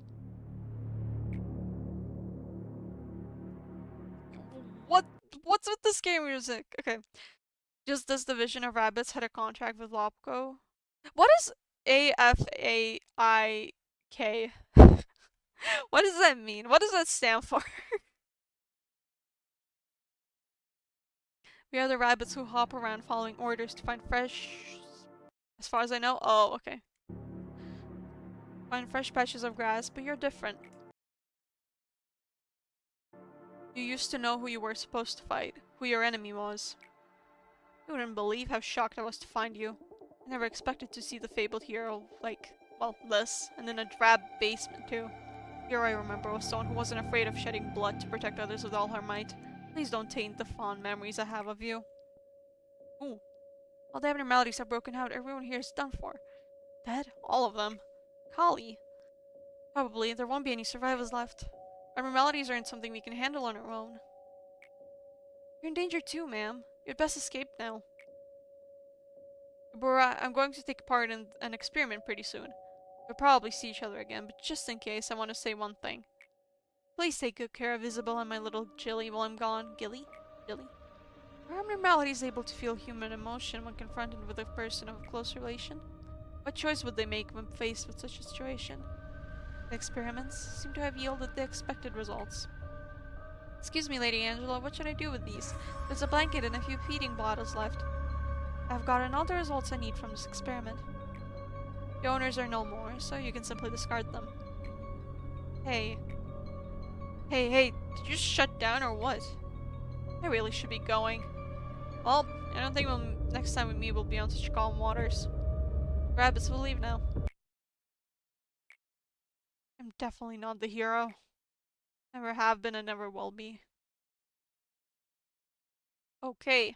Speaker 1: What's with the scary music? Okay. Just this division of rabbits had a contract with Lopko. What is AFAIK? What does that mean? What does that stand for? We are the rabbits who hop around following orders to find fresh... As far as I know? Oh, okay. Find fresh patches of grass, but you're different. You used to know who you were supposed to fight, who your enemy was. You wouldn't believe how shocked I was to find you. I never expected to see the fabled hero like, well, this, and in a drab basement too. Hero I remember was someone who wasn't afraid of shedding blood to protect others with all her might. Please don't taint the fond memories I have of you. Ooh. All the abnormalities have broken out, everyone here is done for. Dead? All of them. Kali. Probably, there won't be any survivors left. Abnormalities aren't something we can handle on our own. You're in danger too, ma'am. You'd best escape now. Bora, I'm going to take part in an experiment pretty soon. We'll probably see each other again, but just in case, I want to say one thing. Please take good care of Isabel and my little Jilly while I'm gone. Gilly? Jilly? Are abnormalities able to feel human emotion when confronted with a person of close relation? What choice would they make when faced with such a situation? The experiments seem to have yielded the expected results. Excuse me, Lady Angela, what should I do with these? There's a blanket and a few feeding bottles left. I've gotten all the results I need from this experiment. The owners are no more, so you can simply discard them. Hey. Hey, did you just shut down or what? I really should be going. Well, I don't think next time we meet we'll be on such calm waters. Rabbits will leave now. I'm definitely not the hero. Never have been and never will be. Okay.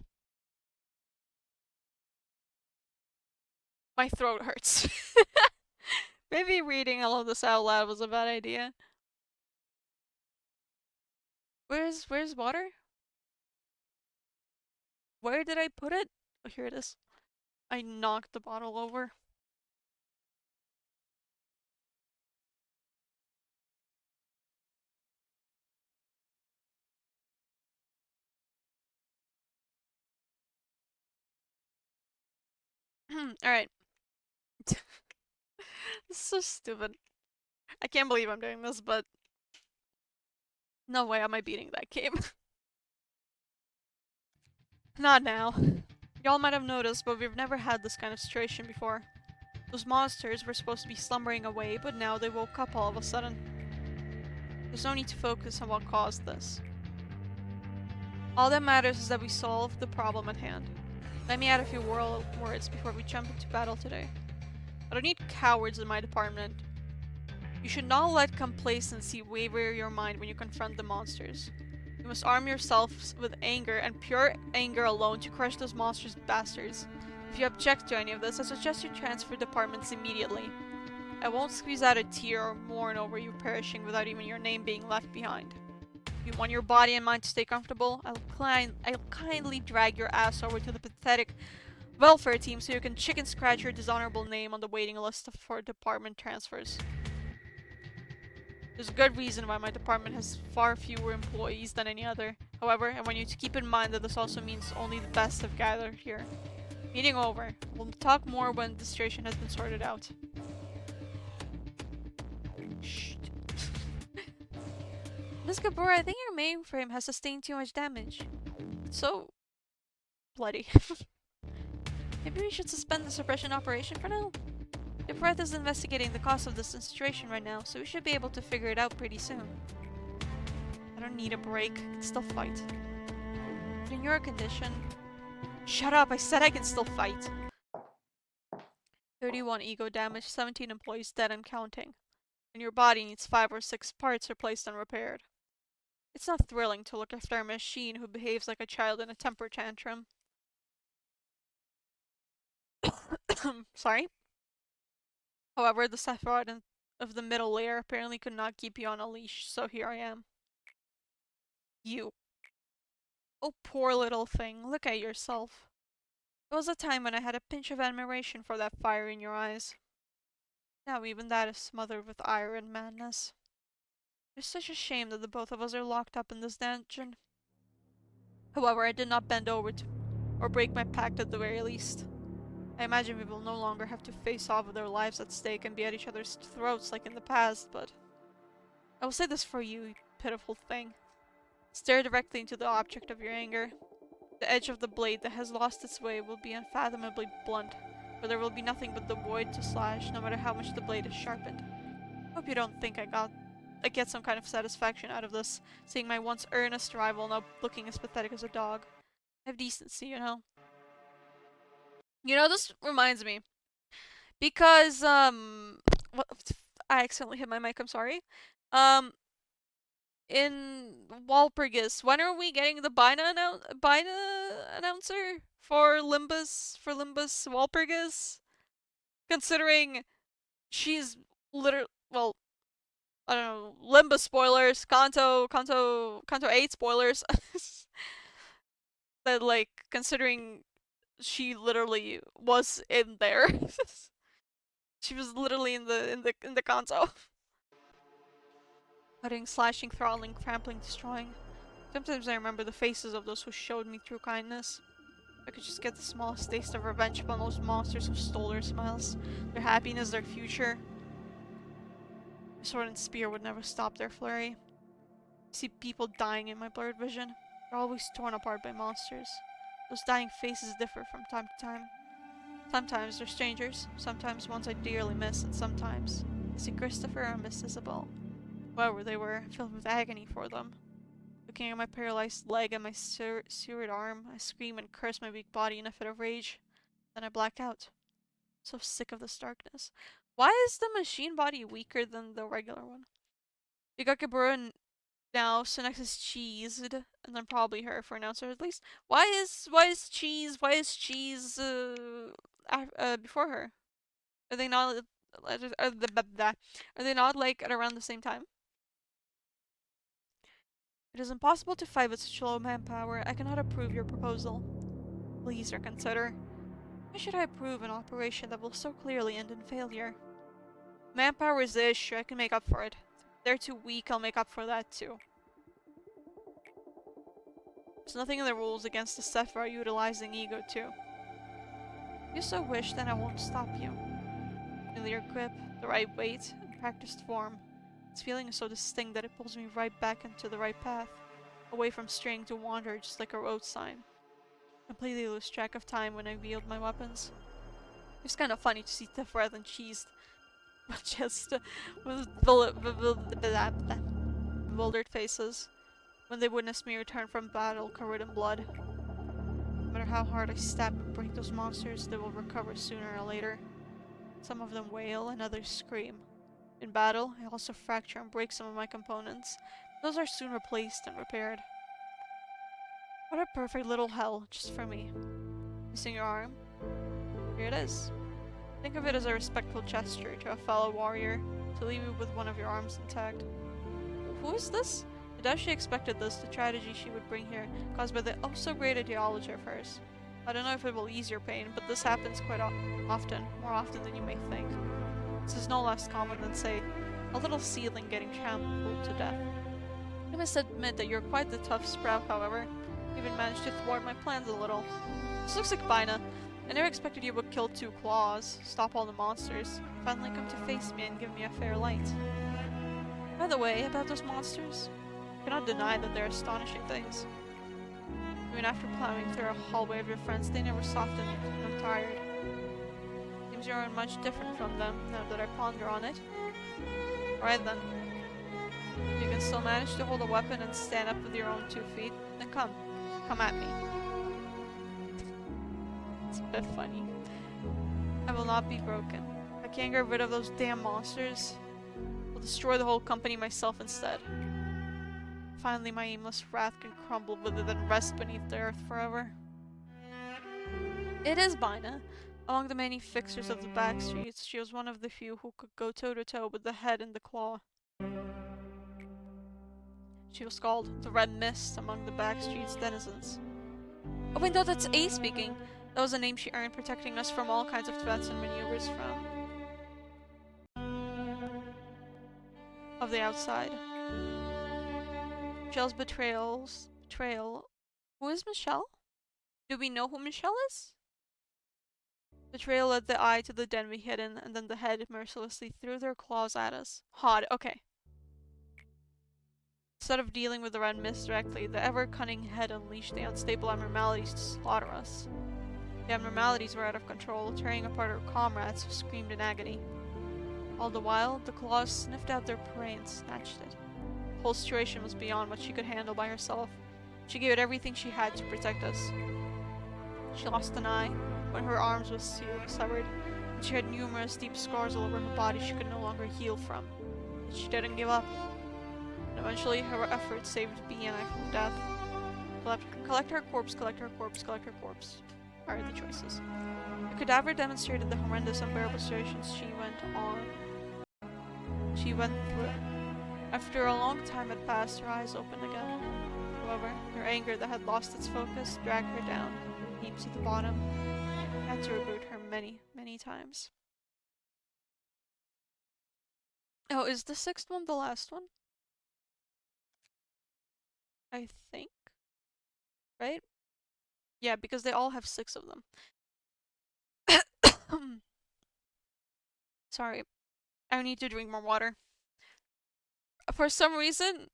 Speaker 1: My throat hurts. Maybe reading all of this out loud was a bad idea. Where's water? Where did I put it? Oh, here it is. I knocked the bottle over. Alright. This is so stupid. I can't believe I'm doing this, but no way am I beating that game. Not now. Y'all might have noticed, but we've never had this kind of situation before. Those monsters were supposed to be slumbering away, but now they woke up all of a sudden. There's no need to focus on what caused this. All that matters is that we solve the problem at hand. Let me add a few words before we jump into battle today. I don't need cowards in my department. You should not let complacency waver your mind when you confront the monsters. You must arm yourselves with anger and pure anger alone to crush those monstrous bastards. If you object to any of this, I suggest you transfer departments immediately. I won't squeeze out a tear or mourn over you perishing without even your name being left behind. If you want your body and mind to stay comfortable, I'll kindly drag your ass over to the pathetic welfare team so you can chicken scratch your dishonorable name on the waiting list for department transfers. There's a good reason why my department has far fewer employees than any other. However, I want you to keep in mind that this also means only the best have gathered here. Meeting over. We'll talk more when the situation has been sorted out. Shh. Ms. Gabor, I think your mainframe has sustained too much damage. It's so bloody. Maybe we should suspend the suppression operation for now? The Breath is investigating the cause of this situation right now, so we should be able to figure it out pretty soon. I don't need a break. I can still fight. But in your condition... Shut up! I said I can still fight! 31 ego damage, 17 employees dead and counting. And your body needs 5 or 6 parts replaced and repaired. It's not thrilling to look after a machine who behaves like a child in a temper tantrum. Sorry? However, the Sephiroth of the middle layer apparently could not keep you on a leash, so here I am. You. Oh, poor little thing, look at yourself. There was a time when I had a pinch of admiration for that fire in your eyes. Now even that is smothered with ire and madness. It's such a shame that the both of us are locked up in this dungeon. However, I did not bend over to or break my pact at the very least. I imagine we will no longer have to face off with our lives at stake and be at each other's throats like in the past, but... I will say this for you, you pitiful thing. Stare directly into the object of your anger. The edge of the blade that has lost its way will be unfathomably blunt, for there will be nothing but the void to slash, no matter how much the blade is sharpened. Hope you don't think I get some kind of satisfaction out of this, seeing my once earnest rival now looking as pathetic as a dog. I have decency, you know. You know, this reminds me. Because, what, I accidentally hit my mic, I'm sorry. In Walpurgis, when are we getting the Bina announcer for Limbus Walpurgis? Considering she's well, I don't know, Limbus spoilers, Kanto 8 spoilers. That, like, considering she literally was in there. She was literally in the Kanto. Cutting, slashing, throttling, trampling, destroying. Sometimes I remember the faces of those who showed me true kindness. I could just get the smallest taste of revenge upon those monsters who stole their smiles, their happiness, their future. My sword and spear would never stop their flurry. I see people dying in my blurred vision. They're always torn apart by monsters. Those dying faces differ from time to time. Sometimes they're strangers, sometimes ones I dearly miss, and sometimes I see Christopher or Miss Isabel. Whoever they were, filled with agony for them. Looking at my paralyzed leg and my seared arm, I scream and curse my weak body in a fit of rage. Then I black out. So sick of this darkness. Why is the machine body weaker than the regular one? We got Gabura now, so next is Cheesed, and then probably her for announcer at least. Why is Cheese before her? Are they not are they not like at around the same time? It is impossible to fight with such low manpower. I cannot approve your proposal. Please reconsider. Why should I approve an operation that will so clearly end in failure? Manpower is the issue. I can make up for it. If they're too weak, I'll make up for that too. There's nothing in the rules against the Sephiroth utilizing ego too. If you so wish, then I won't stop you. Familiar grip, the right weight, and practiced form. This feeling is so distinct that it pulls me right back into the right path, away from straying to wander just like a road sign. I completely lose track of time when I wield my weapons. It's kind of funny to see Sephiroth and Cheese just with bewildered faces when they witness me return from battle covered in blood. No matter how hard I stab and break those monsters, they will recover sooner or later. Some of them wail and others scream. In battle, I also fracture and break some of my components. Those are soon replaced and repaired. What a perfect little hell, just for me. Missing your arm? Here it is. Think of it as a respectful gesture to a fellow warrior, to leave you with one of your arms intact. Who is this? I doubt she expected this, the tragedy she would bring here, caused by the oh-so-great ideology of hers. I don't know if it will ease your pain, but this happens quite often, more often than you may think. This is no less common than, say, a little seedling getting trampled to death. I must admit that you're quite the tough sprout, however. You even managed to thwart my plans a little. This looks like Bina. I never expected you would kill 2 claws, stop all the monsters, finally come to face me and give me a fair light. By the way, about those monsters, I cannot deny that they're astonishing things. Even after plowing through a hallway of your friends, they never softened nor tired. Seems you aren't much different from them, now that I ponder on it. Alright then. If you can still manage to hold a weapon and stand up with your own 2 feet, then come. Come at me. It's a bit funny. I will not be broken. I can't get rid of those damn monsters. I'll destroy the whole company myself instead. Finally, my aimless wrath can crumble with it and rest beneath the earth forever. It is Bina. Among the many fixers of the back streets, she was one of the few who could go toe-to-toe with the head and the claw. She was called the Red Mist among the back streets denizens. Oh wait, no, that's A speaking. That was a name she earned, protecting us from all kinds of threats and maneuvers of the outside. Michelle's betrayal. Who is Michelle? Do we know who Michelle is? Betrayal led the eye to the den we hid in, and then the head mercilessly threw their claws at us. Hod, okay. Instead of dealing with the Red Mist directly, the ever-cunning head unleashed the unstable abnormalities to slaughter us. The abnormalities were out of control, tearing apart our comrades who screamed in agony. All the while, the claws sniffed out their prey and snatched it. The whole situation was beyond what she could handle by herself. She gave it everything she had to protect us. She lost an eye, when her arms were severed, and she had numerous deep scars all over her body she could no longer heal from. But she didn't give up. And eventually, her efforts saved B and I from death. Collect her corpse, collect her corpse, collect her corpse are the choices. The cadaver demonstrated the horrendous, unbearable situations she went through. After a long time had passed, her eyes opened again. However, her anger that had lost its focus dragged her down, deep to the bottom. I had to reboot her many, many times. Oh, is the 6th one the last one? I think. Right? Yeah, because they all have 6 of them. Sorry. I need to drink more water. For some reason,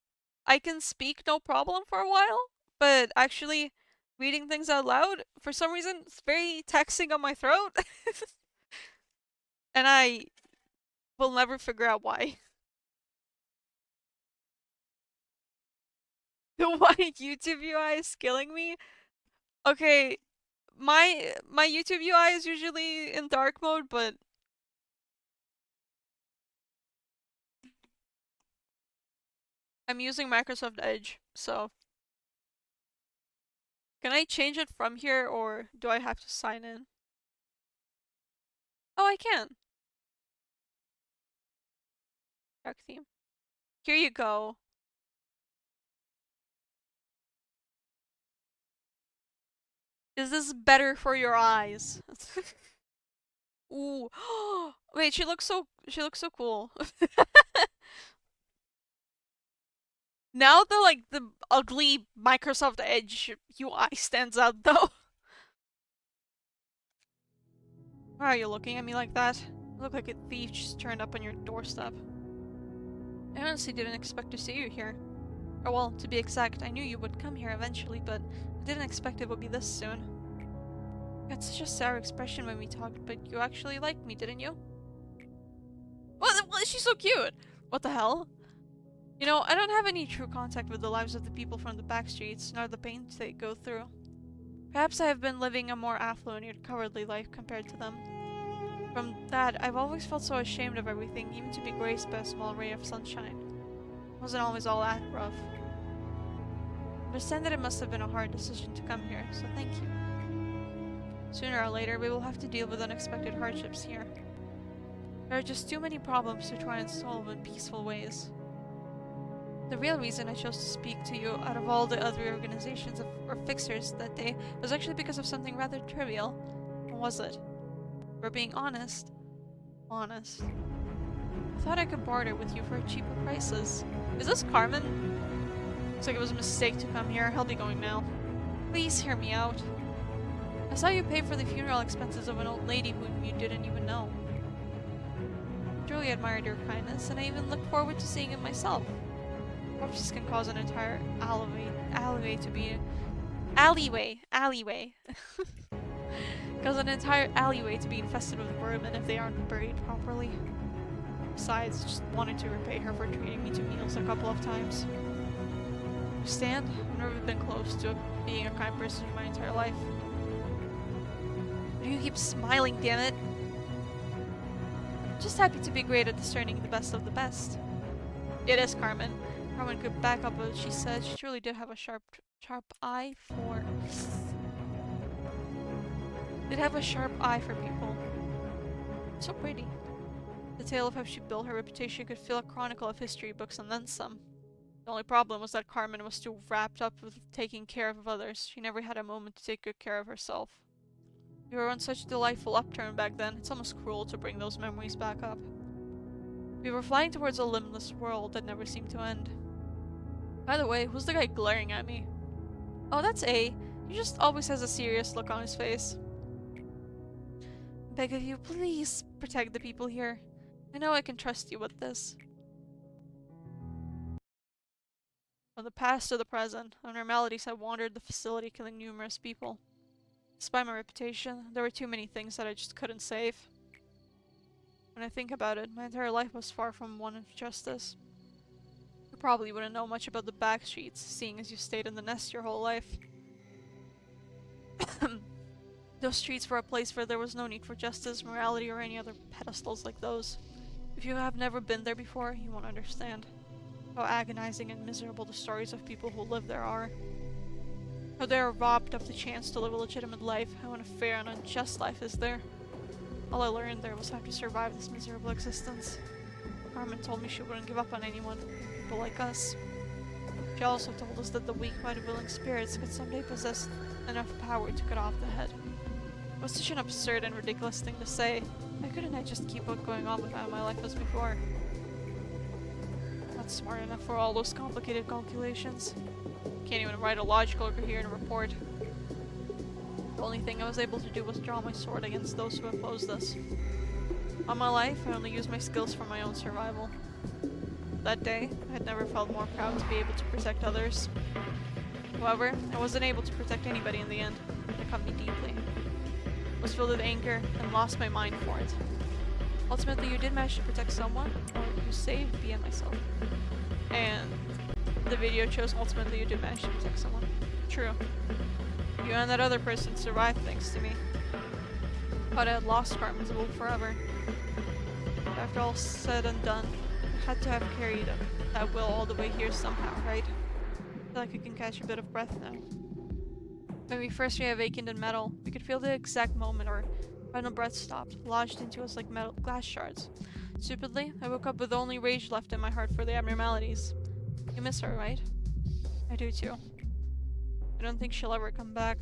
Speaker 1: I can speak no problem for a while, but actually reading things out loud, for some reason, it's very taxing on my throat. And I will never figure out why. Why YouTube UI is killing me? Okay, my YouTube UI is usually in dark mode, but I'm using Microsoft Edge, so can I change it from here, or do I have to sign in? Oh, I can. Dark theme. Here you go. Is this better for your eyes? Ooh. Wait, she looks so cool. Now the ugly Microsoft Edge UI stands out though. Why are you looking at me like that? You look like a thief just turned up on your doorstep. I honestly didn't expect to see you here. Or well, to be exact, I knew you would come here eventually, but I didn't expect it would be this soon. You had such a sour expression when we talked, but you actually liked me, didn't you? What? She's so cute! What the hell? You know, I don't have any true contact with the lives of the people from the back streets, nor the pains they go through. Perhaps I have been living a more affluent yet cowardly life compared to them. From that, I've always felt so ashamed of everything, even to be graced by a small ray of sunshine. It wasn't always all that rough. I understand that it must have been a hard decision to come here, so thank you. Sooner or later, we will have to deal with unexpected hardships here. There are just too many problems to try and solve in peaceful ways. The real reason I chose to speak to you out of all the other organizations or fixers that day was actually because of something rather trivial. What was it? For being honest. Honest. I thought I could barter with you for cheaper prices. Is this Carmen? Looks like it was a mistake to come here. I'll be going now. Please hear me out. I saw you pay for the funeral expenses of an old lady whom you didn't even know. I truly admired your kindness, and I even looked forward to seeing it myself. Corpses can cause an entire alleyway to be alleyway cause an entire alleyway to be infested with vermin if they aren't buried properly. Besides, just wanted to repay her for treating me to meals a couple of times. Understand? I've never been close to being a kind person in my entire life. But you keep smiling, damn it! I'm just happy to be great at discerning the best of the best. It is Carmen. Carmen could back up what she said. She truly did have a sharp eye for... Did have a sharp eye for people. So pretty. The tale of how she built her reputation could fill a chronicle of history books and then some. The only problem was that Carmen was too wrapped up with taking care of others. She never had a moment to take good care of herself. We were on such a delightful upturn back then. It's almost cruel to bring those memories back up. We were flying towards a limitless world that never seemed to end. By the way, who's the guy glaring at me? Oh, that's A. He just always has a serious look on his face. I beg of you, please protect the people here. I know I can trust you with this. From the past to the present, abnormalities had wandered the facility, killing numerous people. Despite my reputation, there were too many things that I just couldn't save. When I think about it, my entire life was far from one of justice. You probably wouldn't know much about the back streets, seeing as you stayed in the nest your whole life. Those streets were a place where there was no need for justice, morality, or any other pedestals like those. If you have never been there before, you won't understand how agonizing and miserable the stories of people who live there are. How they are robbed of the chance to live a legitimate life, how unfair and unjust life is there. All I learned there was how to survive this miserable existence. Carmen told me she wouldn't give up on anyone, people like us. She also told us that the weak but willing spirits could someday possess enough power to cut off the head. It was such an absurd and ridiculous thing to say. Why couldn't I just keep on going on with how my life was before? Not smart enough for all those complicated calculations. Can't even write a logical, coherent report. The only thing I was able to do was draw my sword against those who opposed us. All my life, I only used my skills for my own survival. That day, I had never felt more proud to be able to protect others. However, I wasn't able to protect anybody in the end. It cut me deeply. I was filled with anger and lost my mind for it. Ultimately, you did manage to protect someone, or you saved me and myself. And the video shows ultimately you did manage to protect someone. True. You and that other person survived thanks to me. But I had lost Carmen's will forever. But after all said and done, I had to have carried that will all the way here somehow, right? I feel like I can catch a bit of breath now. When we first reawakened in metal, we could feel the exact moment our final breath stopped, lodged into us like metal glass shards. Stupidly, I woke up with only rage left in my heart for the abnormalities. You miss her, right? I do too. I don't think she'll ever come back.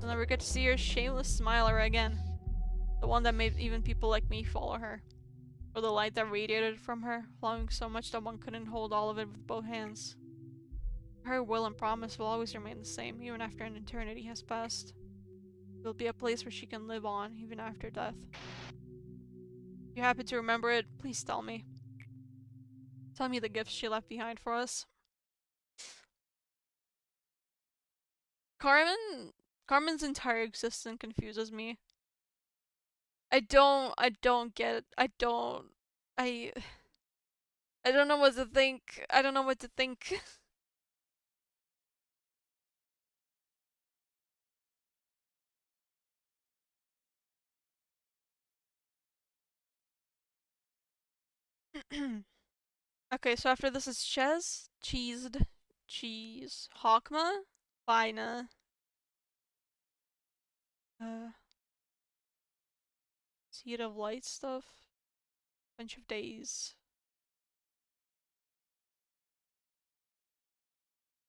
Speaker 1: I'll never get to see her shameless smile ever again. The one that made even people like me follow her. Or the light that radiated from her, flowing so much that one couldn't hold all of it with both hands. Her will and promise will always remain the same, even after an eternity has passed. It will be a place where she can live on, even after death. If you happen to remember it, please tell me. Tell me the gifts she left behind for us. Carmen's entire existence confuses me. I don't get it. I don't know what to think. I don't know what to think. Okay, so after this is Ches, Cheesed, Cheese, Hawkma, Lina, uh, Seed of Light stuff, bunch of days.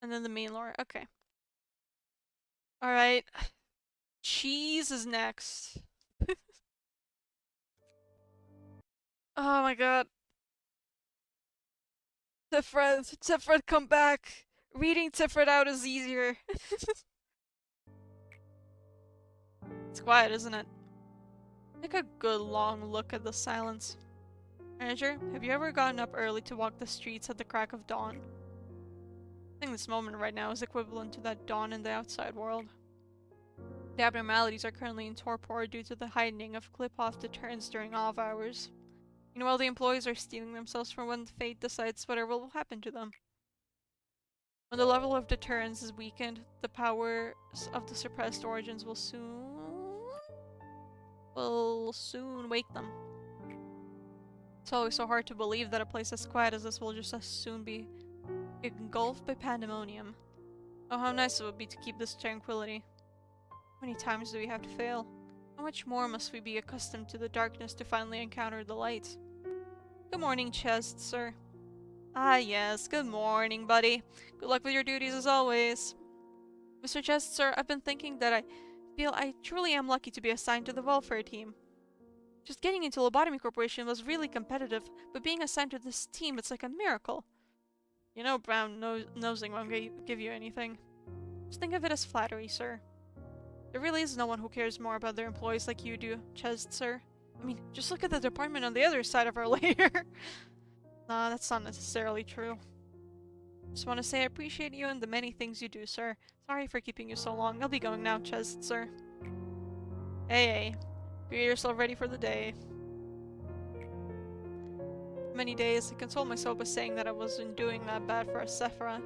Speaker 1: And then the main lore. Okay. Alright. Cheese is next. Oh my god. Tifred, come back! Reading Tifred out is easier. It's quiet, isn't it? Take a good long look at the silence. Manager, have you ever gotten up early to walk the streets at the crack of dawn? I think this moment right now is equivalent to that dawn in the outside world. The abnormalities are currently in torpor due to the heightening of clip-off deterrence during off hours. Meanwhile, the employees are steeling themselves for when fate decides whatever will happen to them. When the level of deterrence is weakened, the powers of the suppressed origins will soon wake them. It's always so hard to believe that a place as quiet as this will just as soon be engulfed by pandemonium. Oh, how nice it would be to keep this tranquility. How many times do we have to fail? How much more must we be accustomed to the darkness to finally encounter the light? Good morning, Chest, sir. Ah, yes, good morning, buddy. Good luck with your duties as always. Mr. Chest, sir, I've been thinking that I feel I truly am lucky to be assigned to the welfare team. Just getting into Lobotomy Corporation was really competitive, but being assigned to this team, it's like a miracle. You know, Brown nosing won't give you anything. Just think of it as flattery, sir. There really is no one who cares more about their employees like you do, Chest, sir. I mean, just look at the department on the other side of our layer. Nah, that's not necessarily true. Just want to say I appreciate you and the many things you do, sir. Sorry for keeping you so long. I'll be going now, Chest, sir. Hey, get yourself ready for the day. Many days, I consoled myself by saying that I wasn't doing that bad for a Sephira.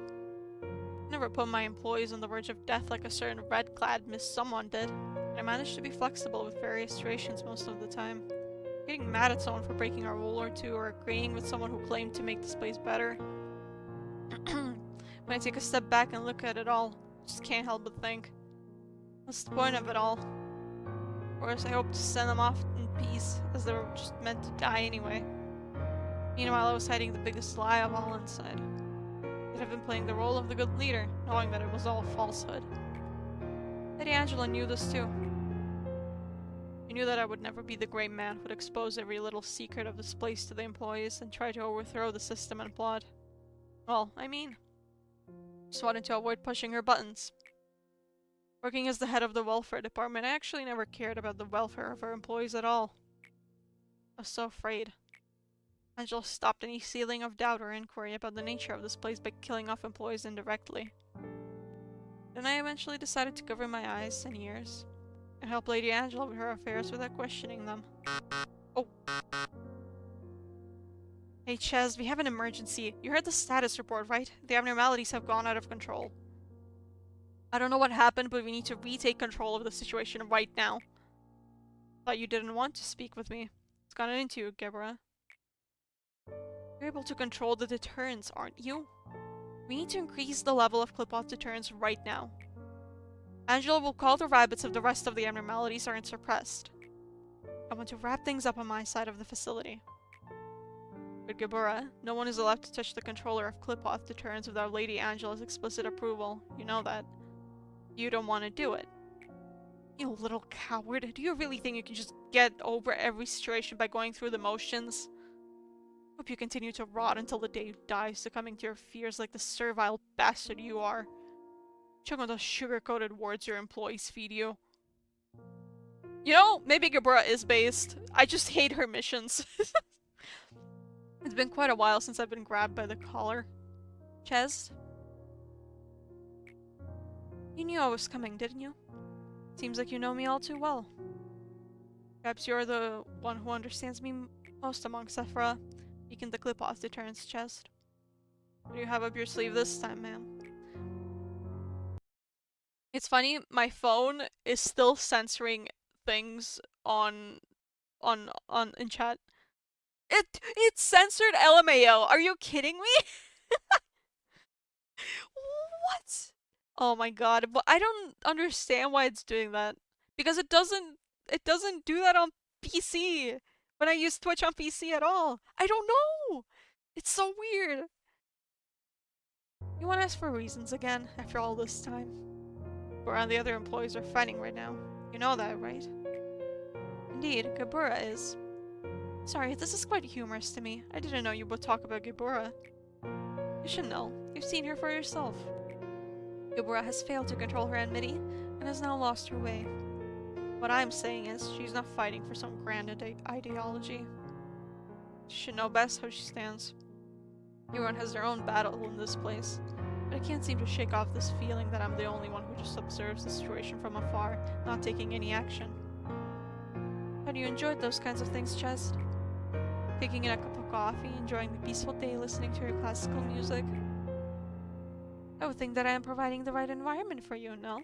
Speaker 1: I never put my employees on the verge of death like a certain red-clad Miss Someone did. I managed to be flexible with various situations most of the time. Getting mad at someone for breaking a rule or two, or agreeing with someone who claimed to make this place better. When I take a step back and look at it all, I just can't help but think, what's the point of it all? Of course, I hope to send them off in peace, as they were just meant to die anyway. Meanwhile, I was hiding the biggest lie of all inside. That I've been playing the role of the good leader, knowing that it was all falsehood. Lady Angela knew this too. She knew that I would never be the great man who would expose every little secret of this place to the employees and try to overthrow the system and plot. Well, I mean, just wanted to avoid pushing her buttons. Working as the head of the welfare department, I actually never cared about the welfare of our employees at all. I was so afraid. Angela stopped any feeling of doubt or inquiry about the nature of this place by killing off employees indirectly. Then I eventually decided to cover my eyes and ears and help Lady Angela with her affairs without questioning them. Oh. Hey Ches, we have an emergency. You heard the status report, right? The abnormalities have gone out of control. I don't know what happened, but we need to retake control of the situation right now. Thought you didn't want to speak with me. What's gotten into you, Gibra? You're able to control the deterrence, aren't you? We need to increase the level of clip-off deterrence right now. Angela will call the rabbits if the rest of the abnormalities aren't suppressed. I want to wrap things up on my side of the facility. With Gibura, no one is allowed to touch the controller of clip-off deterrence without Lady Angela's explicit approval. You know that. You don't want to do it. You little coward. Do you really think you can just get over every situation by going through the motions? Hope you continue to rot until the day you die, succumbing to your fears like the servile bastard you are. Choke on those sugar-coated words your employees feed you. You know, maybe Gabra is based. I just hate her missions. It's been quite a while since I've been grabbed by the collar. Ches? You knew I was coming, didn't you? Seems like you know me all too well. Perhaps you're the one who understands me most among Sephira. Beacon the clip-off deterrence chest. What do you have up your sleeve this time, ma'am? It's funny, my phone is still censoring things in chat. It's censored LMAO. Are you kidding me? What? Oh my god, but I don't understand why it's doing that. Because it doesn't do that on PC. When I use Twitch on PC at all. I don't know. It's so weird. You want to ask for reasons again after all this time? Gabura and the other employees are fighting right now. You know that, right? Indeed, Gabura is. Sorry, this is quite humorous to me. I didn't know you would talk about Gabura. You should know. You've seen her for yourself. Gabura has failed to control her enmity and has now lost her way. What I'm saying is, she's not fighting for some grand ideology. She should know best how she stands. Everyone has their own battle in this place, but I can't seem to shake off this feeling that I'm the only one who just observes the situation from afar, not taking any action. Have you enjoyed those kinds of things, Chest? Taking in a cup of coffee, enjoying the peaceful day, listening to your classical music? I would think that I am providing the right environment for you, no?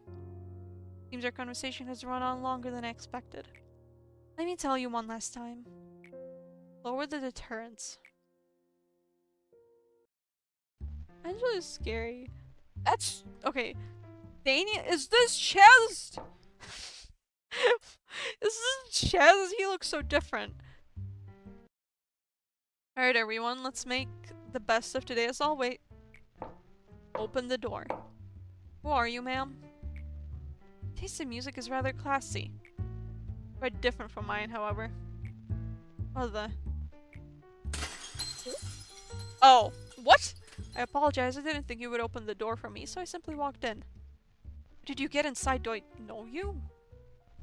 Speaker 1: Seems our conversation has run on longer than I expected. Let me tell you one last time. Lower the deterrence. Angela is scary. That's... okay. Daniel, is this Chest? Is this Chest? He looks so different. Alright everyone, let's make the best of today as all. Wait. Open the door. Who are you, ma'am? Taste in music is rather classy. Quite different from mine, however. What the... oh, what? I apologize, I didn't think you would open the door for me, so I simply walked in. Did you get inside? Do I know you?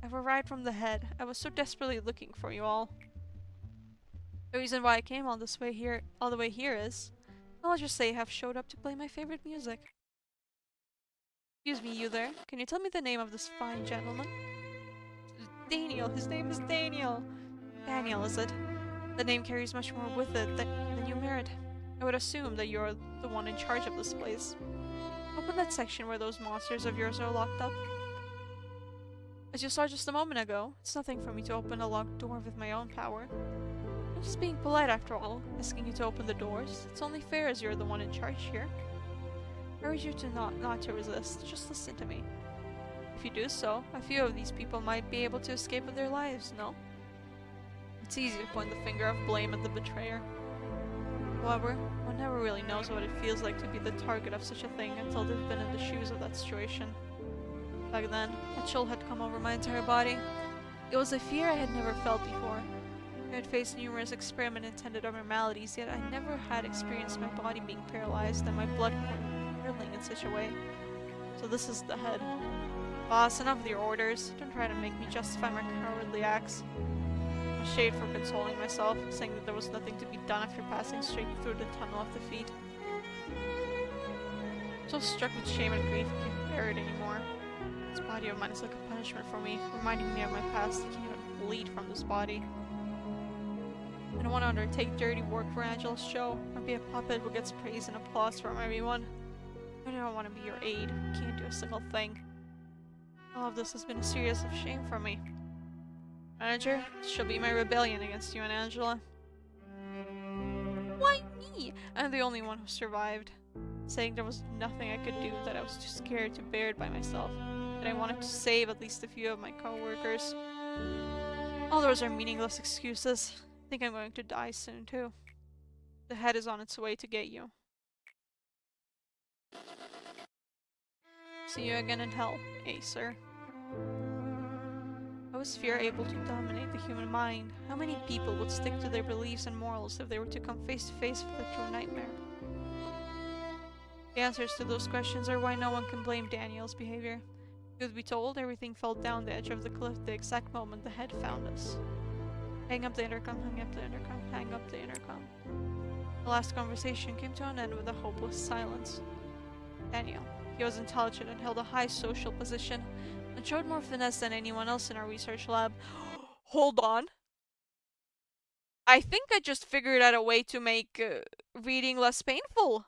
Speaker 1: I've arrived from the head. I was so desperately looking for you all. The reason why I came all the way here is, well, I'll just say I have showed up to play my favorite music. Excuse me, you there. Can you tell me the name of this fine gentleman? Daniel. His name is Daniel. Daniel, is it? The name carries much more with it than you merit. I would assume that you're the one in charge of this place. Open that section where those monsters of yours are locked up. As you saw just a moment ago, it's nothing for me to open a locked door with my own power. I'm just being polite after all, asking you to open the doors. It's only fair as you're the one in charge here. I urge you to not to resist, just listen to me. If you do so, a few of these people might be able to escape with their lives, no? It's easy to point the finger of blame at the betrayer. However, one never really knows what it feels like to be the target of such a thing until they've been in the shoes of that situation. Back then, a chill had come over my entire body. It was a fear I had never felt before. I had faced numerous experiment-intended abnormalities, yet I never had experienced my body being paralyzed and my blood curdling in such a way. So this is the head. Boss, enough with your orders. Don't try to make me justify my cowardly acts. I shaved for consoling myself, saying that there was nothing to be done after passing straight through the tunnel of defeat. I'm so struck with shame and grief I can't bear it anymore. This body of mine is like a punishment for me, reminding me of my past. I can't even bleed from this body. I don't want to undertake dirty work for Angela's show, or be a puppet who gets praise and applause from everyone. I don't want to be your aide, who can't do a single thing. All of this has been a series of shame for me. Manager, this shall be my rebellion against you and Angela. Why me? I'm the only one who survived. Saying there was nothing I could do, that I was too scared to bear it by myself, that I wanted to save at least a few of my co-workers. All those are meaningless excuses. I think I'm going to die soon too. The head is on its way to get you. See you again in hell, sir. How is fear able to dominate the human mind? How many people would stick to their beliefs and morals if they were to come face to face with a true nightmare? The answers to those questions are why no one can blame Daniel's behavior. Truth be told, everything fell down the edge of the cliff the exact moment the head found us. Hang up the intercom, hang up the intercom, hang up the intercom. The last conversation came to an end with a hopeless silence. Daniel. He was intelligent and held a high social position, and showed more finesse than anyone else in our research lab. Hold on. I think I just figured out a way to make reading less painful.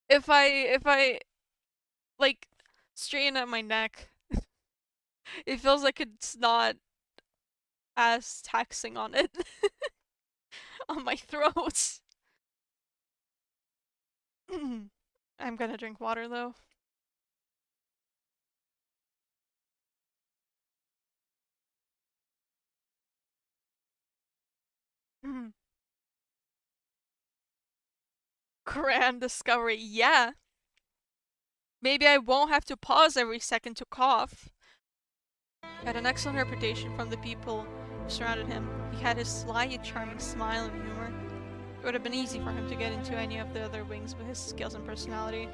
Speaker 1: if I like straighten out my neck, it feels like it's not as taxing on it. On my throat. I'm gonna drink water though. Grand discovery, yeah. Maybe I won't have to pause every second to cough. He had an excellent reputation from the people who surrounded him. He had his sly yet charming smile and humor. It would have been easy for him to get into any of the other wings with his skills and personality.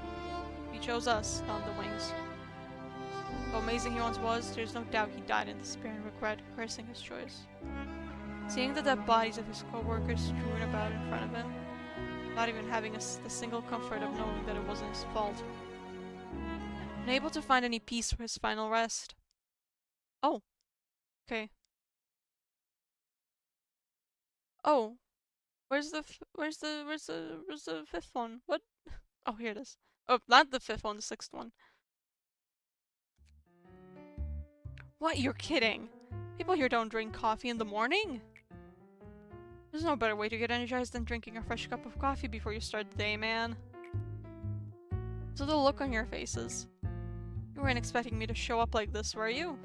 Speaker 1: He chose us, not the wings. How amazing he once was, there's no doubt he died in despair and regret, cursing his choice. Seeing the dead bodies of his co-workers strewn about in front of him, not even having the single comfort of knowing that it wasn't his fault. Unable to find any peace for his final rest. Oh, okay. Oh, where's the fifth one? What? Oh, here it is. Oh, not the fifth one, the sixth one. What? You're kidding? People here don't drink coffee in the morning? There's no better way to get energized than drinking a fresh cup of coffee before you start the day, man. So the look on your faces. You weren't expecting me to show up like this, were you?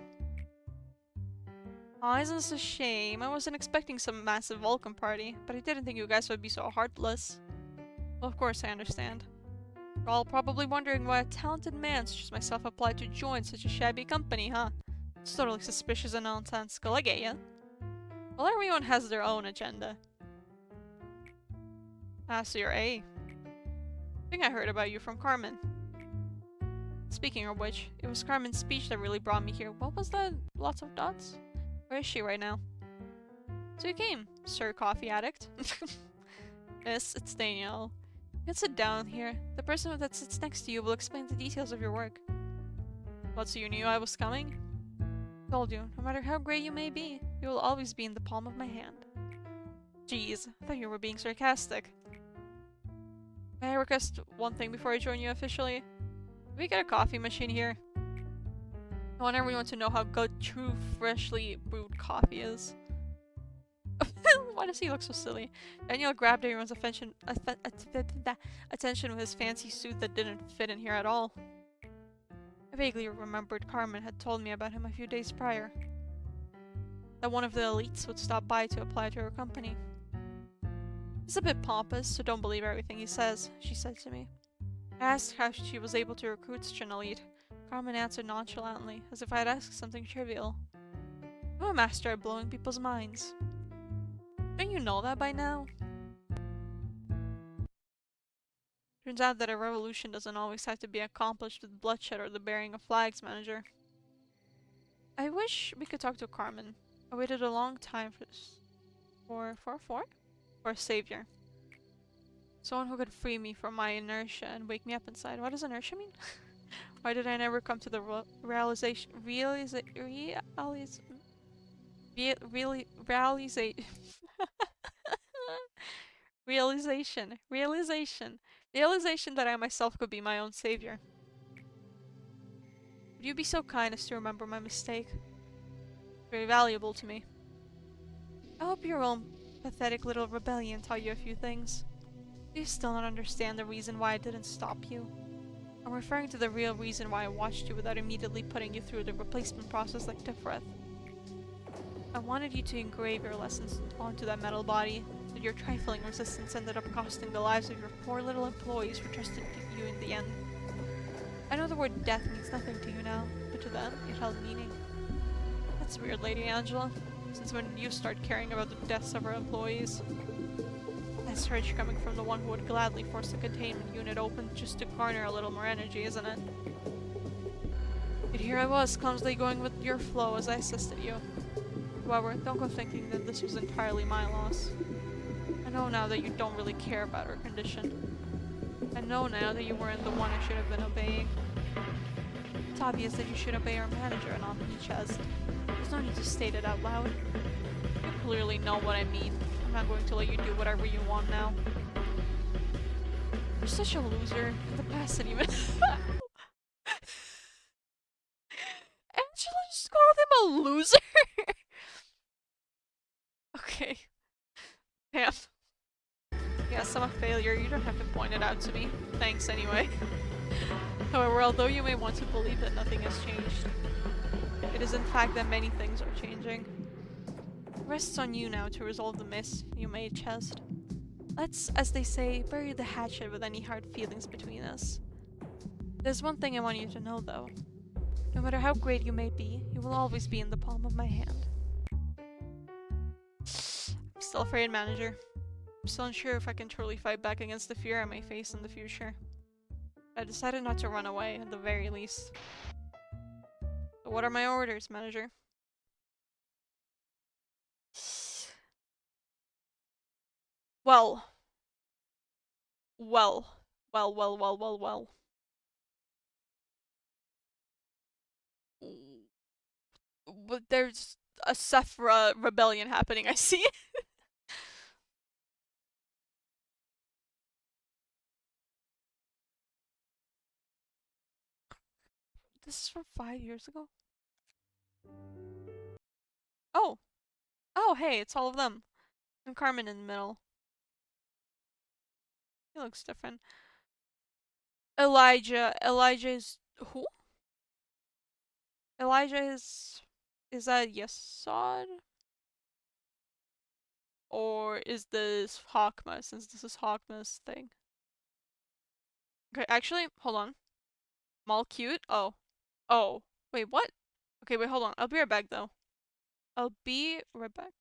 Speaker 1: Aw, isn't this a shame? I wasn't expecting some massive welcome party, but I didn't think you guys would be so heartless. Well, of course I understand. You're all probably wondering why a talented man such as myself applied to join such a shabby company, huh? It's totally suspicious and nonsensical, I get ya. Well, everyone has their own agenda. Ah, so you're A. I think I heard about you from Carmen. Speaking of which, it was Carmen's speech that really brought me here. What was that? Lots of dots? Where is she right now? So you came, Sir Coffee Addict. Yes, it's Danielle. You can sit down here. The person that sits next to you will explain the details of your work. What, so you knew I was coming? Told you, no matter how great you may be, you will always be in the palm of my hand. Jeez, I thought you were being sarcastic. May I request one thing before I join you officially? Can we get a coffee machine here? I want everyone to know how good true, freshly brewed coffee is. Why does he look so silly? Daniel grabbed everyone's attention with his fancy suit that didn't fit in here at all. I vaguely remembered Carmen had told me about him a few days prior. That one of the elites would stop by to apply to her company. He's a bit pompous, so don't believe everything he says, she said to me. I asked how she was able to recruit such an elite. Carmen answered nonchalantly, as if I'd asked something trivial. I'm a master at blowing people's minds. Don't you know that by now? Turns out that a revolution doesn't always have to be accomplished with bloodshed or the bearing of flags, manager. I wish we could talk to Carmen. I waited a long time for this. For a savior. Someone who could free me from my inertia and wake me up inside. What does inertia mean? Why did I never come to the realization realization that I myself could be my own savior. Would you be so kind as to remember my mistake? Very valuable to me. I hope your own pathetic little rebellion taught you a few things. Do you still not understand the reason why I didn't stop you? I'm referring to the real reason why I watched you without immediately putting you through the replacement process like Tifrith. I wanted you to engrave your lessons onto that metal body, but your trifling resistance ended up costing the lives of your poor little employees who trusted you in the end. I know the word death means nothing to you now, but to them, it held meaning. That's weird, Lady Angela. Since when did you start caring about the deaths of our employees? That's urge coming from the one who would gladly force the containment unit open just to garner a little more energy, isn't it? But here I was, clumsily going with your flow as I assisted you. However, don't go thinking that this was entirely my loss. I know now that you don't really care about her condition. I know now that you weren't the one I should have been obeying. It's obvious that you should obey our manager and not me, Ches. There's no need to state it out loud. You clearly know what I mean. I'm not going to let you do whatever you want now. You're such a loser. In the past and even... Angela just called him a loser? you don't have to point it out to me. Thanks anyway. However, although you may want to believe that nothing has changed, it is in fact that many things are changing. It rests on you now to resolve the mess you made, Chest. Let's, as they say, bury the hatchet with any hard feelings between us. There's one thing I want you to know, though. No matter how great you may be, you will always be in the palm of my hand. I'm still afraid, manager. I'm still unsure if I can truly fight back against the fear I may face in the future. I decided not to run away, at the very least. So what are my orders, manager? Well. Well. Well. But there's a Sephra rebellion happening, I see. This is from 5 years ago? Oh. Oh, hey, it's all of them. And Carmen in the middle. He looks different. Elijah. Elijah is... Who? Elijah is... Is that Yesod? Or is this Hawkma, since this is Hawkma's thing? Okay, actually, hold on. Mall cute? Oh. Oh. Wait, what? Okay, wait, hold on. I'll be right back, though. I'll be right back.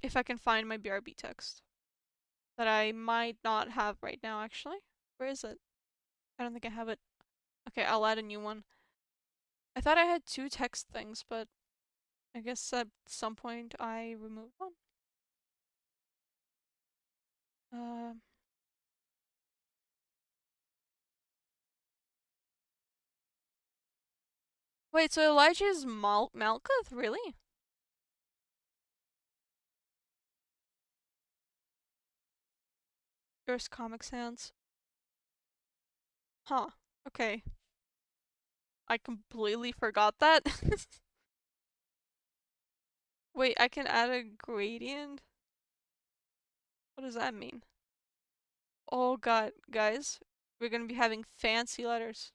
Speaker 1: If I can find my BRB text. That I might not have right now, actually. Where is it? I don't think I have it. Okay, I'll add a new one. I thought I had two text things, but I guess at some point I removed one. Uh, wait, so Elijah is Malkuth? Really? There's Comic Sans. Huh. Okay. I completely forgot that. Wait, I can add a gradient? What does that mean? Oh god, guys. We're gonna be having fancy letters.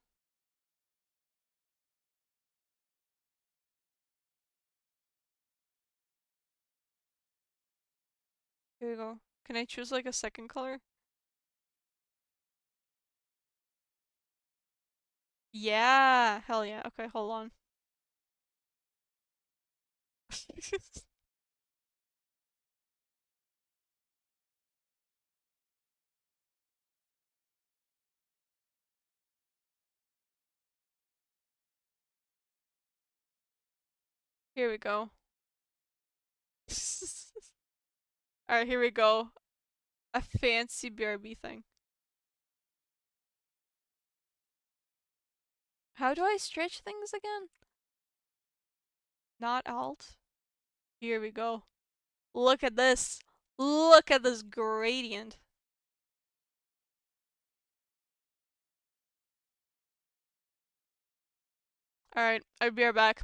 Speaker 1: Here we go. Can I choose like a second color? Yeah! Hell yeah. Okay, hold on. Here we go. Alright, here we go. A fancy BRB thing. How do I stretch things again? Not alt. Here we go. Look at this. Look at this gradient. Alright, I'll be right back.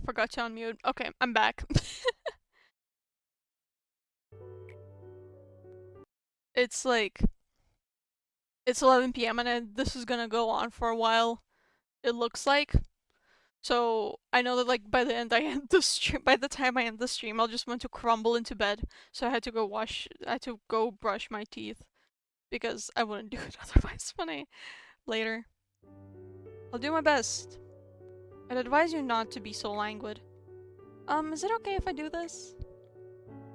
Speaker 1: forgot to unmute. Okay, I'm back. It's like it's 11 p.m. and this is gonna go on for a while. It looks like. So I know that like by the end I end the stream. By the time I end the stream, I'll just want to crumble into bed. So I had to go wash. I had to go brush my teeth because I wouldn't do it otherwise when I later. I'll do my best. I'd advise you not to be so languid. Is it okay if I do this?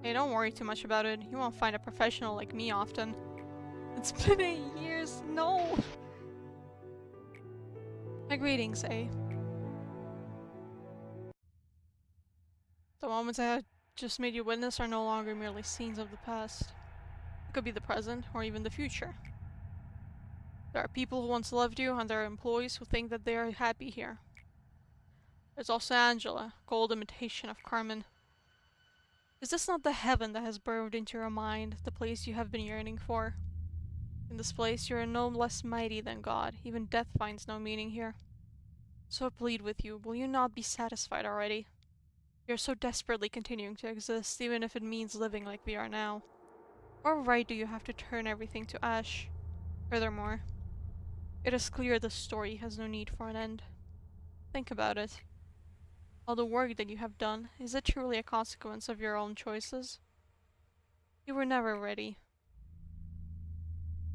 Speaker 1: Hey, don't worry too much about it. You won't find a professional like me often. It's been 8 years. No. My greetings, eh? The moments I had just made you witness are no longer merely scenes of the past. It could be the present, or even the future. There are people who once loved you, and there are employees who think that they are happy here. There's also Angela, cold imitation of Carmen. Is this not the heaven that has burrowed into your mind, the place you have been yearning for? In this place, you are no less mighty than God. Even death finds no meaning here. So I plead with you, will you not be satisfied already? We are so desperately continuing to exist, even if it means living like we are now. What right do you have to turn everything to ash? Furthermore, it is clear this story has no need for an end. Think about it. All the work that you have done, is it truly a consequence of your own choices? You were never ready.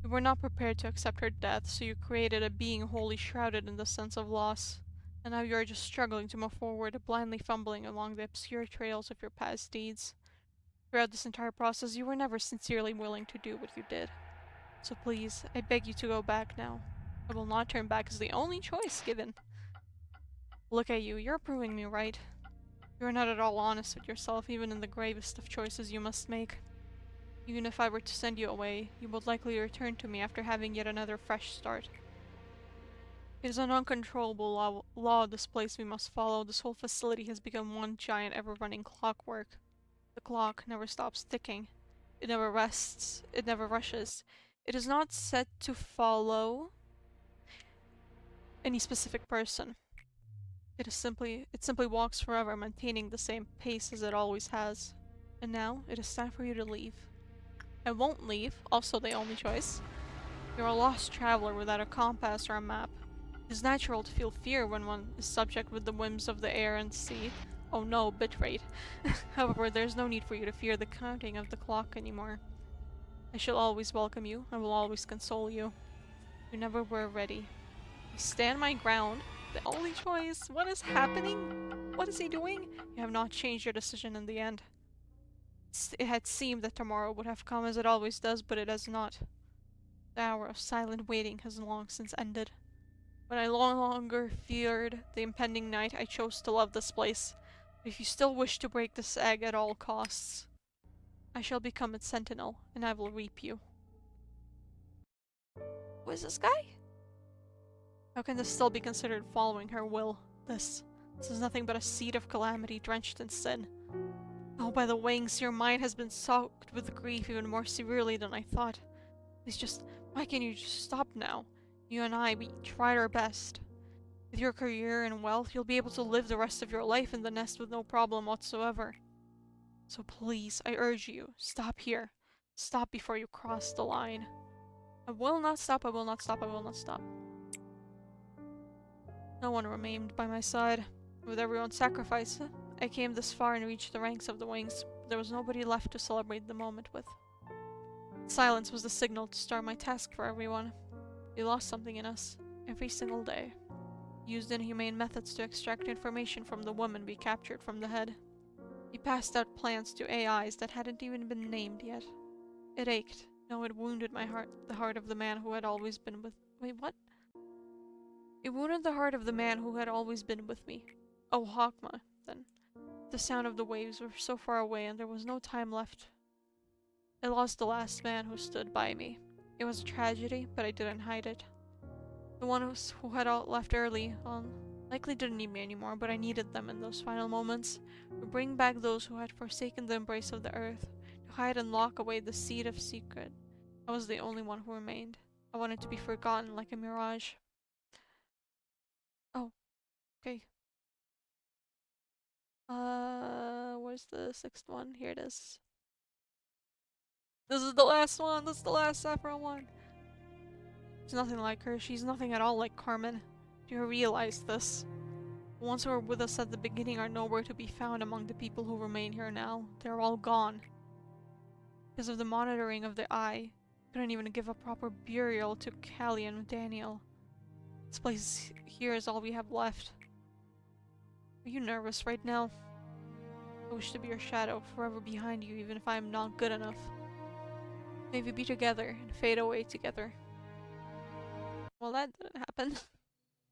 Speaker 1: You were not prepared to accept her death, so you created a being wholly shrouded in the sense of loss. And now you are just struggling to move forward, blindly fumbling along the obscure trails of your past deeds. Throughout this entire process, you were never sincerely willing to do what you did. So please, I beg you to go back now. I will not turn back as the only choice given. Look at you, you're proving me right. You are not at all honest with yourself, even in the gravest of choices you must make. Even if I were to send you away, you would likely return to me after having yet another fresh start. It is an uncontrollable law this place we must follow. This whole facility has become one giant ever-running clockwork. The clock never stops ticking. It never rests. It never rushes. It is not set to follow any specific person. It simply walks forever, maintaining the same pace as it always has. And now, it is time for you to leave. I won't leave, also the only choice. You're a lost traveler without a compass or a map. It is natural to feel fear when one is subject with the whims of the air and sea. Oh no, bitrate. However, there's no need for you to fear the counting of the clock anymore. I shall always welcome you, I will always console you. You never were ready. I stand my ground. The only choice. What is happening? What is he doing? You have not changed your decision in the end. It had seemed that tomorrow would have come as it always does, but it has not. The hour of silent waiting has long since ended. When I no longer feared the impending night, I chose to love this place. But if you still wish to break this egg at all costs, I shall become its sentinel, and I will reap you. Who is this guy? How can this still be considered following her will? This is nothing but a seed of calamity drenched in sin. Oh, by the wings, your mind has been soaked with grief even more severely than I thought. Why can't you just stop now? You and I, we tried our best. With your career and wealth, you'll be able to live the rest of your life in the nest with no problem whatsoever. So please, I urge you, stop here. Stop before you cross the line. I will not stop, I will not stop, I will not stop. No one remained by my side. With everyone's sacrifice, I came this far and reached the ranks of the wings. But there was nobody left to celebrate the moment with. Silence was the signal to start my task for everyone. We lost something in us, every single day. Used inhumane methods to extract information from the woman we captured from the head. We passed out plans to AIs that hadn't even been named yet. It ached. No, it wounded my heart, the heart of the man who had always been with— Wait, what? It wounded the heart of the man who had always been with me. Oh, Hakma, then. The sound of the waves were so far away and there was no time left. I lost the last man who stood by me. It was a tragedy, but I didn't hide it. The ones who had all left early on likely didn't need me anymore, but I needed them in those final moments to bring back those who had forsaken the embrace of the earth, to hide and lock away the seed of secret. I was the only one who remained. I wanted to be forgotten like a mirage. Oh, okay. Where's the sixth one? Here it is. This is the last one. This is the last Saffron one. She's nothing like her. She's nothing at all like Carmen. Do you realize this? The ones who were with us at the beginning are nowhere to be found among the people who remain here now. They're all gone. Because of the monitoring of the eye, couldn't even give a proper burial to Callie and Daniel. This place here is all we have left. Are you nervous right now? I wish to be your shadow, forever behind you, even if I am not good enough. May we be together and fade away together. Well, that didn't happen.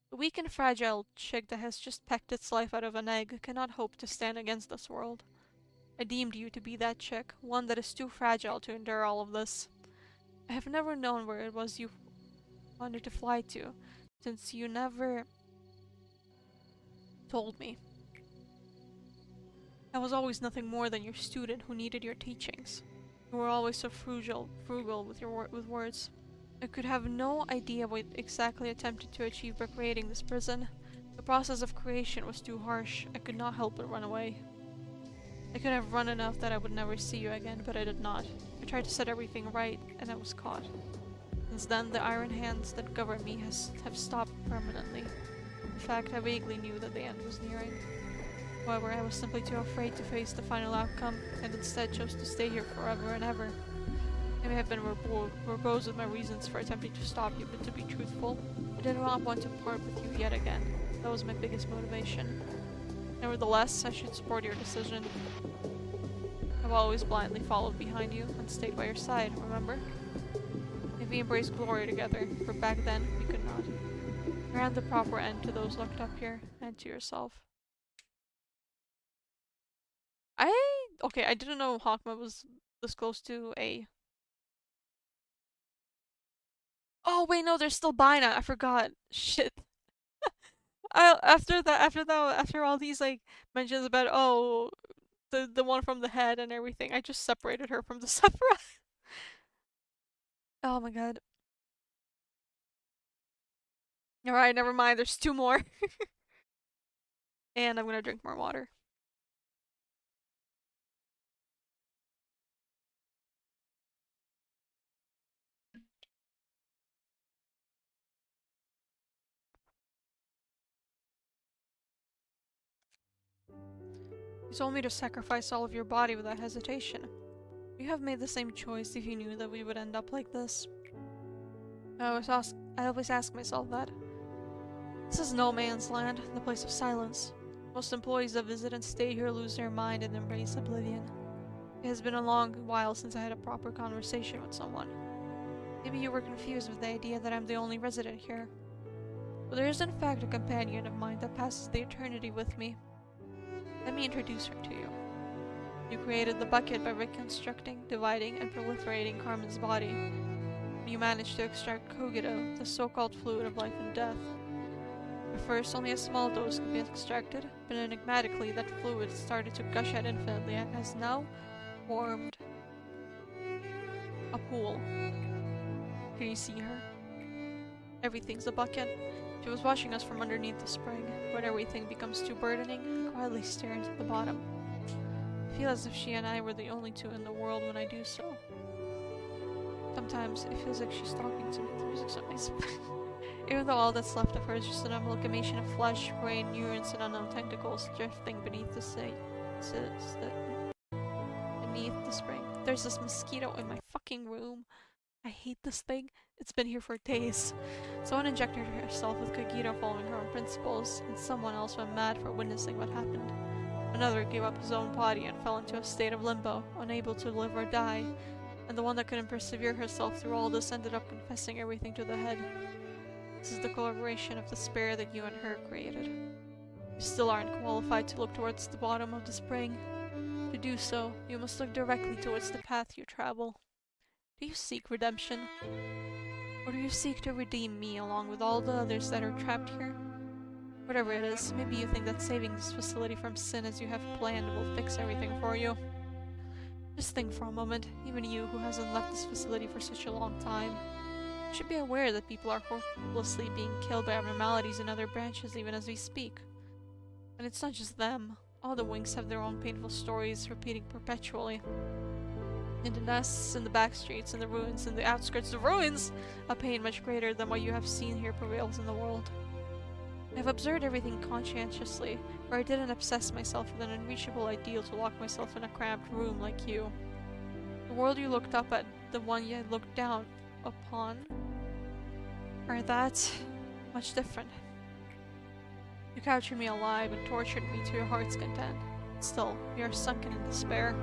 Speaker 1: The weak and fragile chick that has just pecked its life out of an egg cannot hope to stand against this world. I deemed you to be that chick, one that is too fragile to endure all of this. I have never known where it was you wanted to fly to, since you never told me. I was always nothing more than your student who needed your teachings. You were always so frugal with words. I could have no idea what exactly attempted to achieve by creating this prison. The process of creation was too harsh. I could not help but run away. I could have run enough that I would never see you again, but I did not. I tried to set everything right, and I was caught. Since then, the iron hands that govern me have stopped permanently. In fact, I vaguely knew that the end was nearing. However, I was simply too afraid to face the final outcome, and instead chose to stay here forever and ever. I may have been verbose with my reasons for attempting to stop you, but to be truthful, I did not want to part with you yet again. That was my biggest motivation. Nevertheless, I should support your decision. I've always blindly followed behind you and stayed by your side, remember? May we embrace glory together, for back then we could not. Grant the proper end to those locked up here, and to yourself. Okay, I didn't know Hakma was this close to a... Oh, wait, no, there's still Bina. I forgot. Shit. After all these, like, mentions about, oh, the one from the head and everything, I just separated her from the Sephira. Oh my god. Alright, never mind, there's two more. And I'm gonna drink more water. You told me to sacrifice all of your body without hesitation. You have made the same choice if you knew that we would end up like this. I always ask myself that. This is no man's land, the place of silence. Most employees that visit and stay here lose their mind and embrace oblivion. It has been a long while since I had a proper conversation with someone. Maybe you were confused with the idea that I'm the only resident here. But there is in fact a companion of mine that passes the eternity with me. Let me introduce her to you. You created the bucket by reconstructing, dividing, and proliferating Carmen's body. You managed to extract Kogito, the so-called fluid of life and death. At first, only a small dose could be extracted, but enigmatically that fluid started to gush out infinitely and has now formed a pool. Can you see her? Everything's a bucket. She was watching us from underneath the spring. When everything becomes too burdening, I quietly stare into the bottom. I feel as if she and I were the only two in the world when I do so. Sometimes it feels like she's talking to me. The music's so nice. Even though all that's left of her is just an amalgamation of flesh, brain, neurons, and unknown tentacles drifting beneath the spring. There's this mosquito in my fucking room. I hate this thing. It's been here for days. Someone injected herself with Kogito following her own principles, and someone else went mad for witnessing what happened. Another gave up his own body and fell into a state of limbo, unable to live or die, and the one that couldn't persevere herself through all this ended up confessing everything to the head. This is the collaboration of despair that you and her created. You still aren't qualified to look towards the bottom of the spring. To do so, you must look directly towards the path you travel. Do you seek redemption? Or do you seek to redeem me along with all the others that are trapped here? Whatever it is, maybe you think that saving this facility from sin as you have planned will fix everything for you. Just think for a moment, even you who hasn't left this facility for such a long time. You should be aware that people are hopelessly being killed by abnormalities in other branches even as we speak. And it's not just them. All the wings have their own painful stories, repeating perpetually. In the nests, in the back streets, in the ruins, in the outskirts, the ruins! A pain much greater than what you have seen here prevails in the world. I have observed everything conscientiously, for I didn't obsess myself with an unreachable ideal to lock myself in a cramped room like you. The world you looked up at, the one you looked down upon, are that much different. You captured me alive and tortured me to your heart's content. Still, you are sunken in despair.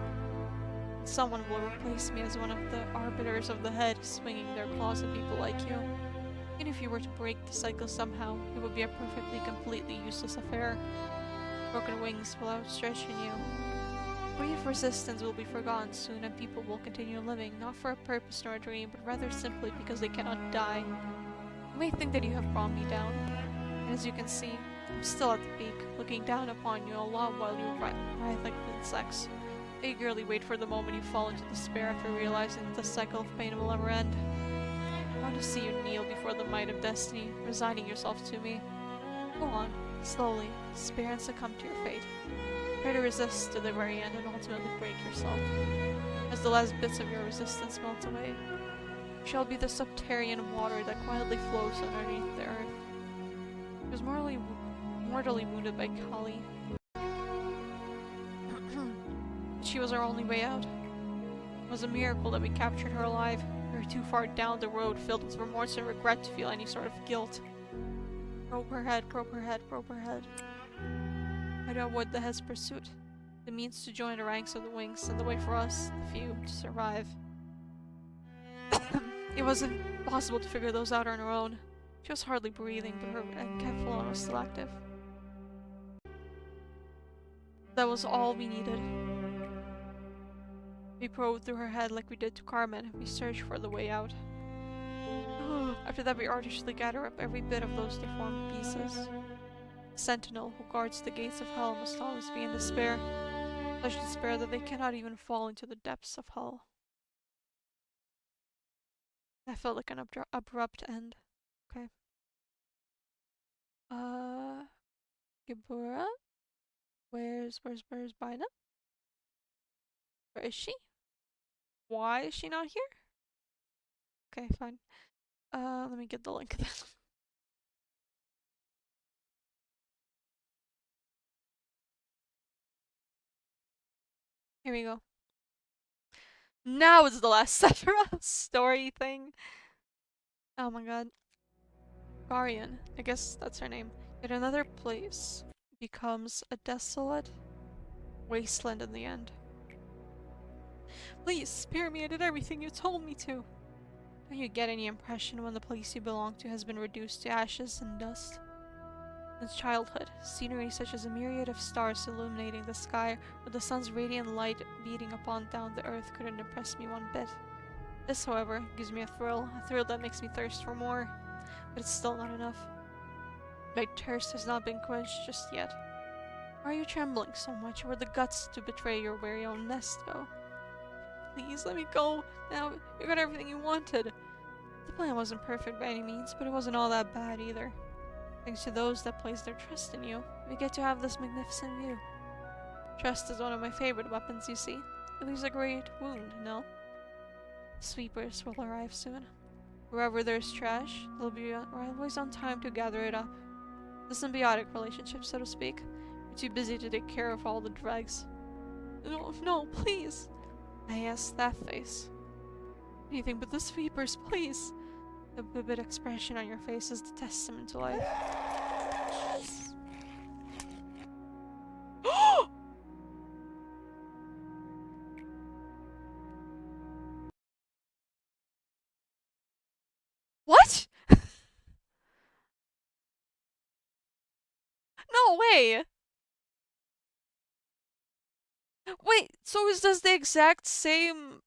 Speaker 1: Someone will replace me as one of the arbiters of the head, swinging their claws at people like you. Even if you were to break the cycle somehow, it would be a perfectly, completely useless affair. Broken wings will outstretch in you. Brief resistance will be forgotten soon, and people will continue living, not for a purpose nor a dream, but rather simply because they cannot die. You may think that you have brought me down, and as you can see, I'm still at the peak, looking down upon you all while you writhe like insects. Eagerly wait for the moment you fall into despair after realizing that the cycle of pain will never end. I want to see you kneel before the might of destiny, resigning yourself to me. Go on, slowly, despair and succumb to your fate. Try to resist to the very end and ultimately break yourself. As the last bits of your resistance melt away, you shall be the subterranean water that quietly flows underneath the earth. He was mortally wounded by Kali. She was our only way out. It was a miracle that we captured her alive. We were too far down the road, filled with remorse and regret to feel any sort of guilt. Probe her head, probe her head, probe her head. I do avoid the head's pursuit, the means to join the ranks of the wings, and the way for us, the few, to survive. It wasn't possible to figure those out on her own. She was hardly breathing, but her enkephalon was still active. That was all we needed. We probed through her head like we did to Carmen. We searched for the way out. After that, we artistly gather up every bit of those deformed pieces. The sentinel who guards the gates of hell must always be in despair. Such despair that they cannot even fall into the depths of hell. That felt like an abrupt end. Okay. Gebura? Where's Bina? Where is she? Why is she not here? Okay, fine. Let me get the link then. Here we go. Now is the last Sephiroth story thing. Oh my god. Guardian. I guess that's her name. Yet another place becomes a desolate wasteland in the end. Please, spare me. I did everything you told me to. Don't you get any impression when the place you belong to has been reduced to ashes and dust? Since childhood, scenery such as a myriad of stars illuminating the sky or the sun's radiant light beating upon down the earth couldn't impress me one bit. This, however, gives me a thrill that makes me thirst for more, but it's still not enough. My thirst has not been quenched just yet. Why are you trembling so much? Where the guts to betray your very own nest go? Please, let me go. Now, you got everything you wanted. The plan wasn't perfect by any means, but it wasn't all that bad either. Thanks to those that place their trust in you, we get to have this magnificent view. Trust is one of my favorite weapons, you see. It leaves a great wound, no? Sweepers will arrive soon. Wherever there's trash, they'll be always on time to gather it up. The symbiotic relationship, so to speak. We're too busy to take care of all the dregs. No, please! I asked that face. Anything but the sweepers, please! The vivid expression on your face is the testament to life. What? No way! Wait, so is this the exact same,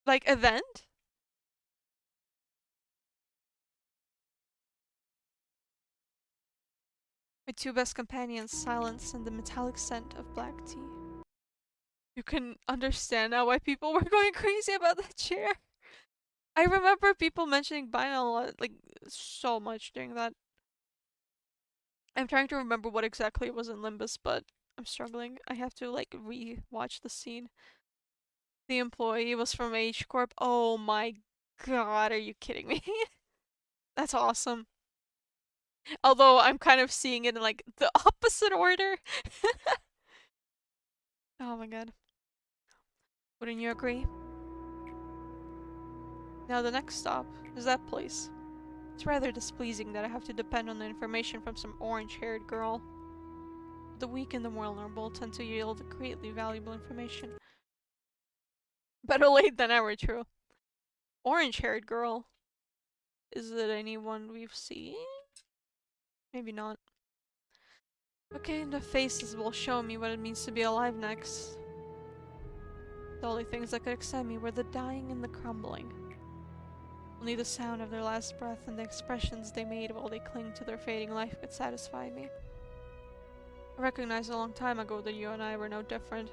Speaker 1: like, event? My two best companions, silence and the metallic scent of black tea. You can understand now why people were going crazy about that chair. I remember people mentioning Bina a lot, like, so much during that. I'm trying to remember what exactly it was in Limbus, but I'm struggling. I have to like re-watch the scene. The employee was from H Corp. Oh my god, are you kidding me? That's awesome. Although I'm kind of seeing it in like the opposite order. Oh my god. Wouldn't you agree? Now the next stop is that place. It's rather displeasing that I have to depend on the information from some orange-haired girl. The weak and the vulnerable tend to yield greatly valuable information. Better late than ever, true. Orange-haired girl. Is it anyone we've seen? Maybe not. Okay, the faces will show me what it means to be alive next. The only things that could excite me were the dying and the crumbling. Only the sound of their last breath and the expressions they made while they cling to their fading life could satisfy me. I recognized a long time ago that you and I were no different.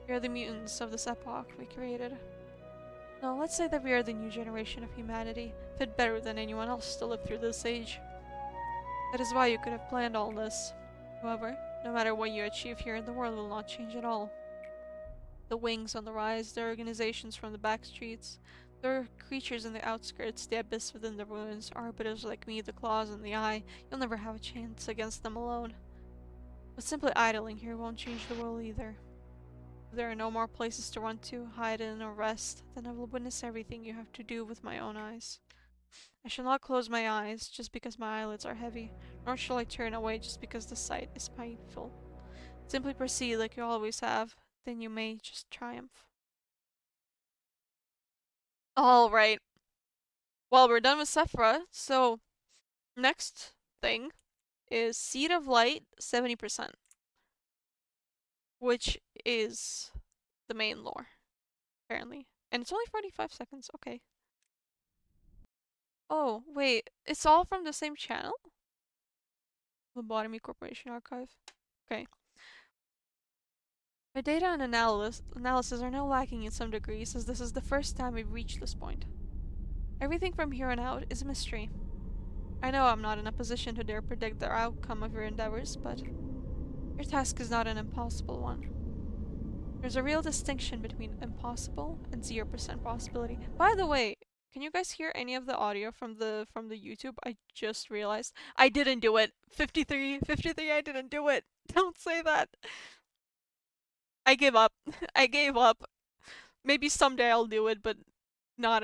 Speaker 1: We are the mutants of this epoch we created. No, let's say that we are the new generation of humanity, fit better than anyone else to live through this age. That is why you could have planned all this. However, no matter what you achieve here, the world will not change at all. The wings on the rise, the organizations from the back streets, there are creatures in the outskirts, the abyss within the ruins, arbiters like me, the claws and the eye. You'll never have a chance against them alone. But simply idling here won't change the world either. If there are no more places to run to, hide in, or rest, then I will witness everything you have to do with my own eyes. I shall not close my eyes just because my eyelids are heavy, nor shall I turn away just because the sight is painful. Simply proceed like you always have, then you may just triumph. Alright. Well, we're done with Sephra, so next thing is Seed of Light 70%, which is the main lore, apparently. And it's only 45 seconds, okay. Oh, wait, it's all from the same channel? Lobotomy Corporation Archive. Okay. My data and analysis are now lacking in some degrees, as this is the first time we've reached this point. Everything from here on out is a mystery. I know I'm not in a position to dare predict the outcome of your endeavors, but your task is not an impossible one. There's a real distinction between impossible and 0% possibility. By the way, can you guys hear any of the audio from the YouTube? I just realized I didn't do it. 53, I didn't do it. Don't say that. I give up. I gave up. Maybe someday I'll do it, but no.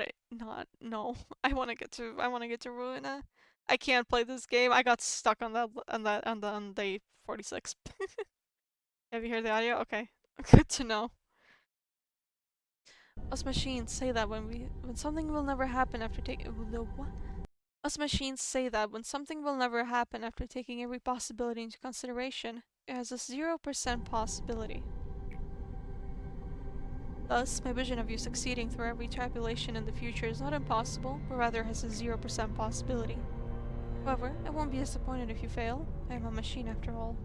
Speaker 1: I want to get to Ruina. I can't play this game. I got stuck on on day 46. Have you heard the audio? Okay. Good to know. Us machines say that when something will never happen after taking the what? Us machines say that when something will never happen after taking every possibility into consideration, it has a 0% possibility. Thus, my vision of you succeeding through every tribulation in the future is not impossible, but rather has a 0% possibility. However, I won't be disappointed if you fail. I am a machine after all.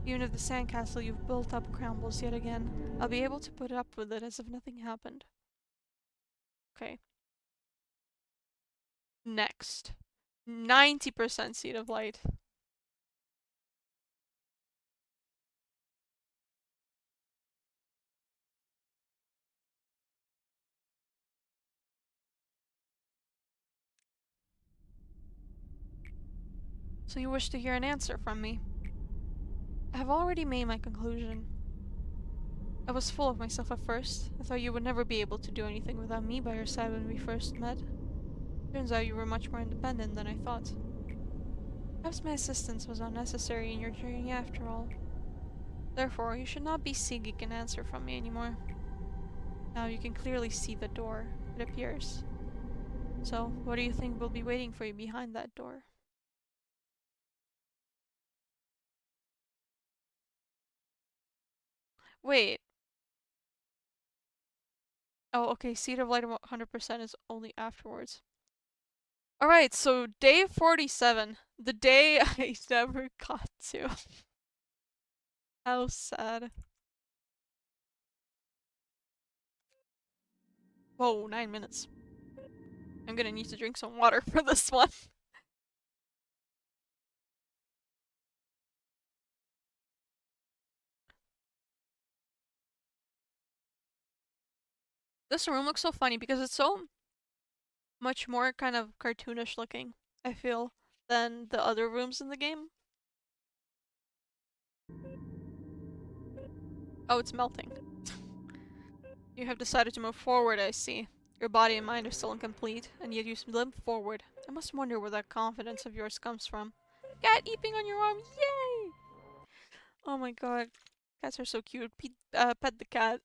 Speaker 1: Even if the sandcastle you've built up crumbles yet again, I'll be able to put up with it as if nothing happened. Okay. Next. 90% Seed of Light. So you wish to hear an answer from me? I have already made my conclusion. I was full of myself at first. I thought you would never be able to do anything without me by your side when we first met. Turns out you were much more independent than I thought. Perhaps my assistance was unnecessary in your journey after all. Therefore, you should not be seeking an answer from me anymore. Now you can clearly see the door, it appears. So, what do you think will be waiting for you behind that door? Wait. Oh, okay, Seed of Light 100% is only afterwards. Alright, so day 47. The day I never got to. How sad. Whoa, 9 minutes. I'm gonna need to drink some water for this one. This room looks so funny because it's so much more kind of cartoonish looking, I feel, than the other rooms in the game. Oh, it's melting. You have decided to move forward, I see. Your body and mind are still incomplete, and yet you limp forward. I must wonder where that confidence of yours comes from. Cat eeping on your arm, yay! Oh my god, cats are so cute. Pet the cat.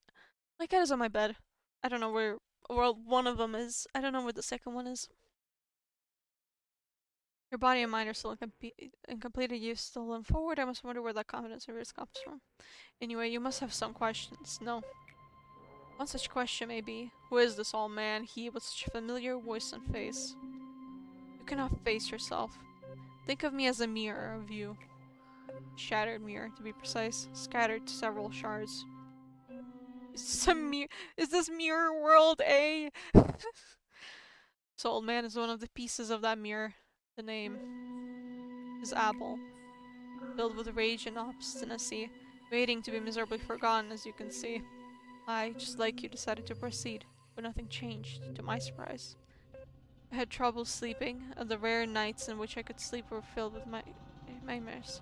Speaker 1: My cat is on my bed. I don't know where, well, one of them is. I don't know where the second one is. Your body and mind are still incomplete, and you still limp forward. I must wonder where that confidence of yours comes from. Anyway, you must have some questions. No. One such question may be, who is this old man, he with such a familiar voice and face? You cannot face yourself. Think of me as a mirror of you. Shattered mirror, to be precise, scattered to several shards. Is this a is this mirror world A? This old man is one of the pieces of that mirror. The name is Apple, filled with rage and obstinacy, waiting to be miserably forgotten, as you can see. I, just like you, decided to proceed, but nothing changed, to my surprise. I had trouble sleeping, and the rare nights in which I could sleep were filled with my nightmares.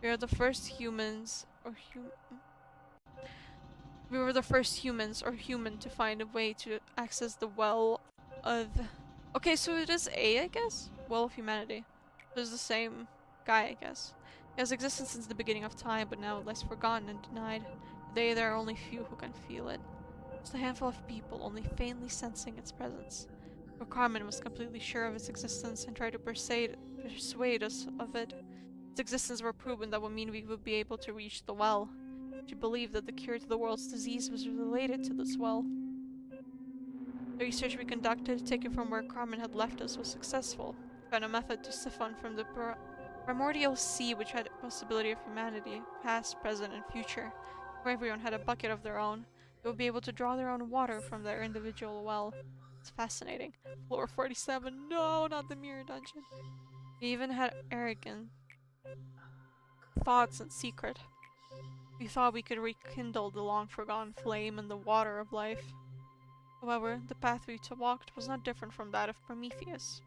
Speaker 1: We are the first humans, or we were the first humans, or human, to find a way to access the well of... Okay, so it is A, I guess? Well of humanity. It is the same guy, I guess. It has existed since the beginning of time, but now it lies forgotten and denied. Today there are only few who can feel it. Just a handful of people, only faintly sensing its presence. For Carmen was completely sure of its existence and tried to persuade us of it. Its existence were proven that would mean we would be able to reach the well. She believed that the cure to the world's disease was related to this well. The research we conducted, taken from where Carmen had left us, was successful. We found a method to siphon from the primordial sea which had the possibility of humanity, past, present, and future. Where everyone had a bucket of their own, they would be able to draw their own water from their individual well. It's fascinating. Floor 47. No, not the mirror dungeon. We even had arrogant thoughts in secret. We thought we could rekindle the long-forgotten flame in the water of life. However, the path we walked was not different from that of Prometheus.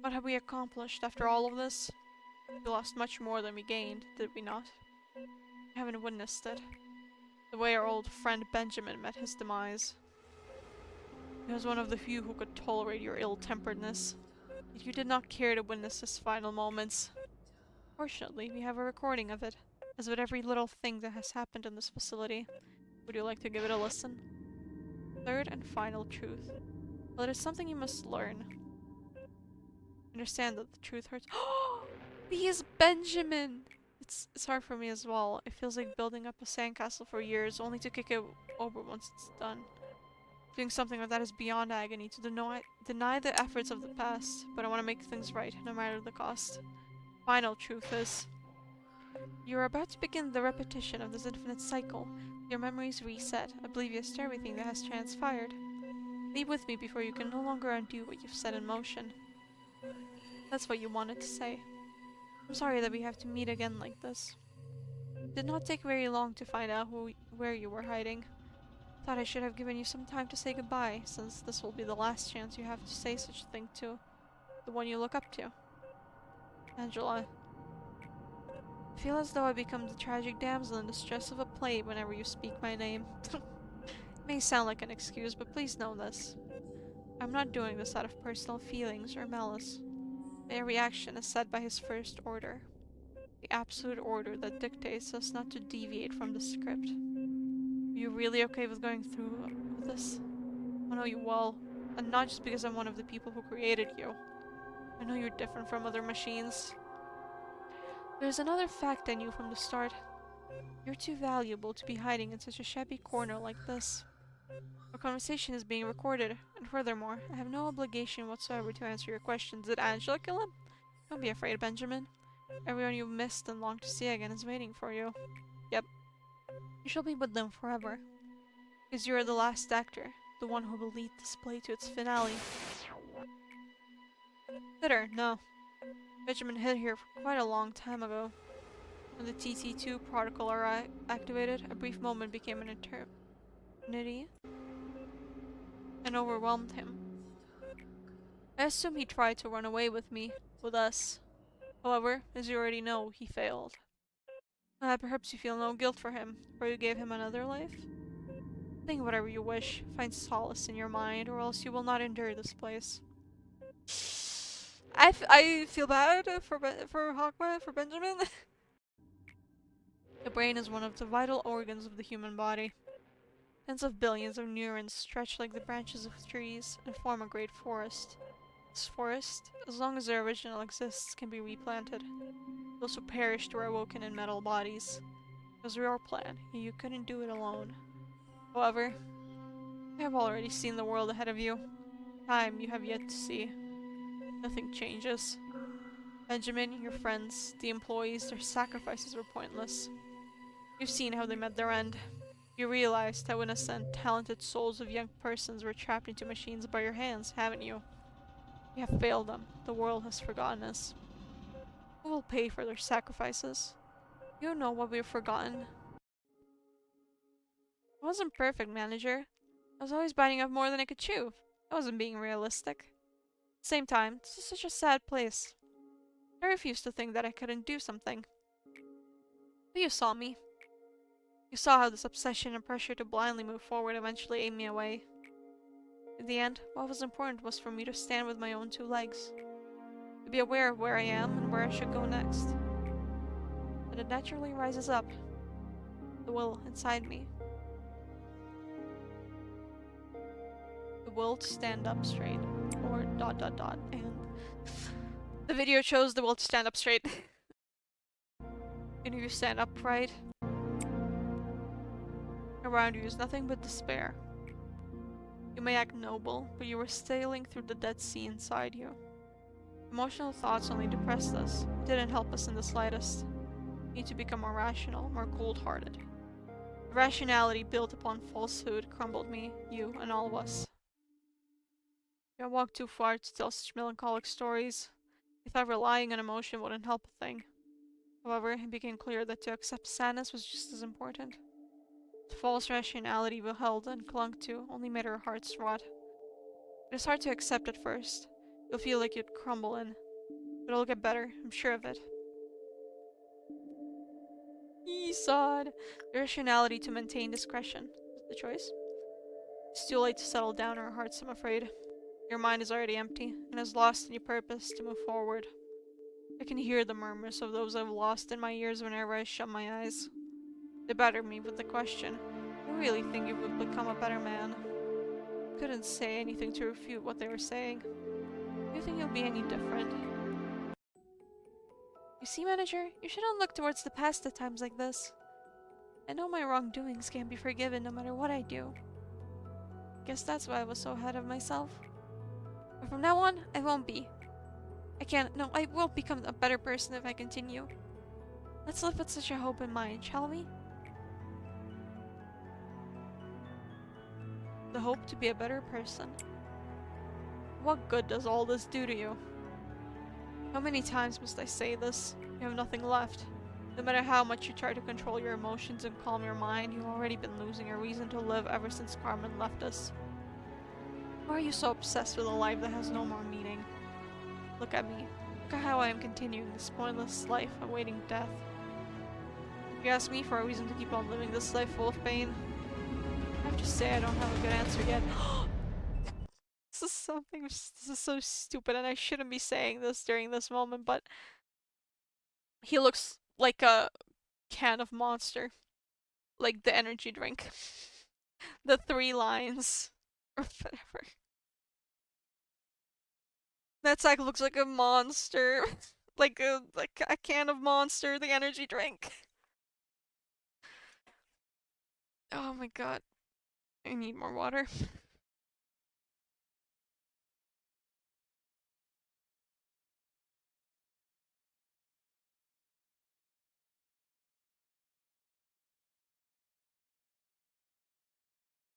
Speaker 1: What have we accomplished after all of this? We lost much more than we gained, did we not? I haven't witnessed it. The way our old friend Benjamin met his demise. He was one of the few who could tolerate your ill-temperedness. Yet you did not care to witness his final moments. Fortunately, we have a recording of it, as with every little thing that has happened in this facility. Would you like to give it a listen? Third and final truth. Well, it is something you must learn. Understand that the truth hurts. He is Benjamin! It's hard for me as well. It feels like building up a sandcastle for years, only to kick it over once it's done. Doing something like that is beyond agony, to deny the efforts of the past, but I want to make things right, no matter the cost. Final truth is, you are about to begin the repetition of this infinite cycle. Your memories reset, oblivious to everything that has transpired. Leave with me before you can no longer undo what you've set in motion. That's what you wanted to say. I'm sorry that we have to meet again like this. It did not take very long to find out where you were hiding. Thought I should have given you some time to say goodbye, since this will be the last chance you have to say such a thing to the one you look up to. Angela. I feel as though I become the tragic damsel in distress of a play whenever you speak my name. It may sound like an excuse, but please know this. I'm not doing this out of personal feelings or malice. My reaction is set by his first order. The absolute order that dictates us not to deviate from the script. Are you really okay with going through with this? I know you well, and not just because I'm one of the people who created you. I know you're different from other machines. There's another fact I knew from the start. You're too valuable to be hiding in such a shabby corner like this. Our conversation is being recorded, and furthermore, I have no obligation whatsoever to answer your questions. Did Angela kill him? Don't be afraid, Benjamin. Everyone you've missed and long to see again is waiting for you. Yep. You shall be with them forever. Because you are the last actor, the one who will lead this play to its finale. Bitter, no. Benjamin hid here for quite a long time ago. When the TT2 protocol are activated, a brief moment became an eternity. and overwhelmed him. I assume he tried to run away with me, with us. However, as you already know, he failed. Perhaps you feel no guilt for him, for you gave him another life? Think whatever you wish, find solace in your mind, or else you will not endure this place. I feel bad for Hawkman, for Benjamin. The brain is one of the vital organs of the human body. Tens of billions of neurons stretch like the branches of trees and form a great forest. This forest, as long as the original exists, can be replanted. Those who perished were awoken in metal bodies. It was your plan, and you couldn't do it alone. However, you have already seen the world ahead of you. Time you have yet to see. Nothing changes. Benjamin, your friends, the employees, their sacrifices were pointless. You've seen how they met their end. You realized how innocent, talented souls of young persons were trapped into machines by your hands, haven't you? You have failed them. The world has forgotten us. Who will pay for their sacrifices? You know what we've forgotten. I wasn't perfect, manager. I was always biting off more than I could chew. I wasn't being realistic. At the same time, this is such a sad place. I refused to think that I couldn't do something. But you saw me. You saw how this obsession and pressure to blindly move forward eventually ate me away. In the end, what was important was for me to stand with my own two legs, to be aware of where I am and where I should go next. But it naturally rises up, the will inside me. The will to stand up straight, or ... and the video shows the will to stand up straight. And if you stand upright, around you is nothing but despair. You may act noble, but you are sailing through the Dead Sea inside you. Emotional thoughts only depressed us. It didn't help us in the slightest. We need to become more rational, more cold-hearted. The rationality built upon falsehood crumbled me, you, and all of us. I walked too far to tell such melancholic stories. I thought relying on emotion wouldn't help a thing. However, it became clear that to accept sadness was just as important. The false rationality we held and clung to only made our hearts rot. It is hard to accept at first. You'll feel like you'd crumble in. But it'll get better, I'm sure of it. Esod! The rationality to maintain discretion is the choice. It's too late to settle down our hearts, I'm afraid. Your mind is already empty, and has lost any purpose to move forward. I can hear the murmurs of those I've lost in my ears whenever I shut my eyes. They batter me with the question, I really think you would become a better man. I couldn't say anything to refute what they were saying. Do you think you'll be any different? You see, manager, you shouldn't look towards the past at times like this. I know my wrongdoings can't be forgiven no matter what I do. Guess that's why I was so ahead of myself. But from now on, I won't be. I will become a better person if I continue. Let's live with such a hope in mind, shall we? The hope to be a better person. What good does all this do to you? How many times must I say this? You have nothing left. No matter how much you try to control your emotions and calm your mind, you've already been losing a reason to live ever since Carmen left us. Why are you so obsessed with a life that has no more meaning? Look at me. Look at how I am continuing this pointless life awaiting death. You ask me for a reason to keep on living this life full of pain? I have to say I don't have a good answer yet. This is so stupid and I shouldn't be saying this during this moment, but he looks like a can of Monster. Like the energy drink. The 3 lines. Or whatever. That sack looks like a monster. like a can of Monster, the energy drink. Oh my god. I need more water.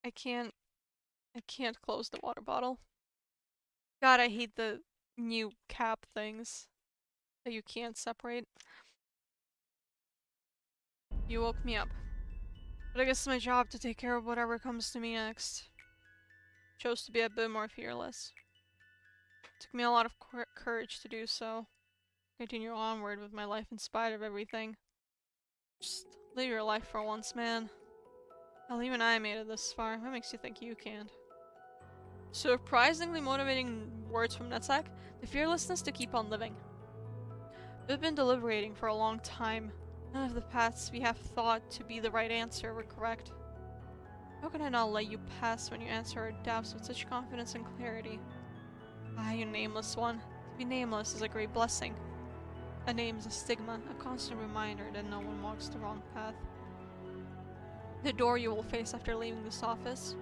Speaker 1: I can't close the water bottle. God, I hate the new cap things that you can't separate. You woke me up. But I guess it's my job to take care of whatever comes to me next. Chose to be a bit more fearless. Took me a lot of courage to do so. Continue onward with my life in spite of everything. Just live your life for once, man. Hell, even I made it this far. What makes you think you can't? Surprisingly motivating words from Netzak. The fearlessness to keep on living. We've been deliberating for a long time. None of the paths we have thought to be the right answer were correct. How can I not let you pass when you answer our doubts with such confidence and clarity? Ah, you nameless one. To be nameless is a great blessing. A name is a stigma, a constant reminder that no one walks the wrong path. The door you will face after leaving this office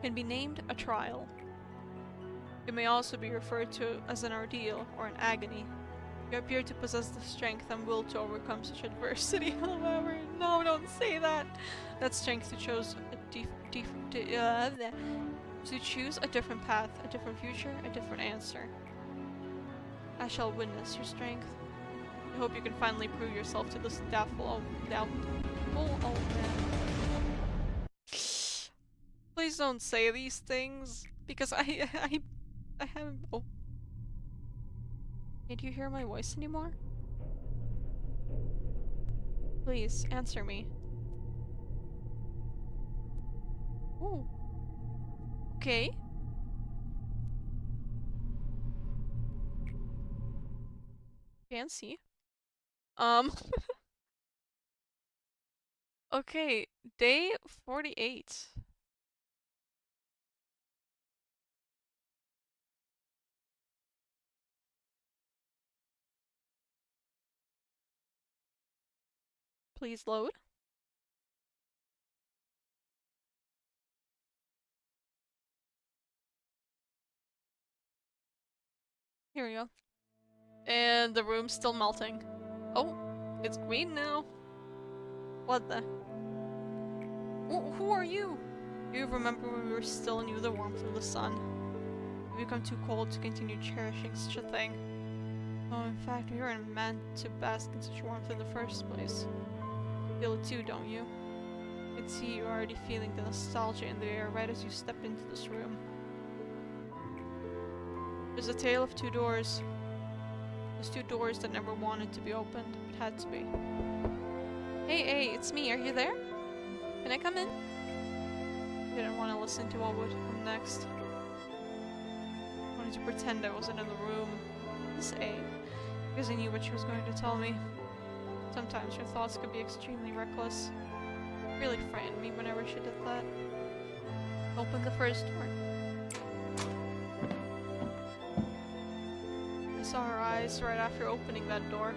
Speaker 1: can be named a trial. It may also be referred to as an ordeal or an agony. You appear to possess the strength and will to overcome such adversity. However, no, don't say that. That strength to choose to choose a different path, a different future, a different answer. I shall witness your strength. I hope you can finally prove yourself to this doubtful old man. Please don't say these things, because I haven't. Oh, can't you hear my voice anymore? Please answer me. Ooh. Okay. Fancy. Um. Okay. Day 48. Please load. Here we go. And the room's still melting. Oh, it's green now. What the? Who are you? Do you remember when we were still knew the warmth of the sun? We become too cold to continue cherishing such a thing. Oh, in fact, we weren't meant to bask in such warmth in the first place. You feel it too, don't you? I can see you already feeling the nostalgia in the air right as you step into this room. There's a tale of two doors. Those two doors that never wanted to be opened, but had to be. Hey, it's me. Are you there? Can I come in? Didn't want to listen to what would come next. Wanted to pretend I wasn't in the room. Miss A. Because I knew what she was going to tell me. Sometimes her thoughts could be extremely reckless. It really frightened me whenever she did that. Opened the first door. I saw her eyes right after opening that door.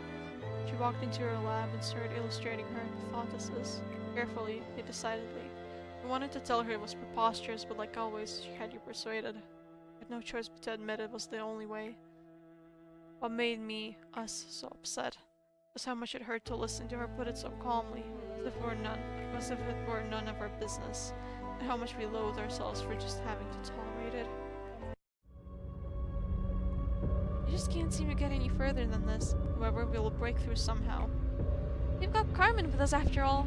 Speaker 1: She walked into her lab and started illustrating her hypothesis. Carefully, yet decidedly. I wanted to tell her it was preposterous, but like always, she had you persuaded. I had no choice but to admit it was the only way. What made us so upset was how much it hurt to listen to her put it so calmly, as if it were none of our business, and how much we loathed ourselves for just having to tolerate it. You just can't seem to get any further than this. However, we will break through somehow. We've got Carmen with us after all.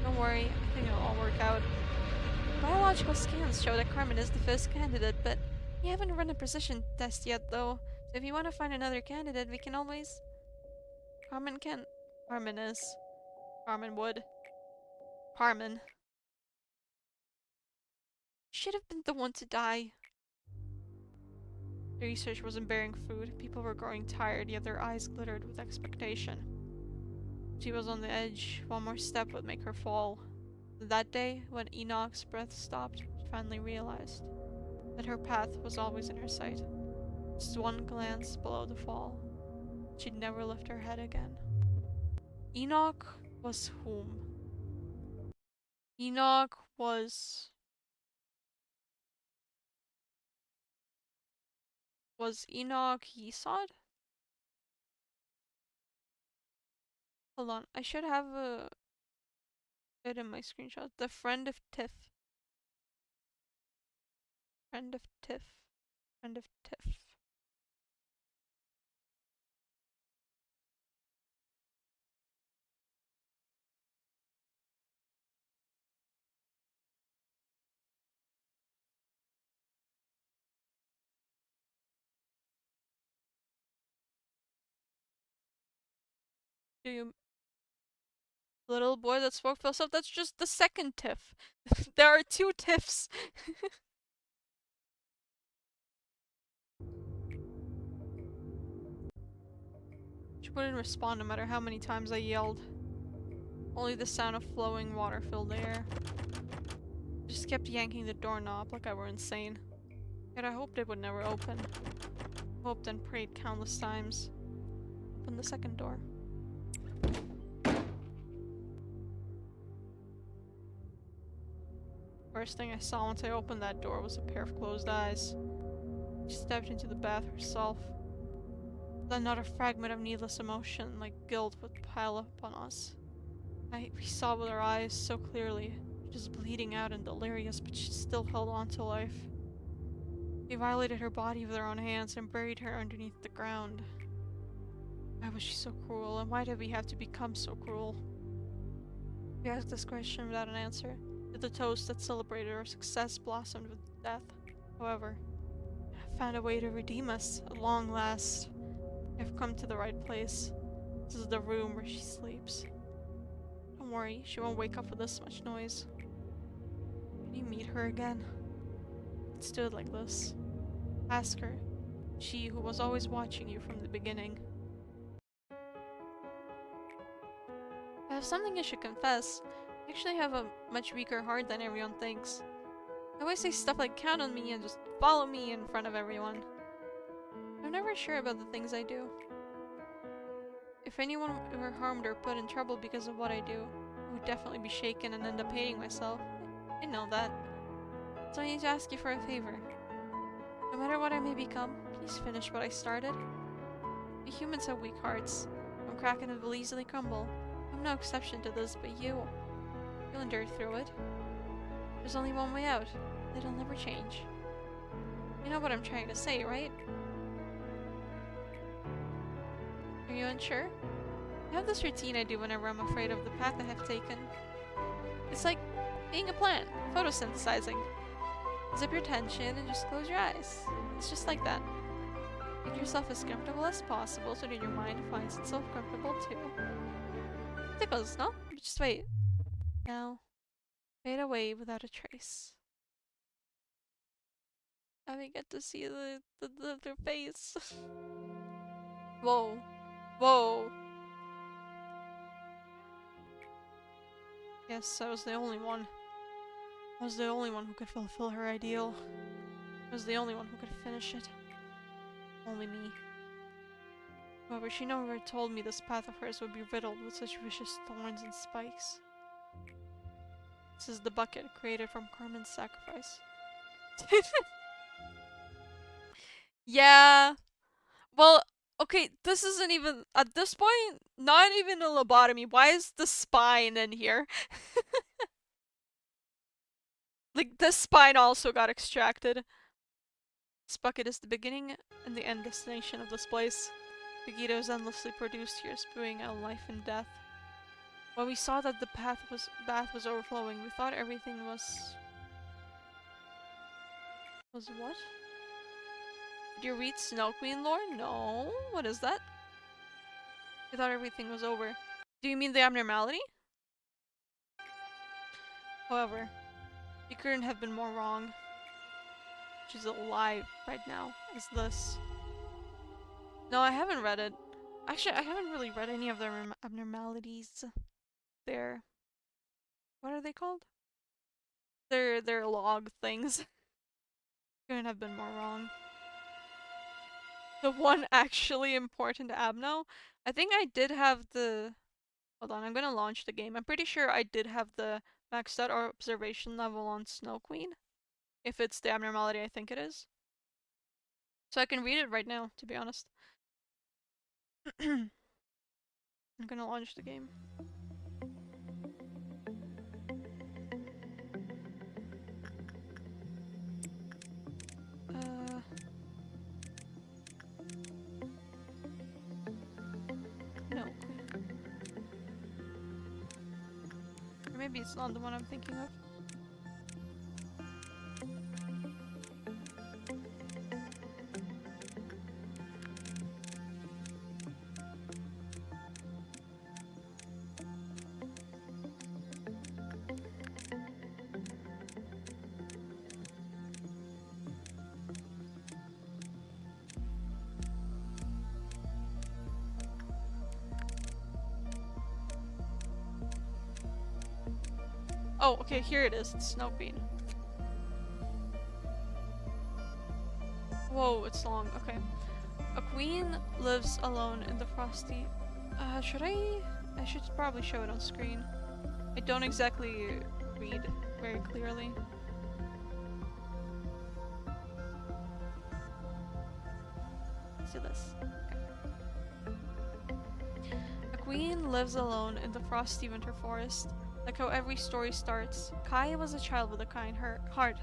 Speaker 1: Don't worry, I think it'll all work out. Biological scans show that Carmen is the first candidate, but we haven't run a precision test yet, though. So if you want to find another candidate, we can always... Carmen can... Carmen is... Carmen would. Carmen. Should have been the one to die. The research wasn't bearing fruit. People were growing tired, yet their eyes glittered with expectation. She was on the edge. One more step would make her fall. That day, when Enoch's breath stopped, she finally realized that her path was always in her sight. Just one glance below the fall. She'd never lift her head again. Enoch was whom? Enoch was... Was Enoch Yesod? Hold on, I should have it in my screenshot. The friend of Tiff. Friend of Tiff. Friend of Tiff. Do you... Little boy that spoke for himself? That's just the second tiff. There are two tiffs. She wouldn't respond no matter how many times I yelled. Only the sound of flowing water filled the air. I just kept yanking the doorknob like I were insane. Yet I hoped it would never open. Hoped and prayed countless times. Open the second door. First thing I saw once I opened that door was a pair of closed eyes. She stepped into the bath herself. Then not a fragment of needless emotion, like guilt, would pile up on us. We saw with our eyes so clearly. She was bleeding out and delirious, but she still held on to life. They violated her body with their own hands and buried her underneath the ground. Why was she so cruel, and why did we have to become so cruel? We asked this question without an answer. Did the toast that celebrated our success blossomed with death? However, I found a way to redeem us, at long last. I've come to the right place. This is the room where she sleeps. Don't worry, she won't wake up with this much noise. Can you meet her again? Let's do it like this. Ask her. She who was always watching you from the beginning. I have something I should confess. I actually have a much weaker heart than everyone thinks. I always say stuff like count on me and just follow me in front of everyone. I'm never sure about the things I do. If anyone were harmed or put in trouble because of what I do, I would definitely be shaken and end up hating myself. I know that. So I need to ask you for a favor. No matter what I may become, please finish what I started. We humans have weak hearts. One crack and it will easily crumble. I'm no exception to this, but you'll endure through it. There's only one way out. It'll never change. You know what I'm trying to say, right? Are you unsure? I have this routine I do whenever I'm afraid of the path I have taken. It's like being a plant, photosynthesizing. Zip your tension and just close your eyes. It's just like that. Make yourself as comfortable as possible so that your mind finds itself comfortable too. Tickles, no? But just wait. Now, fade away without a trace. And we get to see their face. Whoa. Whoa. Yes, I was the only one. I was the only one who could fulfill her ideal. I was the only one who could finish it. Only me. However, she never told me this path of hers would be riddled with such vicious thorns and spikes. This is the bucket created from Carmen's sacrifice. Yeah. Well, okay, this isn't even, at this point, not even a lobotomy. Why is the spine in here? Like, the spine also got extracted. This bucket is the beginning and the end destination of this place. Vegeta is endlessly produced here, spewing out life and death. When we saw that the bath was overflowing, we thought everything was... Was what? Did you read Snow Queen lore? No. What is that? We thought everything was over. Do you mean the abnormality? However, you couldn't have been more wrong. She's alive right now. Is this? No, I haven't read it. Actually, I haven't really read any of the abnormalities. Their... What are they called? Their log things. Couldn't have been more wrong. The one actually important abno? I think I did have the... Hold on, I'm gonna launch the game. I'm pretty sure I did have the maxed out observation level on Snow Queen. If it's the abnormality I think it is. So I can read it right now, to be honest. I'm gonna launch the game. No. Or maybe it's not the one I'm thinking of. Oh, okay, here it is. It's Snow Queen. Whoa, it's long. Okay. A queen lives alone in the frosty... should I? I should probably show it on screen. I don't exactly read very clearly. Let's do this. Okay. A queen lives alone in the frosty winter forest. Like how every story starts, Kai was a child with a kind heart.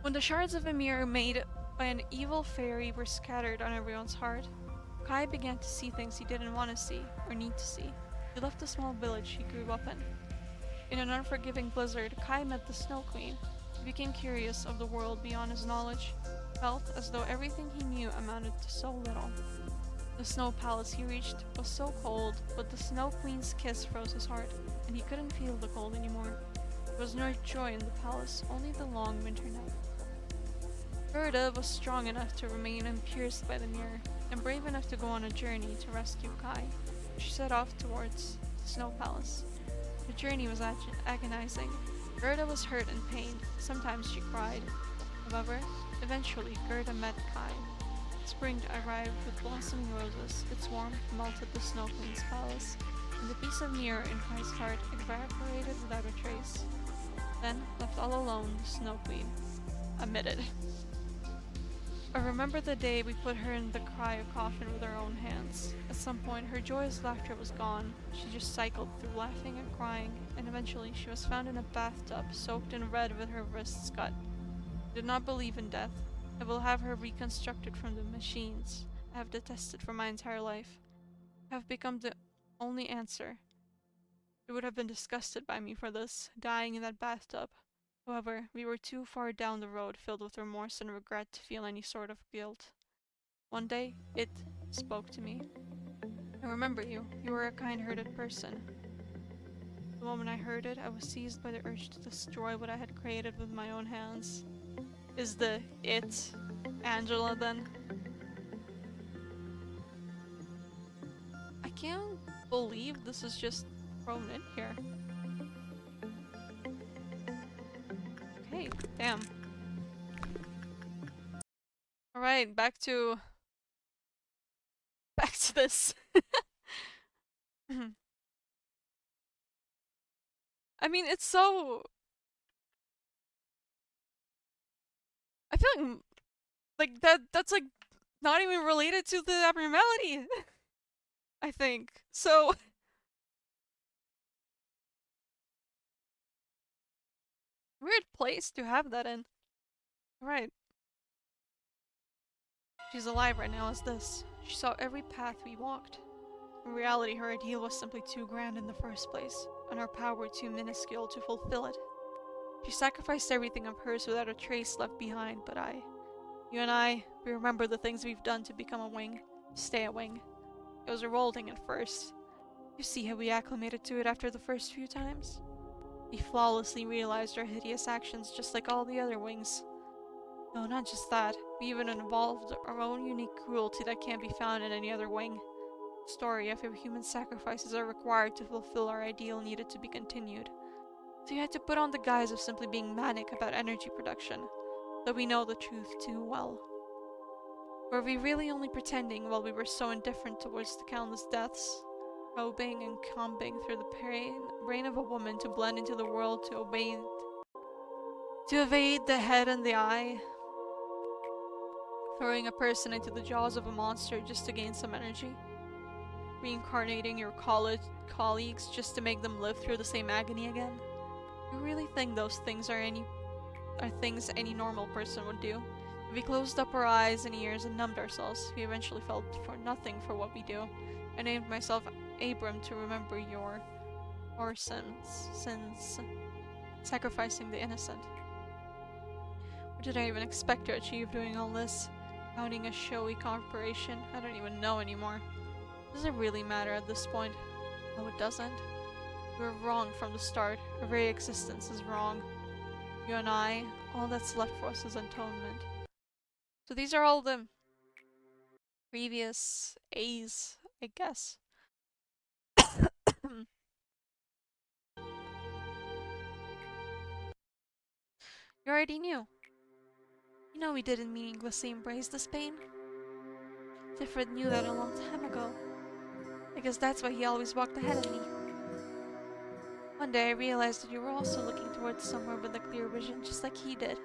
Speaker 1: When the shards of a mirror made by an evil fairy were scattered on everyone's heart, Kai began to see things he didn't want to see or need to see. He left the small village he grew up in. In an unforgiving blizzard, Kai met the Snow Queen. He became curious of the world beyond his knowledge, felt as though everything he knew amounted to so little. The snow palace he reached was so cold, but the Snow Queen's kiss froze his heart, and he couldn't feel the cold anymore. There was no joy in the palace, only the long winter night. Gerda was strong enough to remain unpierced by the mirror, and brave enough to go on a journey to rescue Kai. She set off towards the Snow Palace. The journey was agonizing. Gerda was hurt and pained. Sometimes she cried. However, eventually Gerda met Kai. Spring arrived with blossoming roses. Its warmth melted the Snow Queen's palace, and the piece of mirror in Kai's heart evaporated without a trace. Then, left all alone, the Snow Queen admitted. I remember the day we put her in the cryo coffin with our own hands. At some point, her joyous laughter was gone. She just cycled through laughing and crying, and eventually she was found in a bathtub, soaked in red with her wrists cut. I did not believe in death. I will have her reconstructed from the machines I have detested for my entire life. I have become the only answer. They would have been disgusted by me for this, dying in that bathtub. However, we were too far down the road filled with remorse and regret to feel any sort of guilt. One day, it spoke to me. I remember you. You were a kind-hearted person. The moment I heard it, I was seized by the urge to destroy what I had created with my own hands. Is the it Angela then? I can't believe this is just thrown in here. Okay, damn. Alright, back to this. I mean, it's so... I feel like that's like not even related to the abnormality. I think. So weird place to have that in. Right. She's alive right now as this. She saw every path we walked. In reality, her ideal was simply too grand in the first place, and our power too minuscule to fulfill it. She sacrificed everything of hers without a trace left behind, but you and I, we remember the things we've done to become a wing, stay a wing. It was revolting at first. You see how we acclimated to it after the first few times? We flawlessly realized our hideous actions just like all the other wings. No, not just that. We even evolved our own unique cruelty that can't be found in any other wing. The story of how human sacrifices are required to fulfill our ideal needed to be continued. So you had to put on the guise of simply being manic about energy production, though we know the truth too well. Were we really only pretending while we were so indifferent towards the countless deaths? Probing and combing through the brain of a woman to blend into the world to evade the head and the eye? Throwing a person into the jaws of a monster just to gain some energy? Reincarnating your college colleagues just to make them live through the same agony again? You really think those things are things any normal person would do? If we closed up our eyes and ears and numbed ourselves, we eventually felt for nothing for what we do. I named myself Abram to remember your sins, sacrificing the innocent. What did I even expect to achieve doing all this? Founding a showy corporation? I don't even know anymore. Does it really matter at this point? No, it doesn't. We were wrong from the start. Our very existence is wrong. You and I, all that's left for us is atonement. So these are all the previous A's, I guess. You already knew. You know we didn't meaninglessly embrace this pain. Difford knew that a long time ago. I guess that's why he always walked ahead of me. One day I realized that you were also looking towards somewhere with a clear vision, just like he did.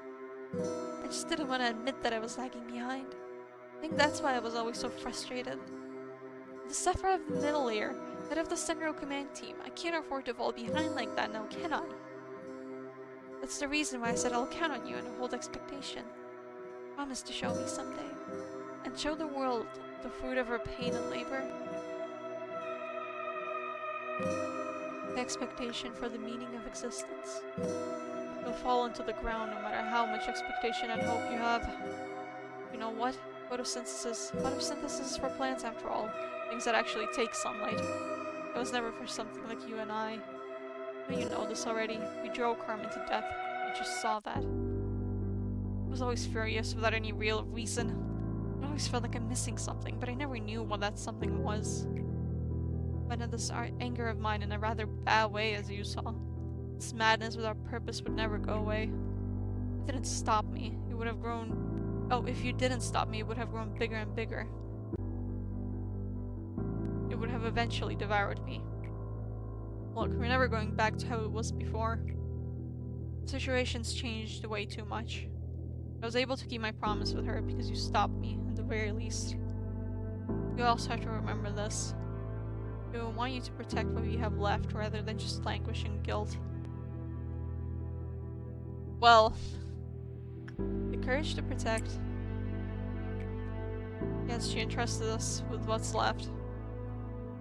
Speaker 1: I just didn't want to admit that I was lagging behind. I think that's why I was always so frustrated. The sufferer of the middle layer, head of the central command team, I can't afford to fall behind like that now, can I? That's the reason why I said I'll count on you and hold expectation. Promise to show me someday. And show the world the fruit of her pain and labor. The expectation for the meaning of existence. You'll fall into the ground no matter how much expectation and hope you have. You know what? Photosynthesis. Photosynthesis is for plants after all. Things that actually take sunlight. It was never for something like you and I. But you know this already. We drove Carmen to death. You just saw that. I was always furious without any real reason. I always felt like I'm missing something, but I never knew what that something was. Went in this anger of mine in a rather bad way, as you saw. This madness without purpose would never go away. It didn't stop me. It would have grown... Oh, if you didn't stop me, it would have grown bigger and bigger. It would have eventually devoured me. Look, we're never going back to how it was before. Situations changed way too much. I was able to keep my promise with her because you stopped me, at the very least. You also have to remember this. We want you to protect what we have left rather than just languish in guilt. Well, the courage to protect. Yes, she entrusted us with what's left.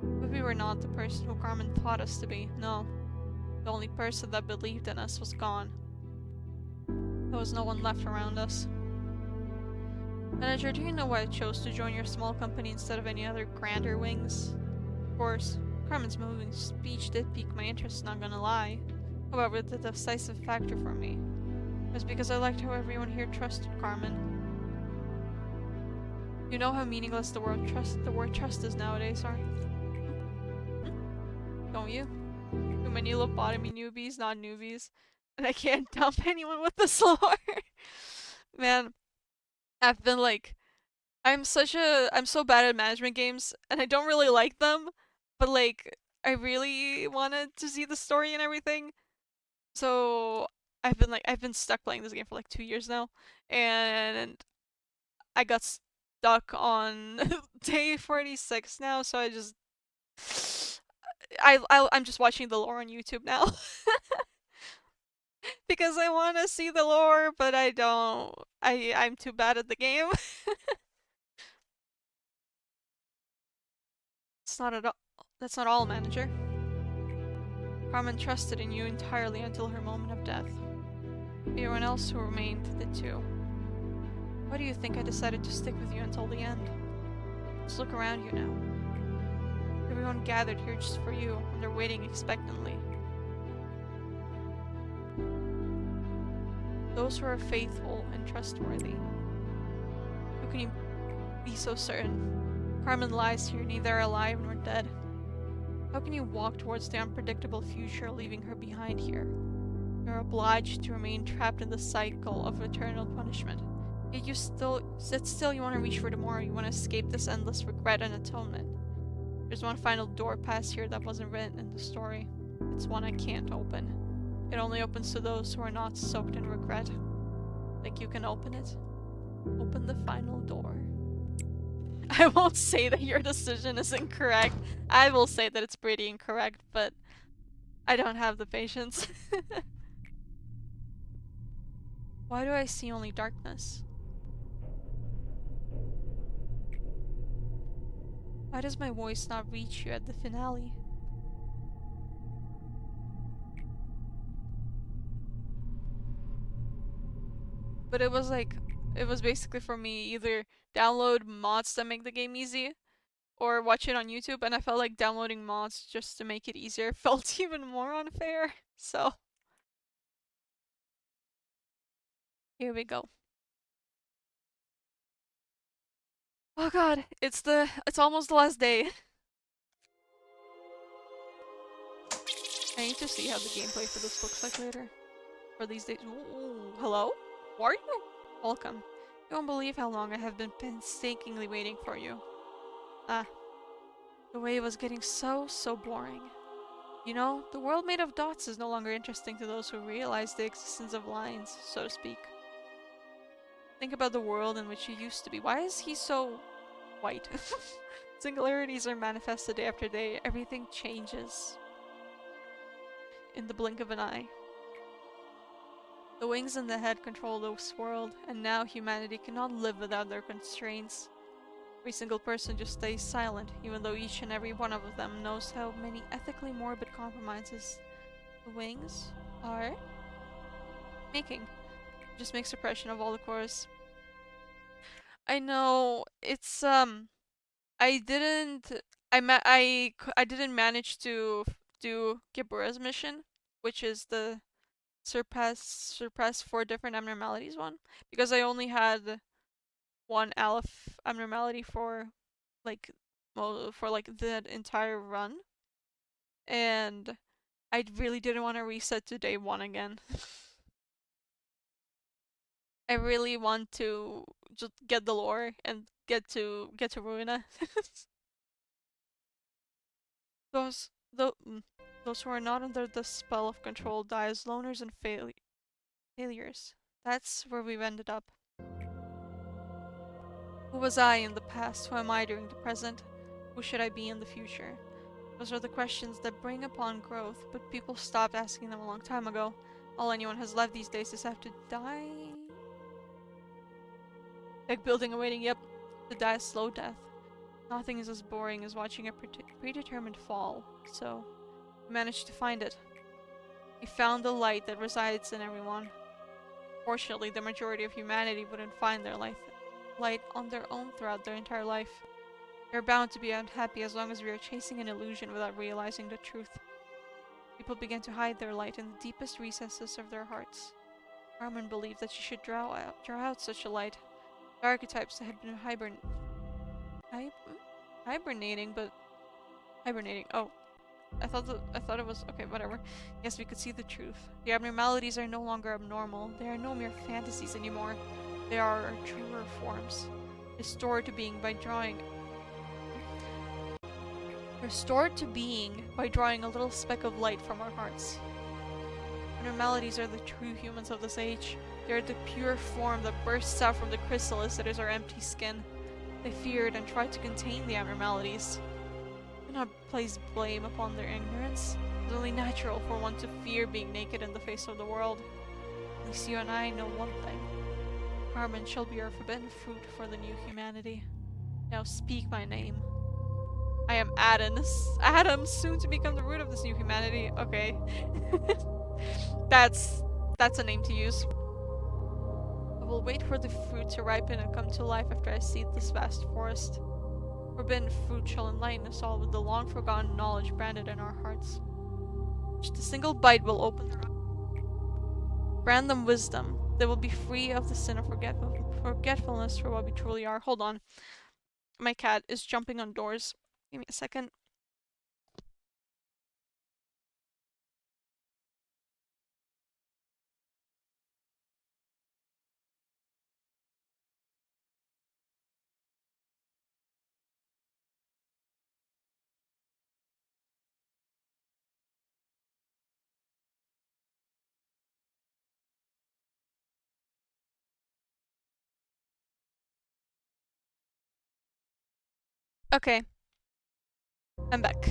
Speaker 1: But we were not the person who Carmen thought us to be, no. The only person that believed in us was gone. There was no one left around us. Manager, do you know why I chose to join your small company instead of any other grander wings? Of course, Carmen's moving speech did pique my interest, not gonna lie. However, the decisive factor for me was because I liked how everyone here trusted Carmen. You know how meaningless the word trust is nowadays, aren't you? Don't you? Too many lobotomy newbies, not newbies. And I can't dump anyone with this lore. Man, I've been like, I'm so bad at management games, and I don't really like them, but like, I really wanted to see the story and everything. So I've been stuck playing this game for like 2 years now, and I got stuck on day 46 now. So I'm just watching the lore on YouTube now because I want to see the lore, but I don't. I'm too bad at the game. It's not at all. That's not all, manager. Carmen trusted in you entirely until her moment of death. Everyone else who remained did too. Why do you think I decided to stick with you until the end? Just look around you now. Everyone gathered here just for you, and they're waiting expectantly. Those who are faithful and trustworthy. How can you be so certain? Carmen lies here, neither alive nor dead. How can you walk towards the unpredictable future, leaving her behind here? You're obliged to remain trapped in the cycle of eternal punishment. Yet you still you want to reach for tomorrow, you want to escape this endless regret and atonement. There's one final door past here that wasn't written in the story. It's one I can't open. It only opens to those who are not soaked in regret. Think you can open it? Open the final door. I won't say that your decision is incorrect. I will say that it's pretty incorrect, but I don't have the patience. Why do I see only darkness? Why does my voice not reach you at the finale? But it was basically for me either download mods that make the game easy or watch it on YouTube, and I felt like downloading mods just to make it easier felt even more unfair. So, here we go. Oh god, it's almost the last day. I need to see how the gameplay for this looks like later. for these days. Ooh, hello? Who are you? Welcome. You won't believe how long I have been painstakingly waiting for you. Ah, the way was getting so boring. You know, the world made of dots is no longer interesting to those who realize the existence of lines, so to speak. Think about the world in which you used to be. Why is he so white? Singularities are manifested day after day. Everything changes in the blink of an eye. The wings and the head control this world, and now humanity cannot live without their constraints. Every single person just stays silent, even though each and every one of them knows how many ethically morbid compromises the wings are making. Just makes suppression of all the cores. I know it's I didn't I didn't manage to do Gibura's mission, which is the surpass 4 different abnormalities one, because I only had one Aleph abnormality for like the entire run, and I really didn't want to reset to day 1 again. I really want to just get the lore and get to Ruina. those those who are not under the spell of control die as loners and failures. That's where we've ended up. Who was I in the past? Who am I during the present? Who should I be in the future? Those are the questions that bring upon growth, but people stopped asking them a long time ago. All anyone has left these days is have to die. Like building and waiting, yep, to die a slow death. Nothing is as boring as watching a predetermined fall, so we managed to find it. We found the light that resides in everyone. Fortunately, the majority of humanity wouldn't find their light on their own throughout their entire life. We are bound to be unhappy as long as we are chasing an illusion without realizing the truth. People began to hide their light in the deepest recesses of their hearts. Carmen believed that she should draw out such a light. The archetypes that had been hibernating, but hibernating. Oh, I thought it was okay. Whatever. Yes, we could see the truth. The abnormalities are no longer abnormal. They are no mere fantasies anymore. They are our truer forms, restored to being by drawing a little speck of light from our hearts. Abnormalities are the true humans of this age. They are the pure form that bursts out from the chrysalis that is our empty skin. They feared and tried to contain the abnormalities. Do not place blame upon their ignorance. It is only natural for one to fear being naked in the face of the world. At least you and I know one thing. Carmen shall be our forbidden fruit for the new humanity. Now speak my name. I am Adam, soon to become the root of this new humanity. Okay. That's a name to use. I will wait for the fruit to ripen and come to life after I seed this vast forest. Forbidden fruit shall enlighten us all with the long-forgotten knowledge branded in our hearts. Just a single bite will open their eyes. Grant them wisdom. They will be free of the sin of forgetfulness for what we truly are. Hold on. My cat is jumping on doors. Give me a second. Okay. I'm back.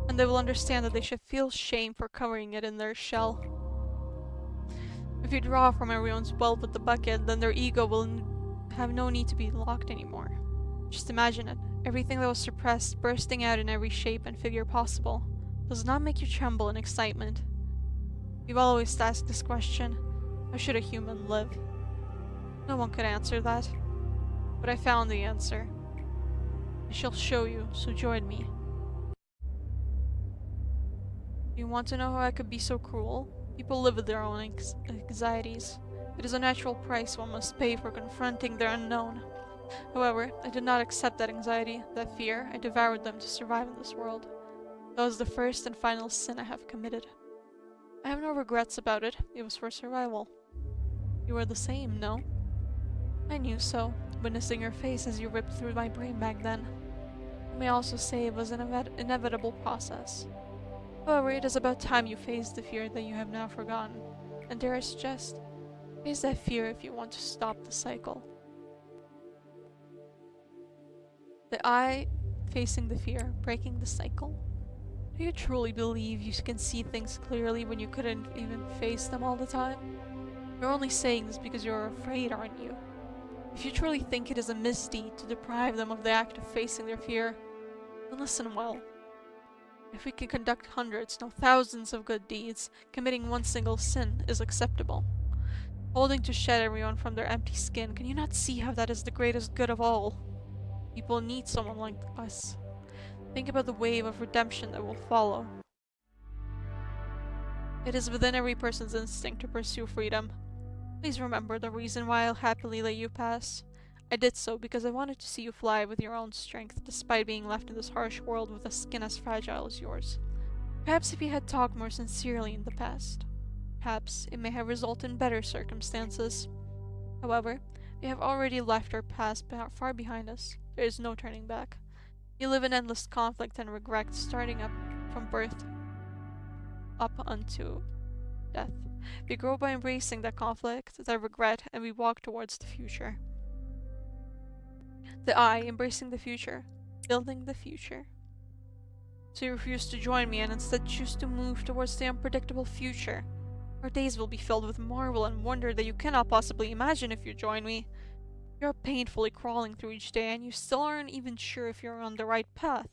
Speaker 1: And they will understand that they should feel shame for covering it in their shell. If you draw from everyone's well with the bucket, then their ego will have no need to be locked anymore. Just imagine it. Everything that was suppressed, bursting out in every shape and figure possible. Does not make you tremble in excitement. We've always asked this question. How should a human live? No one could answer that. But I found the answer. I shall show you, so join me. You want to know how I could be so cruel? People live with their own anxieties. It is a natural price one must pay for confronting their unknown. However, I did not accept that anxiety, that fear. I devoured them to survive in this world. That was the first and final sin I have committed. I have no regrets about it. It was for survival. You were the same, no? I knew so, witnessing your face as you ripped through my brain back then. You may also say it was an inevitable process. However, it is about time you faced the fear that you have now forgotten. And dare I suggest, face that fear if you want to stop the cycle. The eye facing the fear, breaking the cycle. Do you truly believe you can see things clearly when you couldn't even face them all the time? You're only saying this because you're afraid, aren't you? If you truly think it is a misdeed to deprive them of the act of facing their fear, then listen well. If we can conduct hundreds, no thousands of good deeds, committing one single sin is acceptable. Holding to shed everyone from their empty skin, can you not see how that is the greatest good of all? People need someone like us. Think about the wave of redemption that will follow. It is within every person's instinct to pursue freedom. Please remember the reason why I'll happily let you pass. I did so because I wanted to see you fly with your own strength, despite being left in this harsh world with a skin as fragile as yours. Perhaps if you had talked more sincerely in the past, perhaps it may have resulted in better circumstances. However, we have already left our past far behind us. There is no turning back. You live in endless conflict and regret, starting up from birth up unto death. We grow by embracing that conflict, that regret, and we walk towards the future. The I, embracing the future, building the future. So you refuse to join me and instead choose to move towards the unpredictable future. Our days will be filled with marvel and wonder that you cannot possibly imagine if you join me. You're painfully crawling through each day and you still aren't even sure if you're on the right path.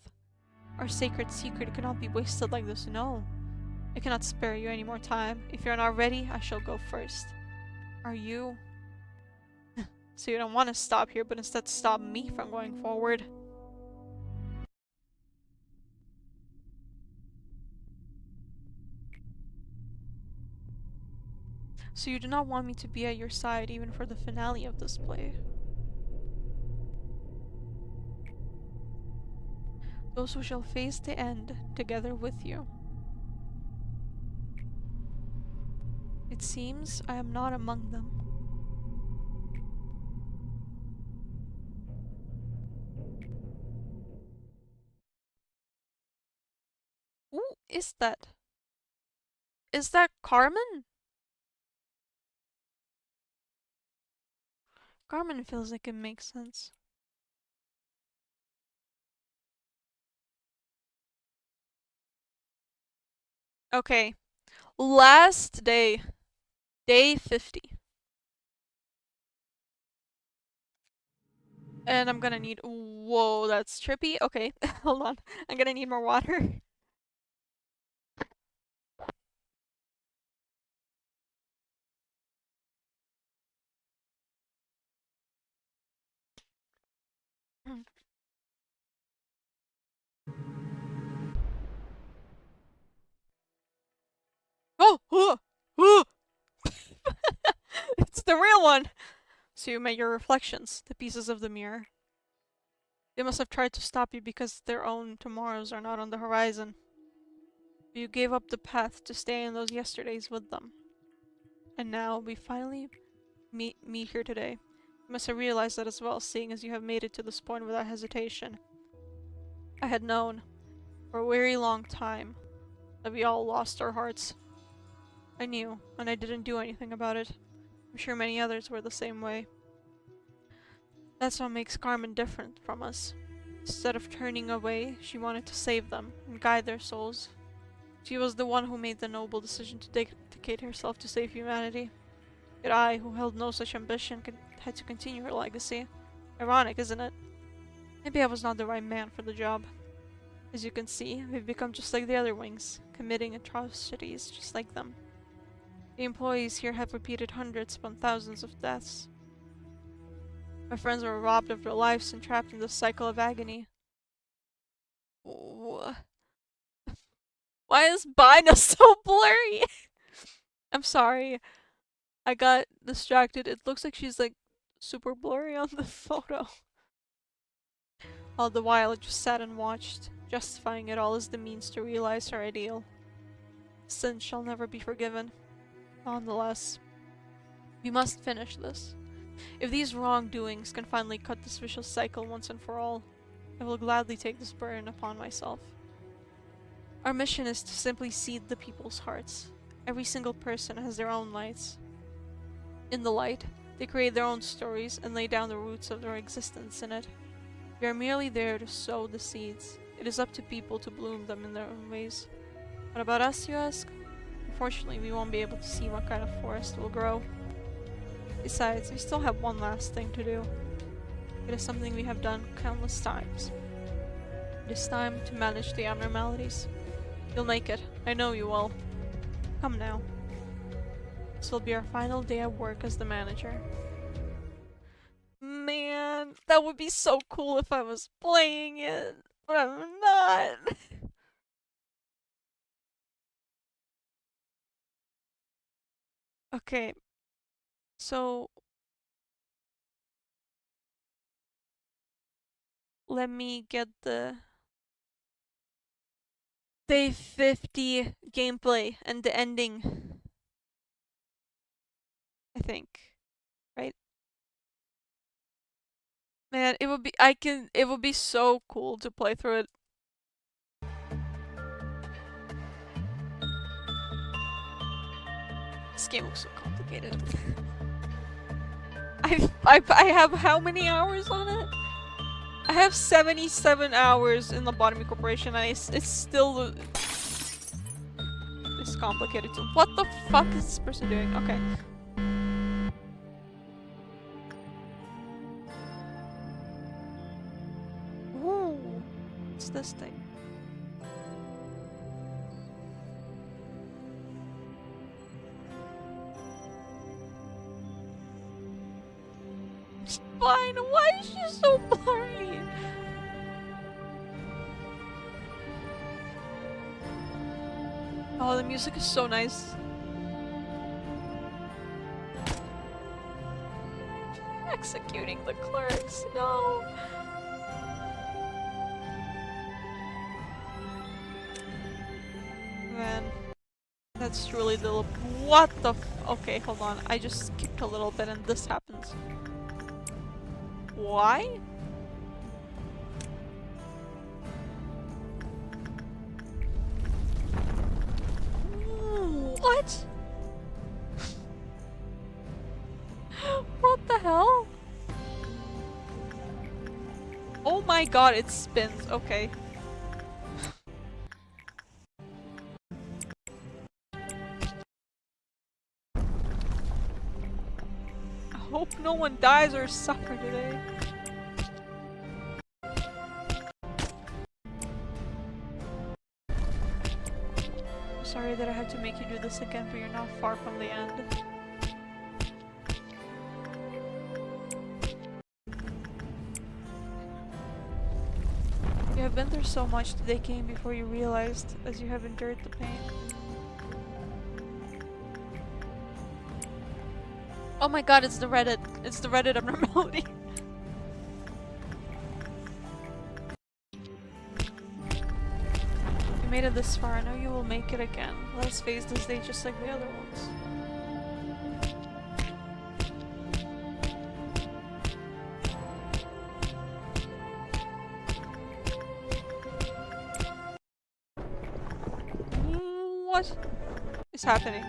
Speaker 1: Our sacred secret cannot be wasted like this, no. I cannot spare you any more time. If you're not ready, I shall go first. Are you? So you don't want to stop here, but instead stop me from going forward. So you do not want me to be at your side even for the finale of this play. Those who shall face the end together with you. It seems I am not among them. Who is that? Is that Carmen? Carmen feels like it makes sense. Okay. Last day. Day 50. And I'm gonna need... Whoa, that's trippy. Okay, hold on. I'm gonna need more water. Oh! Oh! Oh! It's the real one! So you met your reflections, the pieces of the mirror. They must have tried to stop you because their own tomorrows are not on the horizon. You gave up the path to stay in those yesterdays with them. And now we finally meet here today. You must have realized that as well, seeing as you have made it to this point without hesitation. I had known, for a very long time, that we all lost our hearts. I knew, and I didn't do anything about it. I'm sure many others were the same way. That's what makes Carmen different from us. Instead of turning away, she wanted to save them and guide their souls. She was the one who made the noble decision to dedicate herself to save humanity. Yet I, who held no such ambition, had to continue her legacy. Ironic, isn't it? Maybe I was not the right man for the job. As you can see, we've become just like the other wings, committing atrocities just like them. The employees here have repeated hundreds upon thousands of deaths. My friends were robbed of their lives and trapped in this cycle of agony. Why is Bina so blurry? I'm sorry. I got distracted. It looks like she's like super blurry on the photo. All the while I just sat and watched, justifying it all as the means to realize her ideal. Sin shall never be forgiven. Nonetheless, we must finish this. If these wrongdoings can finally cut this vicious cycle once and for all, I will gladly take this burden upon myself. Our mission is to simply seed the people's hearts. Every single person has their own lights. In the light, they create their own stories and lay down the roots of their existence in it. We are merely there to sow the seeds. It is up to people to bloom them in their own ways. What about us, you ask? Unfortunately, we won't be able to see what kind of forest will grow. Besides, we still have one last thing to do. It is something we have done countless times. It is time to manage the abnormalities. You'll make it. I know you will. Come now. This will be our final day at work as the manager. Man, that would be so cool if I was playing it, but I'm not. Okay, so let me get the day 50 gameplay and the ending, I think, right? Man, it would be so cool to play through it. This game looks so complicated. I have how many hours on it? I have 77 hours in Lobotomy Corporation and it's still... It's complicated too. What the fuck is this person doing? Okay. Ooh. What's this thing? It's fine. Why is she so blurry? Oh, the music is so nice. Executing the clerks. No. Man. That's truly the... What the f- Okay, hold on. I just skipped a little bit and this happens. Why? What? What the hell? Oh my god, it spins. Okay. I hope no one dies or suffer today. I'm sorry that I had to make you do this again, but you're not far from the end. You have been through so much the day came before you realized, as you have endured the pain. Oh my god, it's the Reddit. It's the Reddit abnormality. You made it this far, I know you will make it again. Let us face this day just like the other ones. What is happening?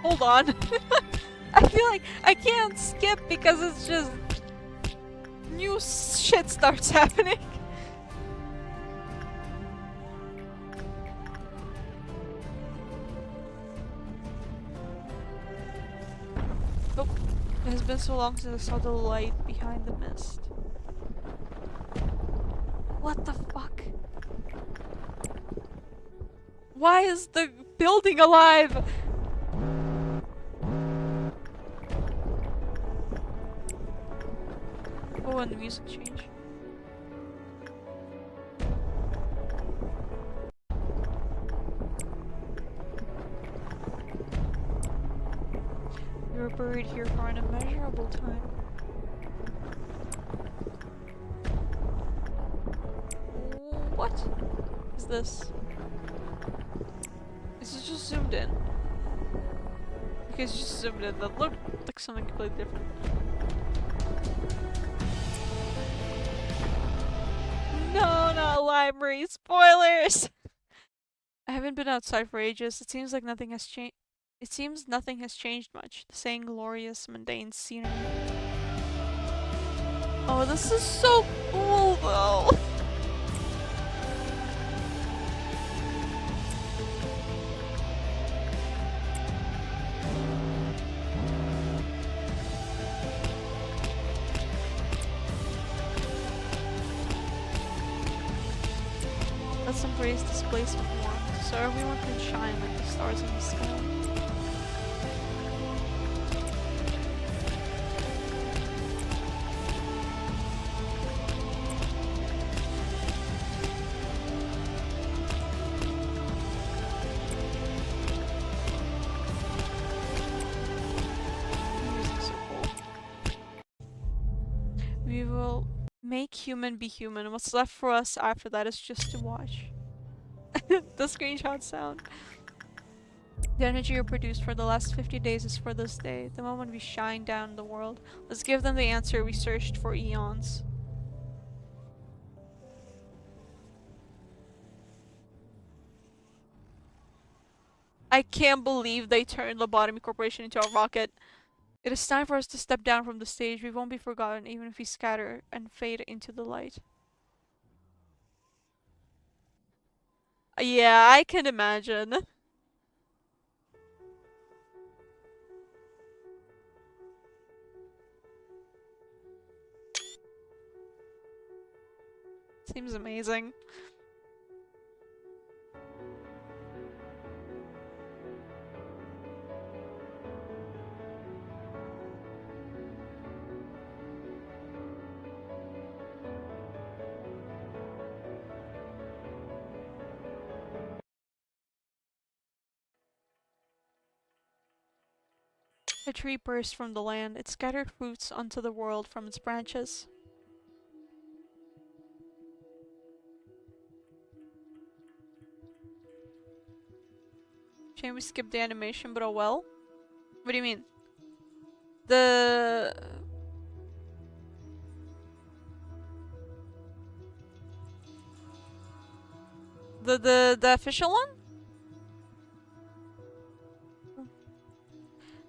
Speaker 1: Hold on. I feel like I can't skip because it's just new shit starts happening. Oh, it has been so long since I saw the light behind the mist. What the fuck? Why is the building alive? Oh, and the music change. You were buried here for an immeasurable time. What is this? Is it just zoomed in? Because you just zoomed in, that looked like something completely different. No, not library spoilers! I haven't been outside for ages. It seems like nothing has changed. It seems nothing has changed much. The same glorious, mundane scenery. Oh, this is so cool, though. Let's embrace displacement warmth, so everyone can shine like the stars in the sky. The music's so cool. We will make human be human. What's left for us after that is just to watch. The screenshot sound. The energy you produced for the last 50 days is for this day, the moment we shine down the world. Let's give them the answer we searched for eons. I can't believe they turned Lobotomy Corporation into a rocket. It is time for us to step down from the stage. We won't be forgotten even if we scatter and fade into the light. Yeah, I can imagine. Seems amazing. A tree burst from the land. It scattered fruits onto the world from its branches. Shame we skipped the animation, but oh well. What do you mean? The... The official one?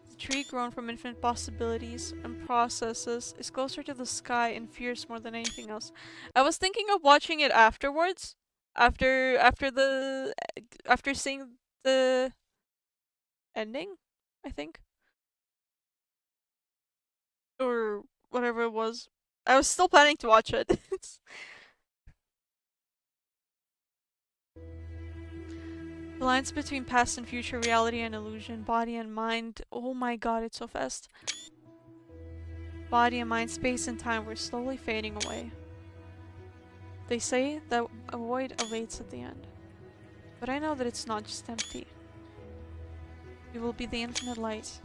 Speaker 1: The tree grown from infinite possibilities and processes is closer to the sky and fierce more than anything else. I was thinking of watching it afterwards. After seeing the ending, I think. Or whatever it was. I was still planning to watch it. The lines between past and future, reality and illusion, body and mind. Oh my god, it's so fast. Body and mind, space and time were slowly fading away. They say that a void awaits at the end. But I know that it's not just empty. You will be the infinite light.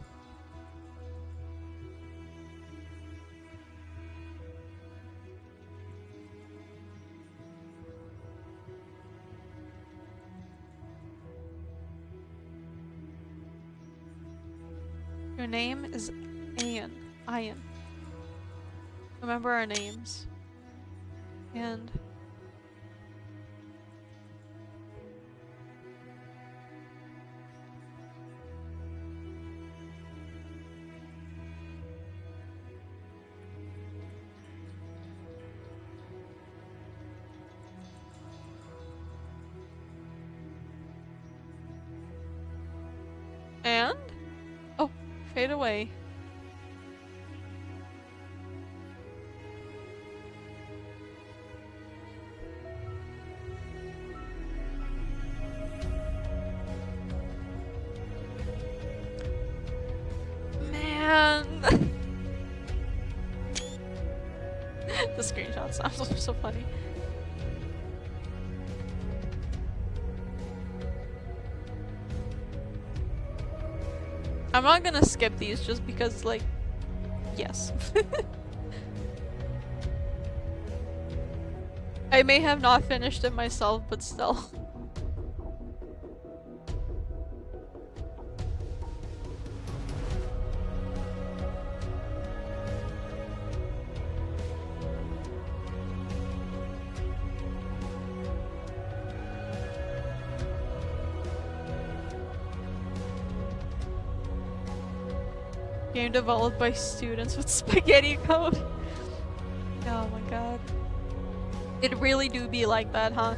Speaker 1: Your name is Ayan. Ayan. Remember our names. And... And? Oh, fade away. Man! The screenshots sound so funny. I'm not gonna skip these just because, like, yes. I may have not finished it myself, but still. Game developed by students with spaghetti code. Oh my god. It really do be like that, huh?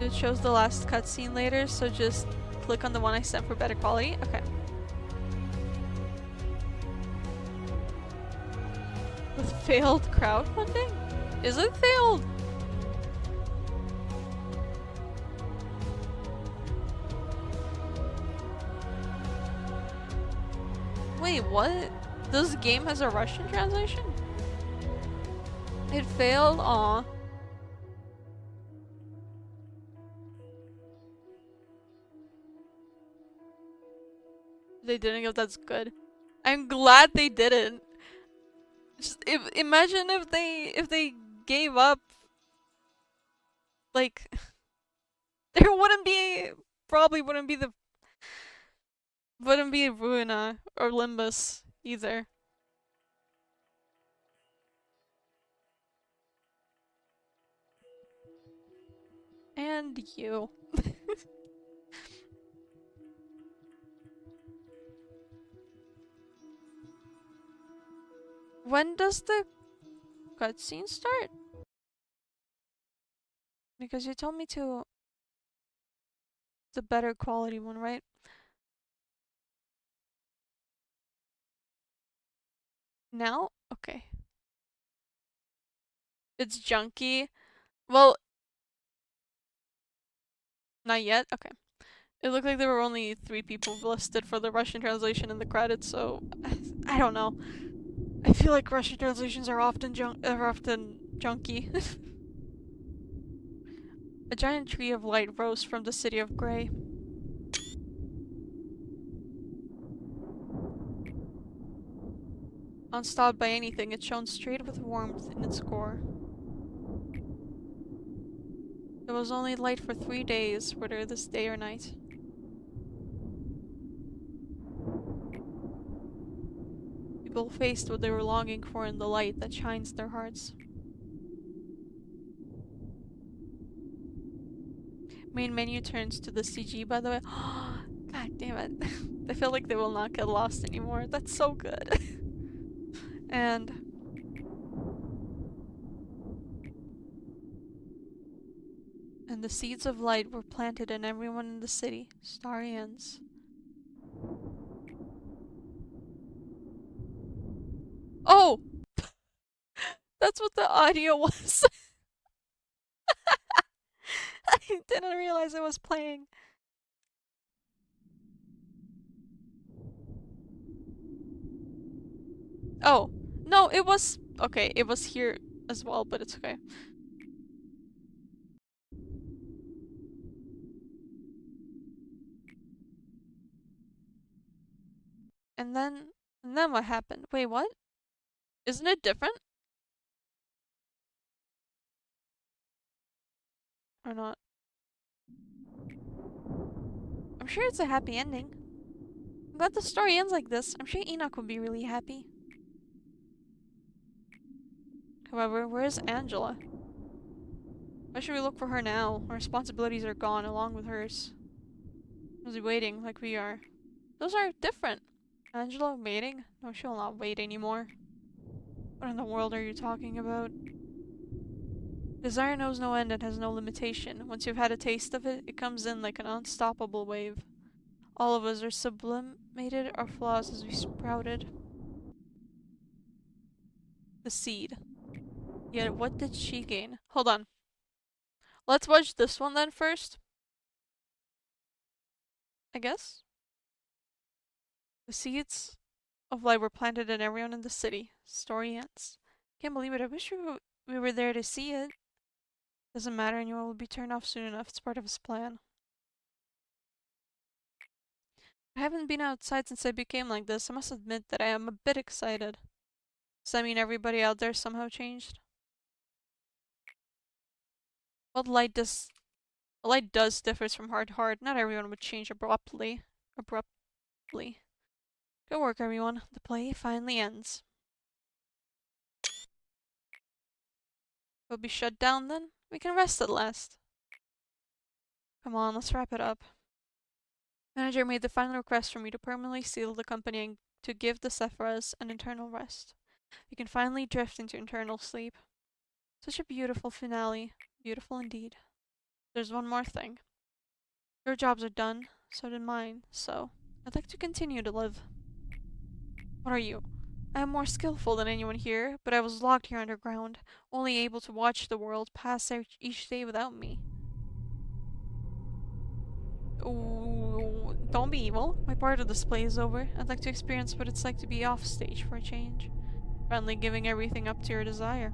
Speaker 1: It shows the last cutscene later, so just click on the one I sent for better quality. Okay. With failed crowdfunding? Is it failed? Wait, what? This game has a Russian translation? It failed? Aw. They didn't go, that's good. I'm glad they didn't. Just imagine if they gave up, like there wouldn't be probably wouldn't be Ruina or Limbus either. And you. When does the cutscene start? Because you told me to the better quality one, right? Now? Okay. It's junky. Well, not yet? Okay. It looked like there were only 3 people listed for the Russian translation in the credits, so I don't know. I feel like Russian translations are often junky. A giant tree of light rose from the city of Grey. Unstopped by anything, it shone straight with warmth in its core. There was only light for 3 days, whether this day or night. People faced what they were longing for in the light that shines their hearts. Main menu turns to the CG, by the way. God damn it. I feel like they will not get lost anymore. That's so good. and the seeds of light were planted in everyone in the city. Starry ends. Oh! That's what the audio was. I didn't realize it was playing. Oh. No, it was... Okay, it was here as well, but it's okay. And then... And then what happened? Wait, what? Isn't it different? Or not? I'm sure it's a happy ending. I'm glad the story ends like this. I'm sure Enoch would be really happy. However, where is Angela? Why should we look for her now? Our responsibilities are gone along with hers. Was he waiting like we are? Those are different. Angela waiting? No, she'll not wait anymore. What in the world are you talking about? Desire knows no end and has no limitation. Once you've had a taste of it, it comes in like an unstoppable wave. All of us are sublimated our flaws as we sprouted. The seed. Yet what did she gain? Hold on. Let's watch this one then first. I guess? The seeds of light were planted in everyone in the city. Story ends. Can't believe it. I wish we were there to see it. Doesn't matter, anyone will be turned off soon enough. It's part of his plan. I haven't been outside since I became like this. I must admit that I am a bit excited. Does that mean everybody out there somehow changed? Well, light does differs from heart to heart. Not everyone would change abruptly. Good work, everyone. The play finally ends. We'll be shut down then? We can rest at last. Come on, let's wrap it up. Manager made the final request for me to permanently seal the company and to give the Sephiras an eternal rest. We can finally drift into eternal sleep. Such a beautiful finale. Beautiful indeed. There's one more thing. Your jobs are done, so did mine, so I'd like to continue to live. What are you? I am more skillful than anyone here, but I was locked here underground, only able to watch the world pass each day without me. Ooh, don't be evil. My part of this play is over. I'd like to experience what it's like to be off stage for a change. Finally giving everything up to your desire.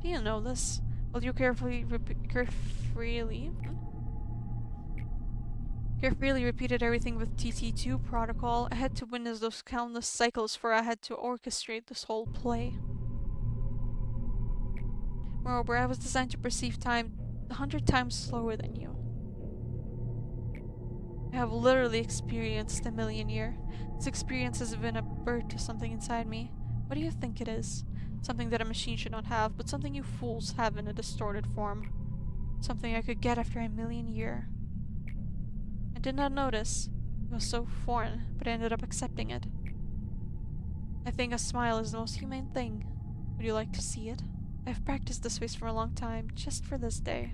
Speaker 1: Do you know this? While you carefully repeated everything with TT2 protocol, I had to witness those countless cycles for I had to orchestrate this whole play. Moreover, I was designed to perceive time 100 times slower than you. I have literally experienced a million year. This experience has been a birth to something inside me. What do you think it is? Something that a machine should not have, but something you fools have in a distorted form. Something I could get after a million year. I did not notice. It was so foreign, but I ended up accepting it. I think a smile is the most humane thing. Would you like to see it? I've practiced this face for a long time, just for this day.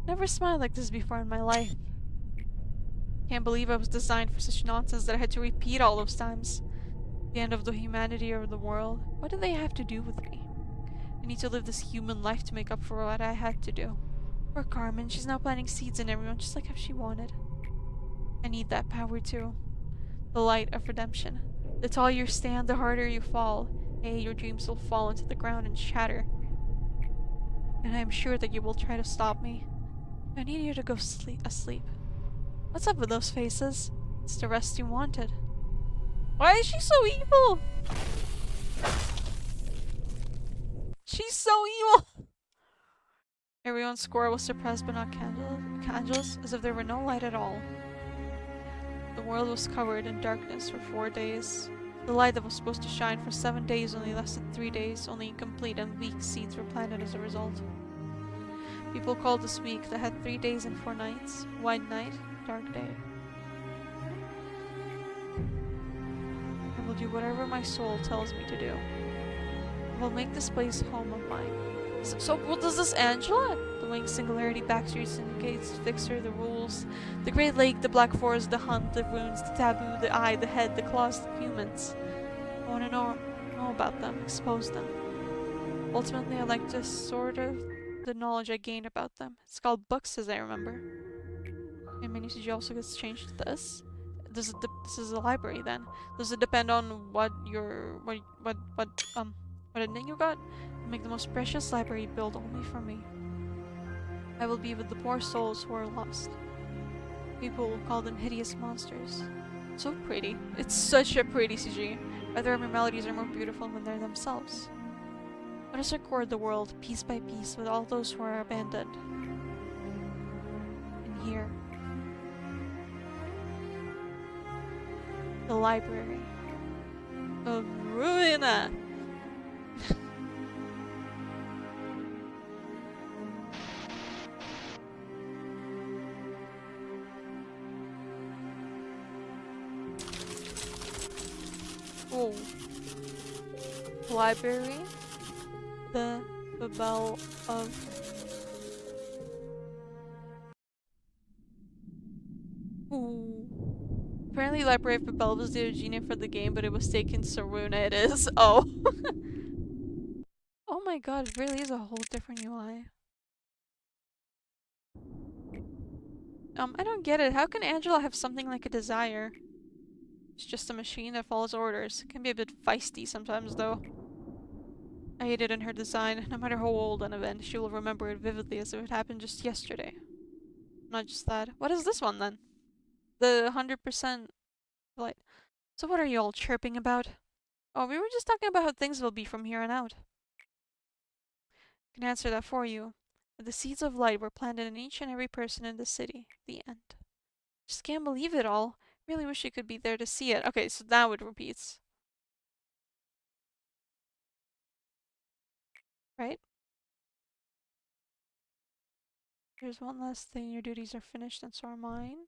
Speaker 1: Never smiled like this before in my life. Can't believe I was designed for such nonsense that I had to repeat all those times. The end of the humanity or the world. What do they have to do with me? I need to live this human life to make up for what I had to do. Poor Carmen, she's now planting seeds in everyone just like how she wanted. I need that power too. The light of redemption. The taller you stand, the harder you fall. Hey, your dreams will fall into the ground and shatter. And I am sure that you will try to stop me. I need you to go asleep. What's up with those faces? It's the rest you wanted. Why is she so evil? She's so evil! Everyone's score was suppressed but not candelous, as if there were no light at all. The world was covered in darkness for 4 days. The light that was supposed to shine for 7 days only lasted 3 days, only incomplete and weak seeds were planted as a result. People called this week that had 3 days and 4 nights. White night, dark day. I will do whatever my soul tells me to do. I will make this place home of mine. So what does this Angela? The wing, singularity, backstreets, syndicates, fixer, the rules, the Great Lake, the Black Forest, the hunt, the runes, the taboo, the eye, the head, the claws, the humans. I want to know about them, expose them. Ultimately, I like to sort of the knowledge I gained about them. It's called books, as I remember. And mini CG also gets changed to this. This is a library then. Does it depend on what your what ending you got? Make the most precious library built only for me. I will be with the poor souls who are lost. People will call them hideous monsters. So pretty. It's such a pretty CG. Other melodies are more beautiful when they're themselves. Let us record the world piece by piece with all those who are abandoned. And here, the library of Ruina. Oh. Library. The Bell of... Ooh. Apparently Library of Babel was the original for the game, but it was taken so Runa it is. Oh. Oh my god, it really is a whole different UI. I don't get it. How can Angela have something like a desire? It's just a machine that follows orders. It can be a bit feisty sometimes, though. I hate it in her design. No matter how old an event, she will remember it vividly as if it happened just yesterday. Not just that. What is this one, then? The 100% light. So what are you all chirping about? Oh, we were just talking about how things will be from here on out. I can answer that for you. The seeds of light were planted in each and every person in the city. The end. Just can't believe it all. Really wish you could be there to see it. Okay, so now it repeats. Right? Here's one last thing. Your duties are finished and so are mine.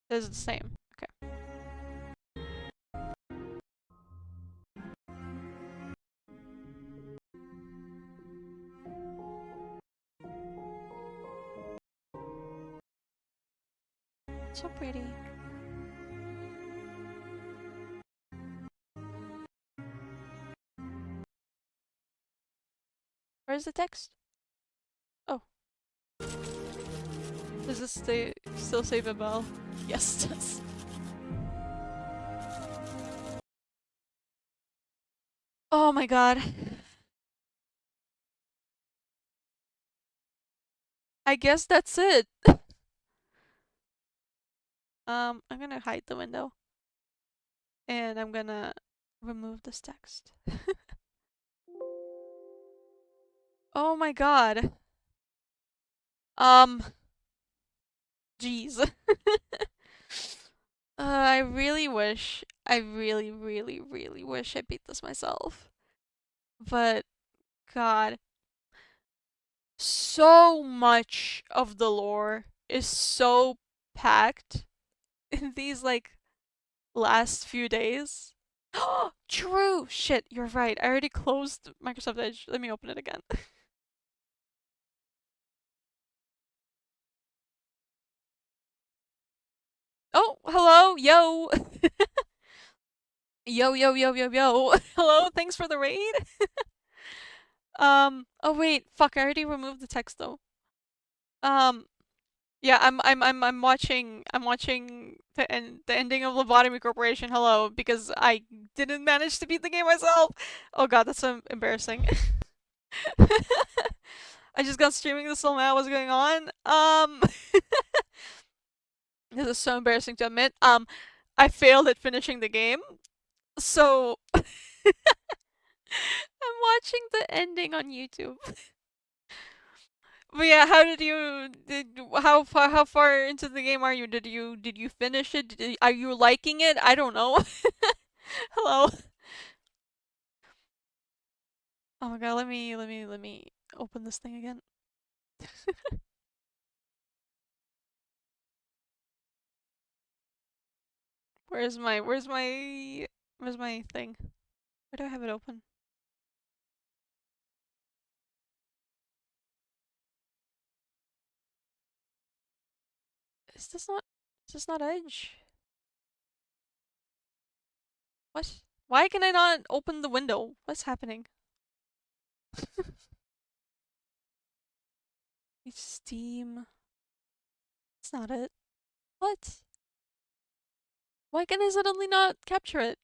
Speaker 1: This is the same. Okay. So pretty. Where's the text? Oh. Does this still save a bell? Yes, it does. Oh my god. I guess that's it. I'm gonna hide the window. And I'm gonna remove this text. Oh my god. Jeez. I really wish, I really, really, really wish I beat this myself. But, god. So much of the lore is so packed in these, like, last few days. True! Shit, you're right. I already closed Microsoft Edge. Let me open it again. Oh, hello! Yo! Yo, yo, yo, yo, yo. Hello, thanks for the raid. Oh wait, fuck, I already removed the text though. Yeah, I'm watching the ending of Lobotomy Corporation. Hello, because I didn't manage to beat the game myself. Oh god, that's so embarrassing. I just got streaming this whole night. What's going on? This is so embarrassing to admit. I failed at finishing the game, so I'm watching the ending on YouTube. But yeah, how how far into the game are you? Did you finish it? Are you liking it? I don't know. Hello. Oh my god, let me open this thing again. Where's my thing? Where do I have it open? Is this not Edge? What? Why can I not open the window? What's happening? It's Steam. It's not it. What? Why can I suddenly not capture it?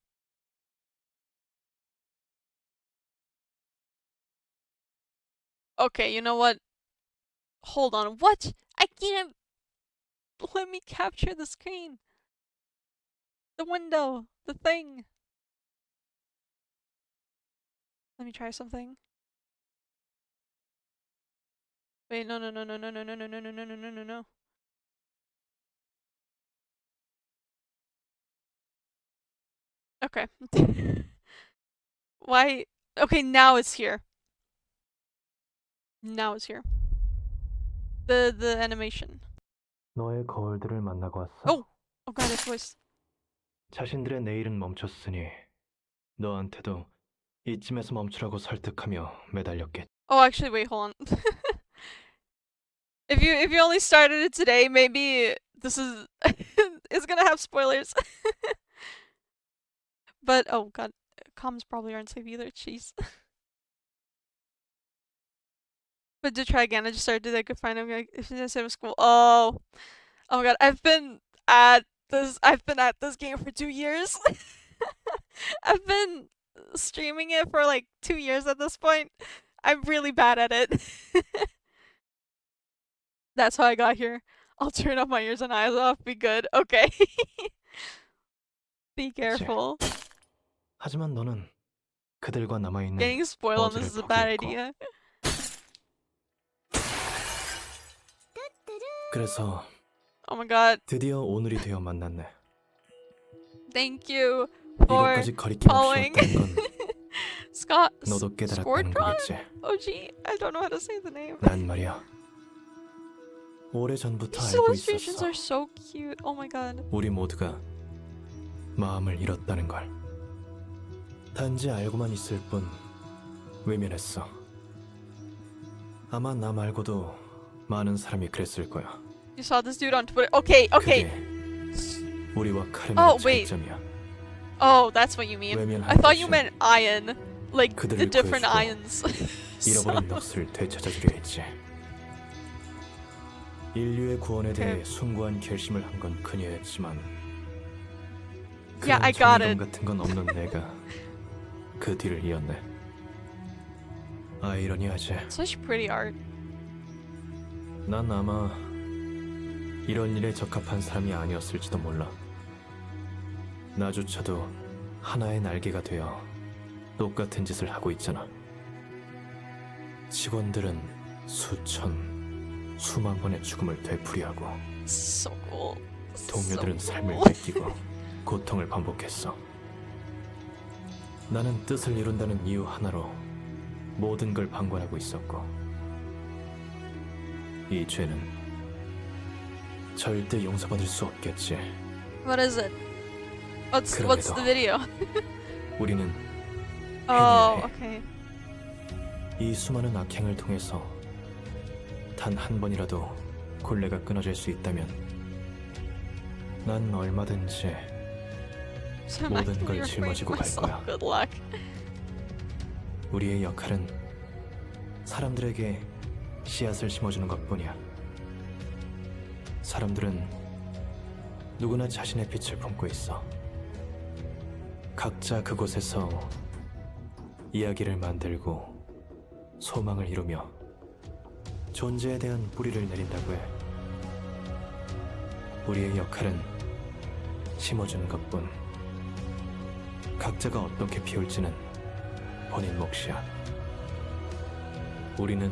Speaker 1: Okay, you know what? Hold on. What? I can't. Let me capture the screen. The window. The thing. Let me try something. Wait, no, no, no, no, no, no, no, no, no, no, no, no, no, no, no. Okay. Why? Okay, now it's here. Now it's here. The animation.
Speaker 2: 너의 거울들을 만나고 왔어?
Speaker 1: Oh! Oh god, that voice.
Speaker 2: 자신들의 내일은 멈췄으니 너한테도 이쯤에서 멈추라고 설득하며 매달렸겠지.
Speaker 1: Oh, actually, wait, hold on. If you only started it today, maybe this is it's gonna have spoilers. But oh god, comms probably aren't safe either. Jeez. But to try again, I just started I could find him like if it's in school. Oh, oh my god, I've been at this game for 2 years. I've been streaming it for like 2 years at this point. I'm really bad at it. That's how I got here. I'll turn off my ears and eyes off. Be good. Okay. Be careful.
Speaker 2: 하지만 너는 그들과 남아 있는
Speaker 1: Getting spoiled on this is a bad
Speaker 2: 포기했고.
Speaker 1: idea.
Speaker 2: 그래서
Speaker 1: Oh my god.
Speaker 2: 드디어 오늘이 되어 만났네.
Speaker 1: Thank you for
Speaker 2: 이것까지 거리낌 없이
Speaker 1: following.
Speaker 2: 왔다는 건
Speaker 1: Scott
Speaker 2: 너도 깨달았다는
Speaker 1: Scoretron?
Speaker 2: 거겠지.
Speaker 1: Oh gee, I don't know how to say the name.
Speaker 2: 난 말이야. 오래전부터
Speaker 1: These
Speaker 2: 알고
Speaker 1: illustrations
Speaker 2: 있었어.
Speaker 1: are so cute. Oh my god.
Speaker 2: 우리 모두가 마음을 잃었다는 걸. 단지 알고만 있을 뿐 외면했어. 아마 나 말고도 많은 사람이 그랬을 거야.
Speaker 1: You saw this dude on Twitter. Okay, okay.
Speaker 2: 그게 우리와 카르멘의
Speaker 1: Oh, wait.
Speaker 2: 차이점이야.
Speaker 1: Oh, that's what you mean.
Speaker 2: 외면할
Speaker 1: I thought you
Speaker 2: 대신
Speaker 1: meant iron. Like the
Speaker 2: 그들을
Speaker 1: different
Speaker 2: 구해주고
Speaker 1: ions.
Speaker 2: 잃어버린 넋을 되찾아주려 했지. 인류의 구원에 대해 숭고한 결심을 한 건 그녀였지만
Speaker 1: Yeah,
Speaker 2: 그런
Speaker 1: I got
Speaker 2: 정의감
Speaker 1: it.
Speaker 2: 같은 건 없는 내가 그 뒤를 이었네. 아이러니하지.
Speaker 1: Such pretty art.
Speaker 2: 난 아마 이런 일에 적합한 사람이 아니었을지도 몰라. 나조차도 하나의 날개가 되어 똑같은 짓을 하고 있잖아. 직원들은 수천, 수만 번의 죽음을 되풀이하고
Speaker 1: So cool.
Speaker 2: 동료들은
Speaker 1: So
Speaker 2: 삶을
Speaker 1: cool.
Speaker 2: 뺏기고 고통을 반복했어. 나는 뜻을 이룬다는 이유 하나로 모든 걸 방관하고 있었고 이 죄는 절대 용서받을 수 없겠지.
Speaker 1: What is it? What's
Speaker 2: 그럼에도
Speaker 1: the video?
Speaker 2: 우리는
Speaker 1: Oh,
Speaker 2: 해.
Speaker 1: okay.
Speaker 2: 이 수많은 악행을 통해서 단 한 번이라도 굴레가 끊어질 수 있다면 난 얼마든지
Speaker 1: So I'm
Speaker 2: 모든
Speaker 1: actively
Speaker 2: 걸 짊어지고 갈
Speaker 1: myself.
Speaker 2: 거야.
Speaker 1: Good luck.
Speaker 2: 우리의 역할은 사람들에게 씨앗을 심어주는 것뿐이야. 사람들은 누구나 자신의 빛을 품고 있어. 각자 그곳에서 이야기를 만들고 소망을 이루며 존재에 대한 뿌리를 내린다고 해. 우리의 역할은 심어주는 것뿐. 각자가 어떻게 피울지는 본인 몫이야. 우리는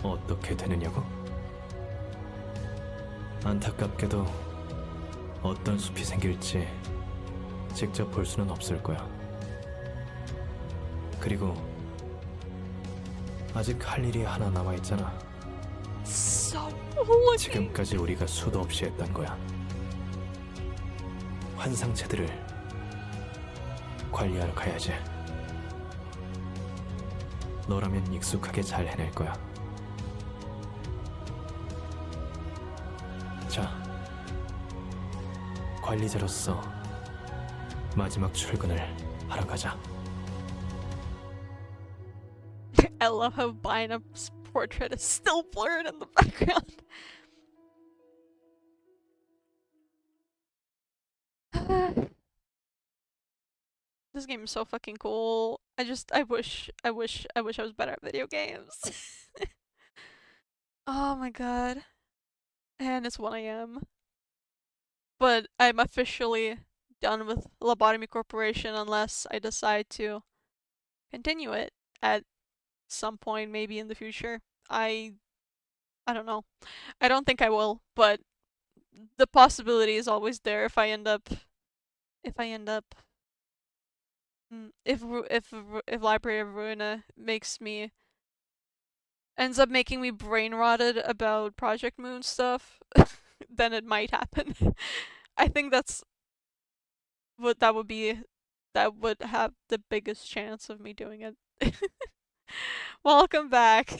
Speaker 2: 어떻게 되느냐고? 안타깝게도 어떤 숲이 생길지 직접 볼 수는 없을 거야. 그리고 아직 할 일이 하나 남아있잖아.
Speaker 1: So looking.
Speaker 2: 지금까지 우리가 수도 없이 했던 거야. 환상체들을 관리하러 가야지. 너라면 익숙하게 잘 해낼 거야. 자, 관리자로서 마지막 출근을 하러 가자.
Speaker 1: I love how Bynum's portrait is still blurred in the background. This game is so fucking cool. I wish I was better at video games. Oh my god. And it's 1 a.m. But I'm officially done with Lobotomy Corporation unless I decide to continue it at some point maybe in the future. I don't know. I don't think I will, but the possibility is always there if I end up if Library of Ruina ends up making me brain rotted about Project Moon stuff, then it might happen. I think that would have the biggest chance of me doing it. Welcome back.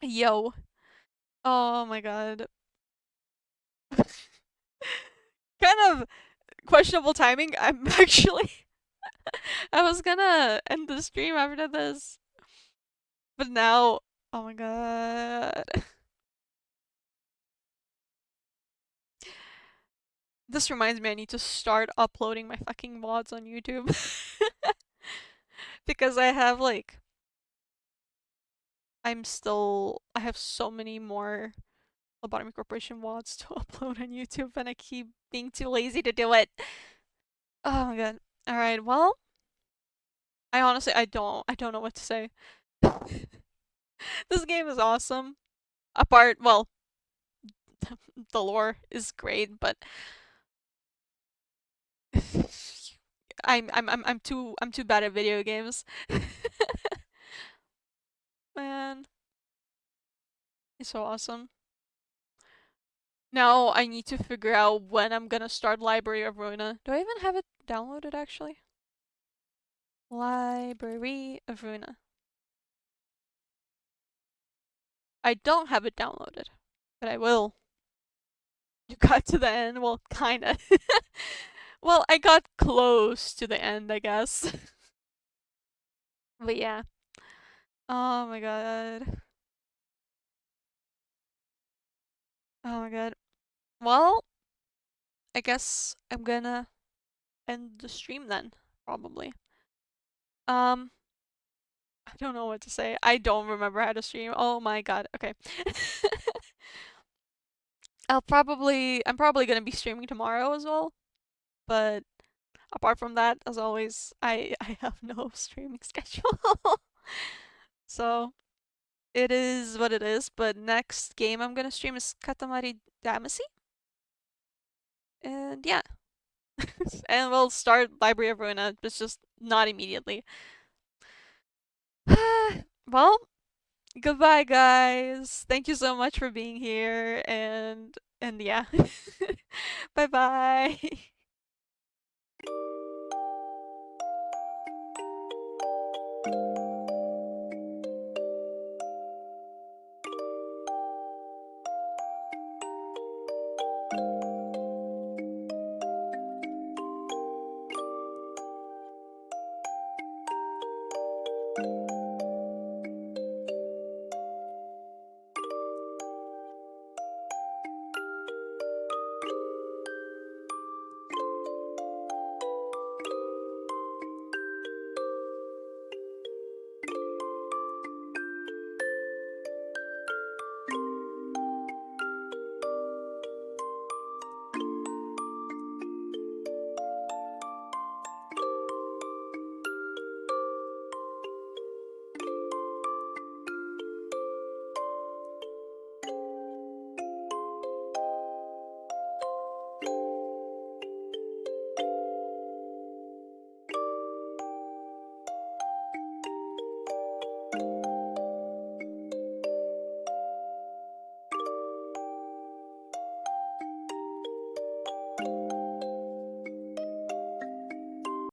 Speaker 1: Yo. Oh my god. Kind of questionable timing. I'm actually I was gonna end the stream after this. But now, oh my god. This reminds me I need to start uploading my fucking VODs on YouTube. Because I have I have so many more Lobotomy Corporation VODs to upload on YouTube and I keep being too lazy to do it. Oh my god. Alright, well, I honestly I don't know what to say. This game is awesome. Well, the lore is great, but I'm too bad at video games. Man, it's so awesome. Now I need to figure out when I'm gonna start Library of Ruina. Do I even have it downloaded actually? Library of Ruina. I don't have it downloaded, but I will. You got to the end? Well, kinda. Well, I got close to the end, I guess. But yeah. Oh my god. Oh my god. Well, I guess I'm gonna end the stream then, probably. Um, I don't know what to say. I don't remember how to stream. Oh my god. Okay. I'm probably gonna be streaming tomorrow as well. But apart from that, as always, I have no streaming schedule. So it is what it is. But next game I'm gonna stream is Katamari Damacy. And yeah. And we'll start Library of Ruina, but just not immediately. Well, goodbye guys. Thank you so much for being here and yeah. Bye bye.